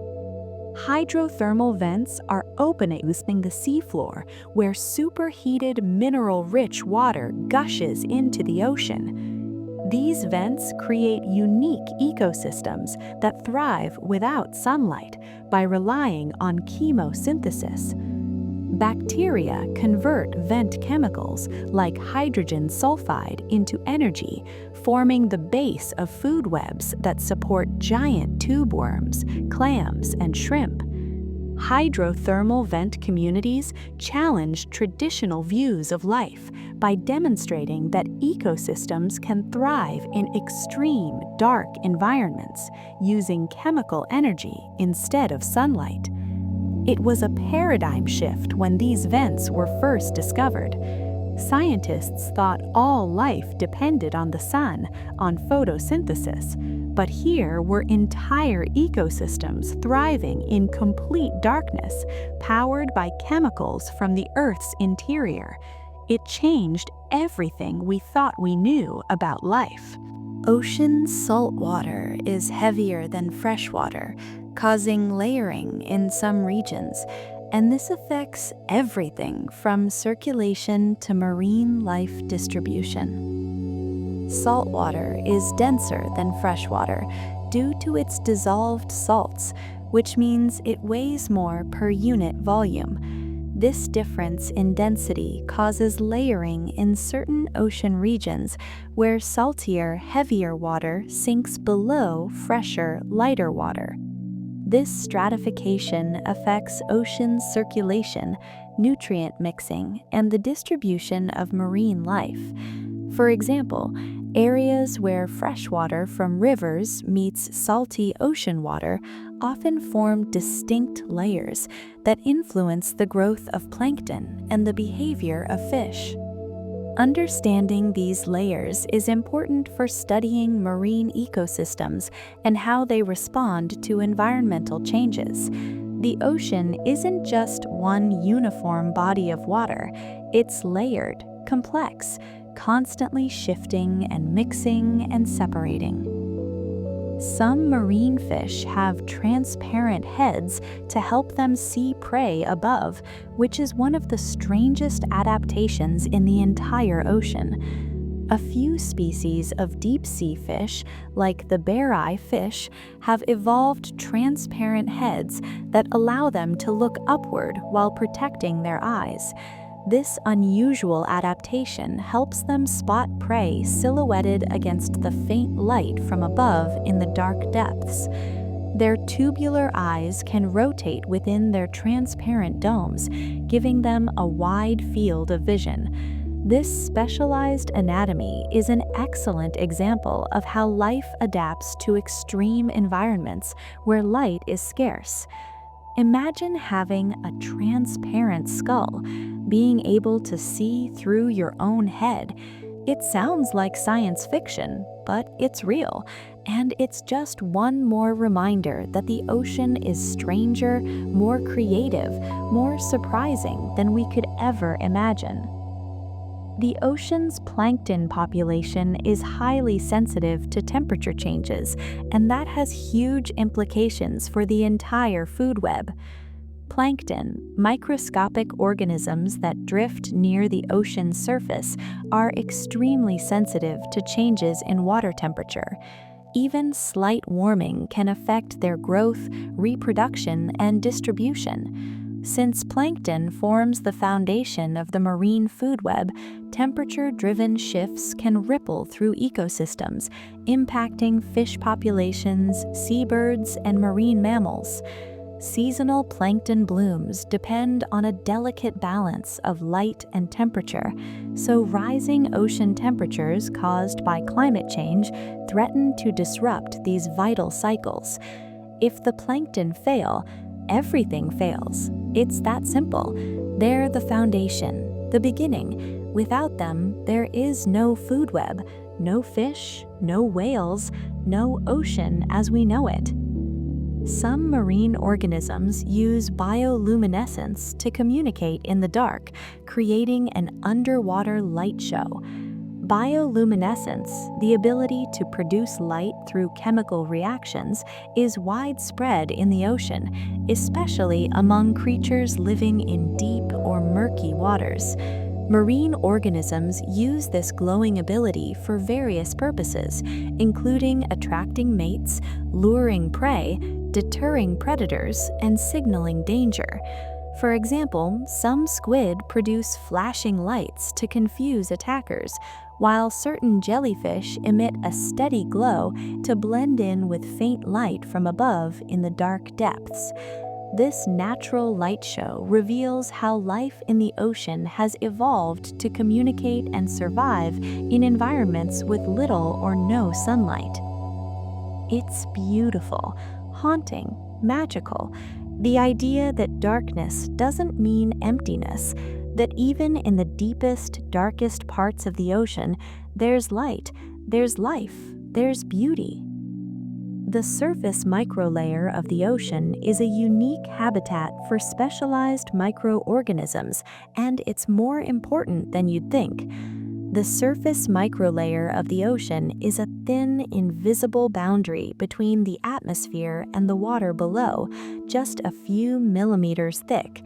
Hydrothermal vents are opening the seafloor, where superheated mineral-rich water gushes into the ocean. These vents create unique ecosystems that thrive without sunlight by relying on chemosynthesis. Bacteria convert vent chemicals like hydrogen sulfide into energy, forming the base of food webs that support giant tube worms, clams, and shrimp. Hydrothermal vent communities challenge traditional views of life by demonstrating that ecosystems can thrive in extreme, dark environments using chemical energy instead of sunlight. It was a paradigm shift when these vents were first discovered. Scientists thought all life depended on the sun, on photosynthesis, but here were entire ecosystems thriving in complete darkness, powered by chemicals from the Earth's interior. It changed everything we thought we knew about life. Ocean salt water is heavier than fresh water, causing layering in some regions, and this affects everything from circulation to marine life distribution. Salt water is denser than fresh water due to its dissolved salts, which means it weighs more per unit volume. This difference in density causes layering in certain ocean regions where saltier, heavier water sinks below fresher, lighter water. This stratification affects ocean circulation, nutrient mixing, and the distribution of marine life. For example, areas where freshwater from rivers meets salty ocean water often form distinct layers that influence the growth of plankton and the behavior of fish. Understanding these layers is important for studying marine ecosystems and how they respond to environmental changes. The ocean isn't just one uniform body of water, it's layered, complex, constantly shifting and mixing and separating. Some marine fish have transparent heads to help them see prey above, which is one of the strangest adaptations in the entire ocean. A few species of deep-sea fish, like the bear-eye fish, have evolved transparent heads that allow them to look upward while protecting their eyes. This unusual adaptation helps them spot prey silhouetted against the faint light from above in the dark depths. Their tubular eyes can rotate within their transparent domes, giving them a wide field of vision. This specialized anatomy is an excellent example of how life adapts to extreme environments where light is scarce. Imagine having a transparent skull, being able to see through your own head. It sounds like science fiction, but it's real, and it's just one more reminder that the ocean is stranger, more creative, more surprising than we could ever imagine. The ocean's plankton population is highly sensitive to temperature changes, and that has huge implications for the entire food web. Plankton, microscopic organisms that drift near the ocean surface, are extremely sensitive to changes in water temperature. Even slight warming can affect their growth, reproduction, and distribution. Since plankton forms the foundation of the marine food web, temperature-driven shifts can ripple through ecosystems, impacting fish populations, seabirds, and marine mammals. Seasonal plankton blooms depend on a delicate balance of light and temperature, so rising ocean temperatures caused by climate change threaten to disrupt these vital cycles. If the plankton fail, everything fails. It's that simple. They're the foundation, the beginning. Without them, there is no food web, no fish, no whales, no ocean as we know it. Some marine organisms use bioluminescence to communicate in the dark, creating an underwater light show. Bioluminescence, the ability to produce light through chemical reactions, is widespread in the ocean, especially among creatures living in deep or murky waters. Marine organisms use this glowing ability for various purposes, including attracting mates, luring prey, deterring predators, and signaling danger. For example, some squid produce flashing lights to confuse attackers, while certain jellyfish emit a steady glow to blend in with faint light from above in the dark depths. This natural light show reveals how life in the ocean has evolved to communicate and survive in environments with little or no sunlight. It's beautiful, haunting, magical. The idea that darkness doesn't mean emptiness, that even in the deepest, darkest parts of the ocean, there's light, there's life, there's beauty. The surface microlayer of the ocean is a unique habitat for specialized microorganisms, and it's more important than you'd think. The surface microlayer of the ocean is a thin, invisible boundary between the atmosphere and the water below, just a few millimeters thick.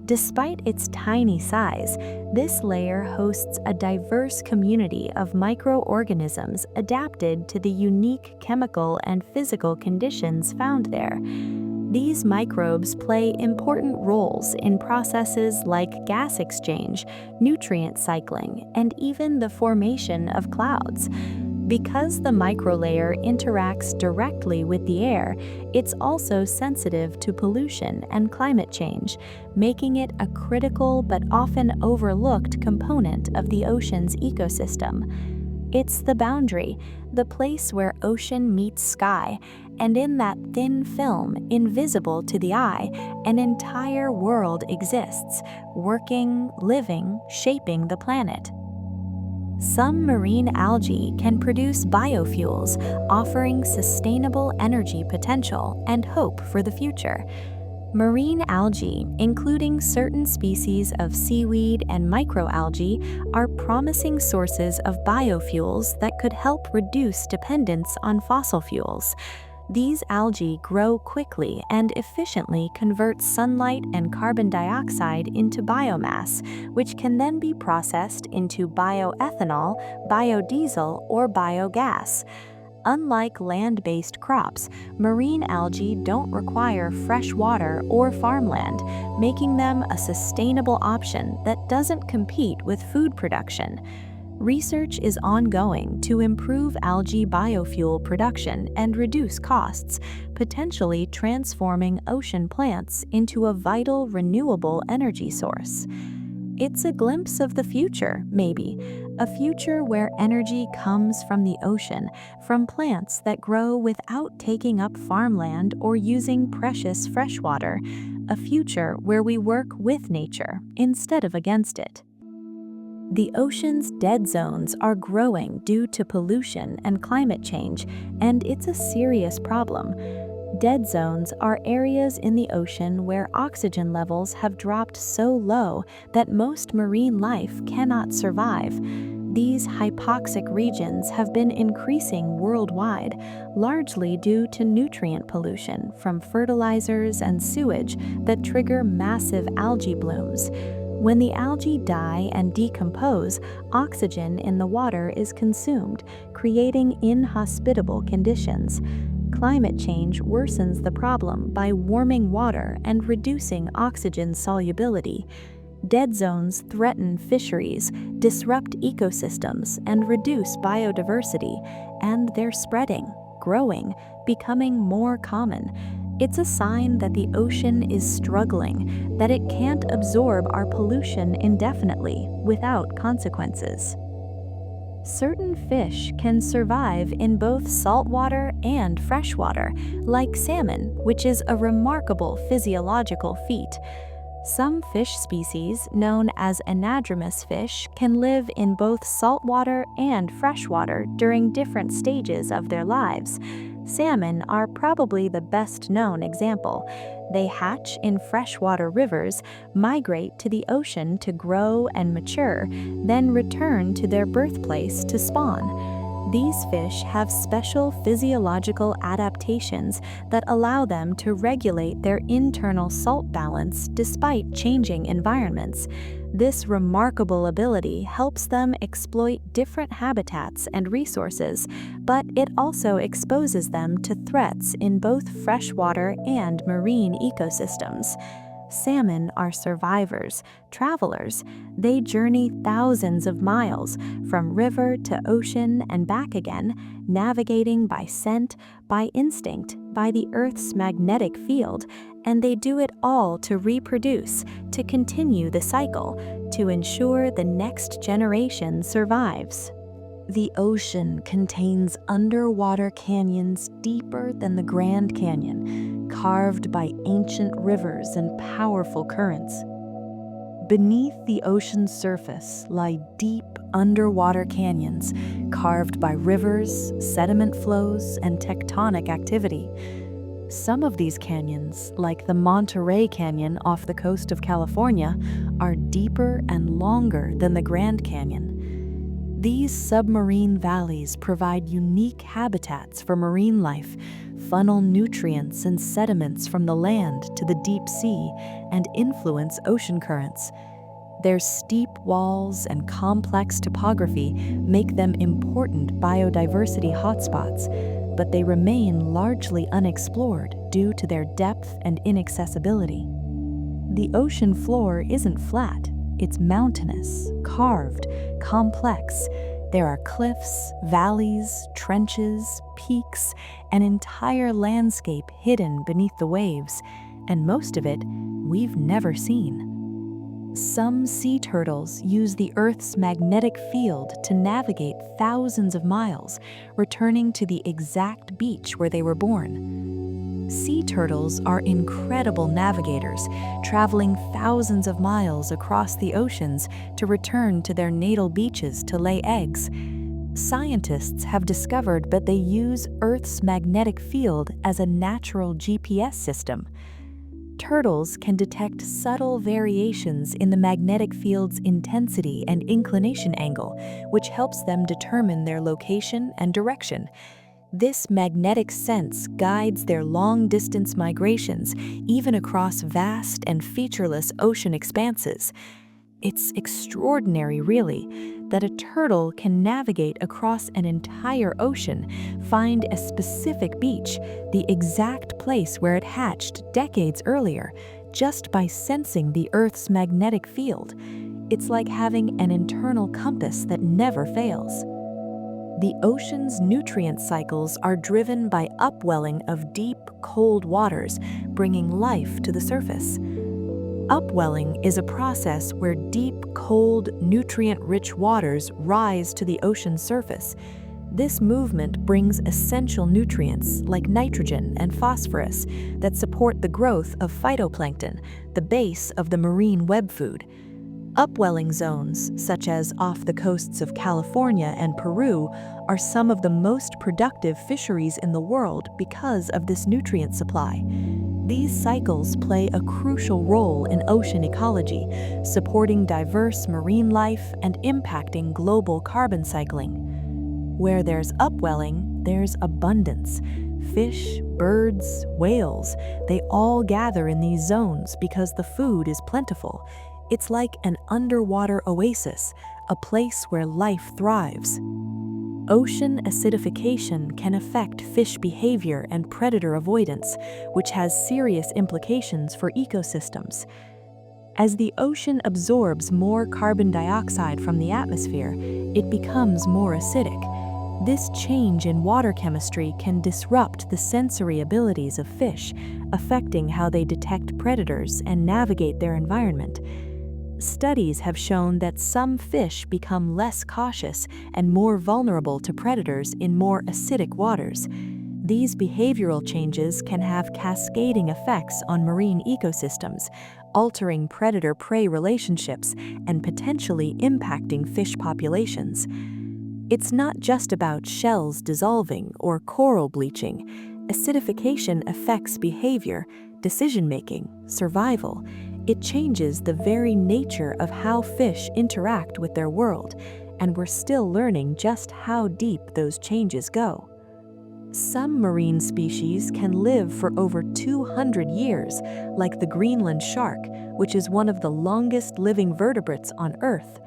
Despite its tiny size, this layer hosts a diverse community of microorganisms adapted to the unique chemical and physical conditions found there. These microbes play important roles in processes like gas exchange, nutrient cycling, and even the formation of clouds. Because the microlayer interacts directly with the air, it's also sensitive to pollution and climate change, making it a critical but often overlooked component of the ocean's ecosystem. It's the boundary, the place where ocean meets sky, and in that thin film, invisible to the eye, an entire world exists, working, living, shaping the planet. Some marine algae can produce biofuels, offering sustainable energy potential and hope for the future. Marine algae, including certain species of seaweed and microalgae, are promising sources of biofuels that could help reduce dependence on fossil fuels. These algae grow quickly and efficiently convert sunlight and carbon dioxide into biomass, which can then be processed into bioethanol, biodiesel, or biogas. Unlike land-based crops, marine algae don't require fresh water or farmland, making them a sustainable option that doesn't compete with food production. Research is ongoing to improve algae biofuel production and reduce costs, potentially transforming ocean plants into a vital renewable energy source. It's a glimpse of the future, maybe, a future where energy comes from the ocean, from plants that grow without taking up farmland or using precious freshwater, a future where we work with nature instead of against it. The ocean's dead zones are growing due to pollution and climate change, and it's a serious problem. Dead zones are areas in the ocean where oxygen levels have dropped so low that most marine life cannot survive. These hypoxic regions have been increasing worldwide, largely due to nutrient pollution from fertilizers and sewage that trigger massive algae blooms. When the algae die and decompose, oxygen in the water is consumed, creating inhospitable conditions. climate change worsens the problem by warming water and reducing oxygen solubility. Dead zones threaten fisheries, disrupt ecosystems, and reduce biodiversity, and they're spreading, growing, becoming more common. It's a sign that the ocean is struggling, that it can't absorb our pollution indefinitely without consequences. Certain fish can survive in both saltwater and freshwater, like salmon, which is a remarkable physiological feat. Some fish species, known as anadromous fish, can live in both saltwater and freshwater during different stages of their lives. Salmon are probably the best known example. They hatch in freshwater rivers, migrate to the ocean to grow and mature, then return to their birthplace to spawn. These fish have special physiological adaptations that allow them to regulate their internal salt balance despite changing environments. This remarkable ability helps them exploit different habitats and resources, but it also exposes them to threats in both freshwater and marine ecosystems. Salmon are survivors, travelers. They journey thousands of miles from river to ocean and back again, navigating by scent, by instinct, by the Earth's magnetic field, and they do it all to reproduce, to continue the cycle, to ensure the next generation survives. The ocean contains underwater canyons deeper than the Grand Canyon, carved by ancient rivers and powerful currents. Beneath the ocean's surface lie deep underwater canyons, carved by rivers, sediment flows, and tectonic activity. Some of these canyons, like the Monterey Canyon off the coast of California, are deeper and longer than the Grand Canyon. These submarine valleys provide unique habitats for marine life, funnel nutrients and sediments from the land to the deep sea, and influence ocean currents. Their steep walls and complex topography make them important biodiversity hotspots, but they remain largely unexplored due to their depth and inaccessibility. The ocean floor isn't flat. It's mountainous, carved, complex. There are cliffs, valleys, trenches, peaks, an entire landscape hidden beneath the waves, and most of it we've never seen. Some sea turtles use the Earth's magnetic field to navigate thousands of miles, returning to the exact beach where they were born. Sea turtles are incredible navigators, traveling thousands of miles across the oceans to return to their natal beaches to lay eggs. Scientists have discovered that they use Earth's magnetic field as a natural GPS system. Turtles can detect subtle variations in the magnetic field's intensity and inclination angle, which helps them determine their location and direction. This magnetic sense guides their long-distance migrations, even across vast and featureless ocean expanses. It's extraordinary, really, that a turtle can navigate across an entire ocean, find a specific beach, the exact place where it hatched decades earlier, just by sensing the Earth's magnetic field. It's like having an internal compass that never fails. The ocean's nutrient cycles are driven by upwelling of deep, cold waters, bringing life to the surface. Upwelling is a process where deep, cold, nutrient-rich waters rise to the ocean's surface. This movement brings essential nutrients like nitrogen and phosphorus that support the growth of phytoplankton, the base of the marine web food. Upwelling zones, such as off the coasts of California and Peru, are some of the most productive fisheries in the world because of this nutrient supply. These cycles play a crucial role in ocean ecology, supporting diverse marine life and impacting global carbon cycling. Where there's upwelling, there's abundance. Fish, birds, whales, they all gather in these zones because the food is plentiful. It's like an underwater oasis, a place where life thrives. Ocean acidification can affect fish behavior and predator avoidance, which has serious implications for ecosystems. As the ocean absorbs more carbon dioxide from the atmosphere, it becomes more acidic. This change in water chemistry can disrupt the sensory abilities of fish, affecting how they detect predators and navigate their environment. Studies have shown that some fish become less cautious and more vulnerable to predators in more acidic waters. These behavioral changes can have cascading effects on marine ecosystems, altering predator-prey relationships and potentially impacting fish populations. It's not just about shells dissolving or coral bleaching. Acidification affects behavior, decision-making, survival. It changes the very nature of how fish interact with their world, and we're still learning just how deep those changes go. Some marine species can live for over 200 years, like the Greenland shark, which is one of the longest living vertebrates on Earth.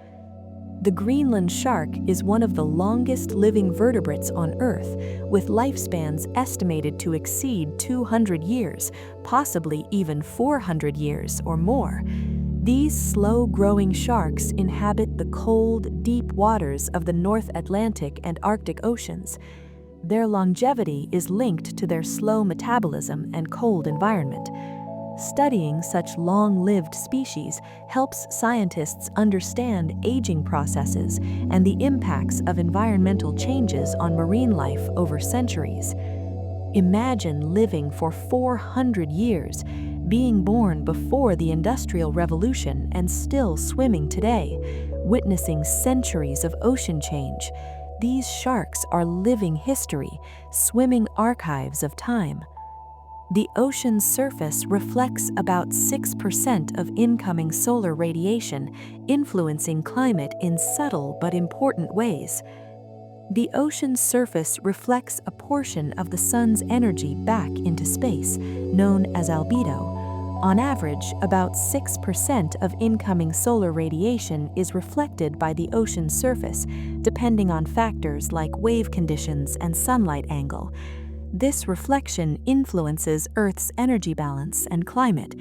The Greenland shark is one of the longest living vertebrates on Earth, with lifespans estimated to exceed 200 years, possibly even 400 years or more. These slow-growing sharks inhabit the cold, deep waters of the North Atlantic and Arctic Oceans. Their longevity is linked to their slow metabolism and cold environment. Studying such long-lived species helps scientists understand aging processes and the impacts of environmental changes on marine life over centuries. Imagine living for 400 years, being born before the Industrial Revolution and still swimming today, witnessing centuries of ocean change. These sharks are living history, swimming archives of time. The ocean's surface reflects about 6% of incoming solar radiation, influencing climate in subtle but important ways. The ocean's surface reflects a portion of the sun's energy back into space, known as albedo. On average, about 6% of incoming solar radiation is reflected by the ocean's surface, depending on factors like wave conditions and sunlight angle. This reflection influences Earth's energy balance and climate.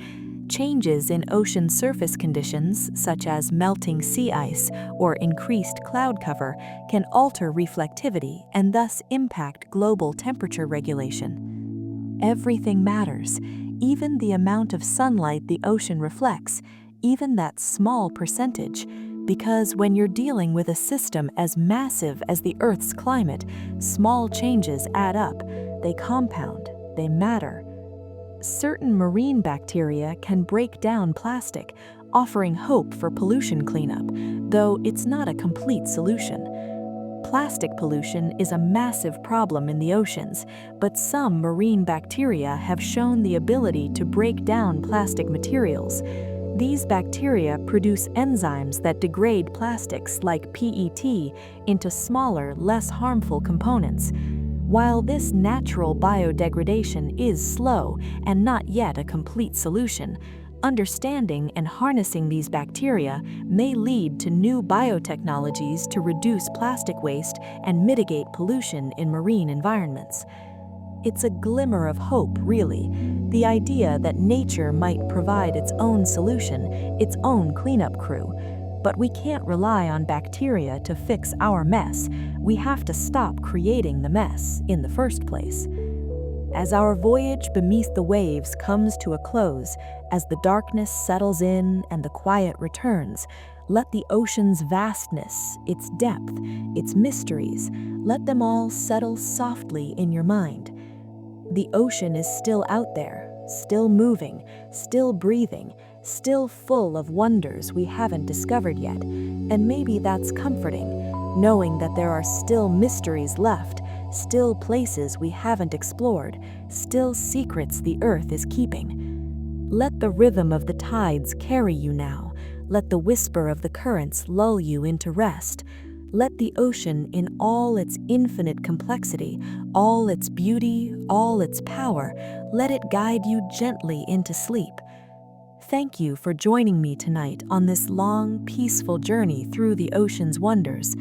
Changes in ocean surface conditions, such as melting sea ice or increased cloud cover, can alter reflectivity and thus impact global temperature regulation. Everything matters, even the amount of sunlight the ocean reflects, even that small percentage, because when you're dealing with a system as massive as the Earth's climate, small changes add up, they compound, they matter. Certain marine bacteria can break down plastic, offering hope for pollution cleanup, though it's not a complete solution. Plastic pollution is a massive problem in the oceans, but some marine bacteria have shown the ability to break down plastic materials. These bacteria produce enzymes that degrade plastics like PET into smaller, less harmful components. While this natural biodegradation is slow and not yet a complete solution, understanding and harnessing these bacteria may lead to new biotechnologies to reduce plastic waste and mitigate pollution in marine environments. It's a glimmer of hope, really, the idea that nature might provide its own solution, its own cleanup crew. But we can't rely on bacteria to fix our mess. We have to stop creating the mess in the first place. As our voyage beneath the waves comes to a close, as the darkness settles in and the quiet returns, let the ocean's vastness, its depth, its mysteries, let them all settle softly in your mind. The ocean is still out there, still moving, still breathing, still full of wonders we haven't discovered yet, and maybe that's comforting, knowing that there are still mysteries left, still places we haven't explored, still secrets the earth is keeping. Let the rhythm of the tides carry you now. Let the whisper of the currents lull you into rest. Let the ocean in all its infinite complexity, all its beauty, all its power, let it guide you gently into sleep. Thank you for joining me tonight on this long, peaceful journey through the ocean's wonders.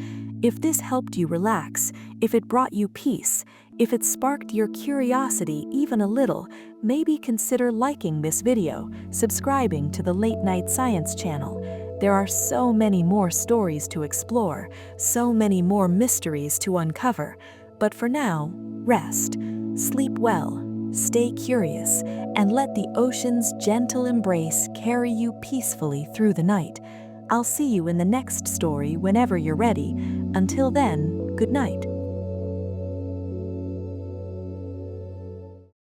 If this helped you relax, if it brought you peace, if it sparked your curiosity even a little, maybe consider liking this video, subscribing to the Late Night Science channel. There are so many more stories to explore, so many more mysteries to uncover. But for now, rest, sleep well, stay curious, and let the ocean's gentle embrace carry you peacefully through the night. I'll see you in the next story whenever you're ready. Until then, good night.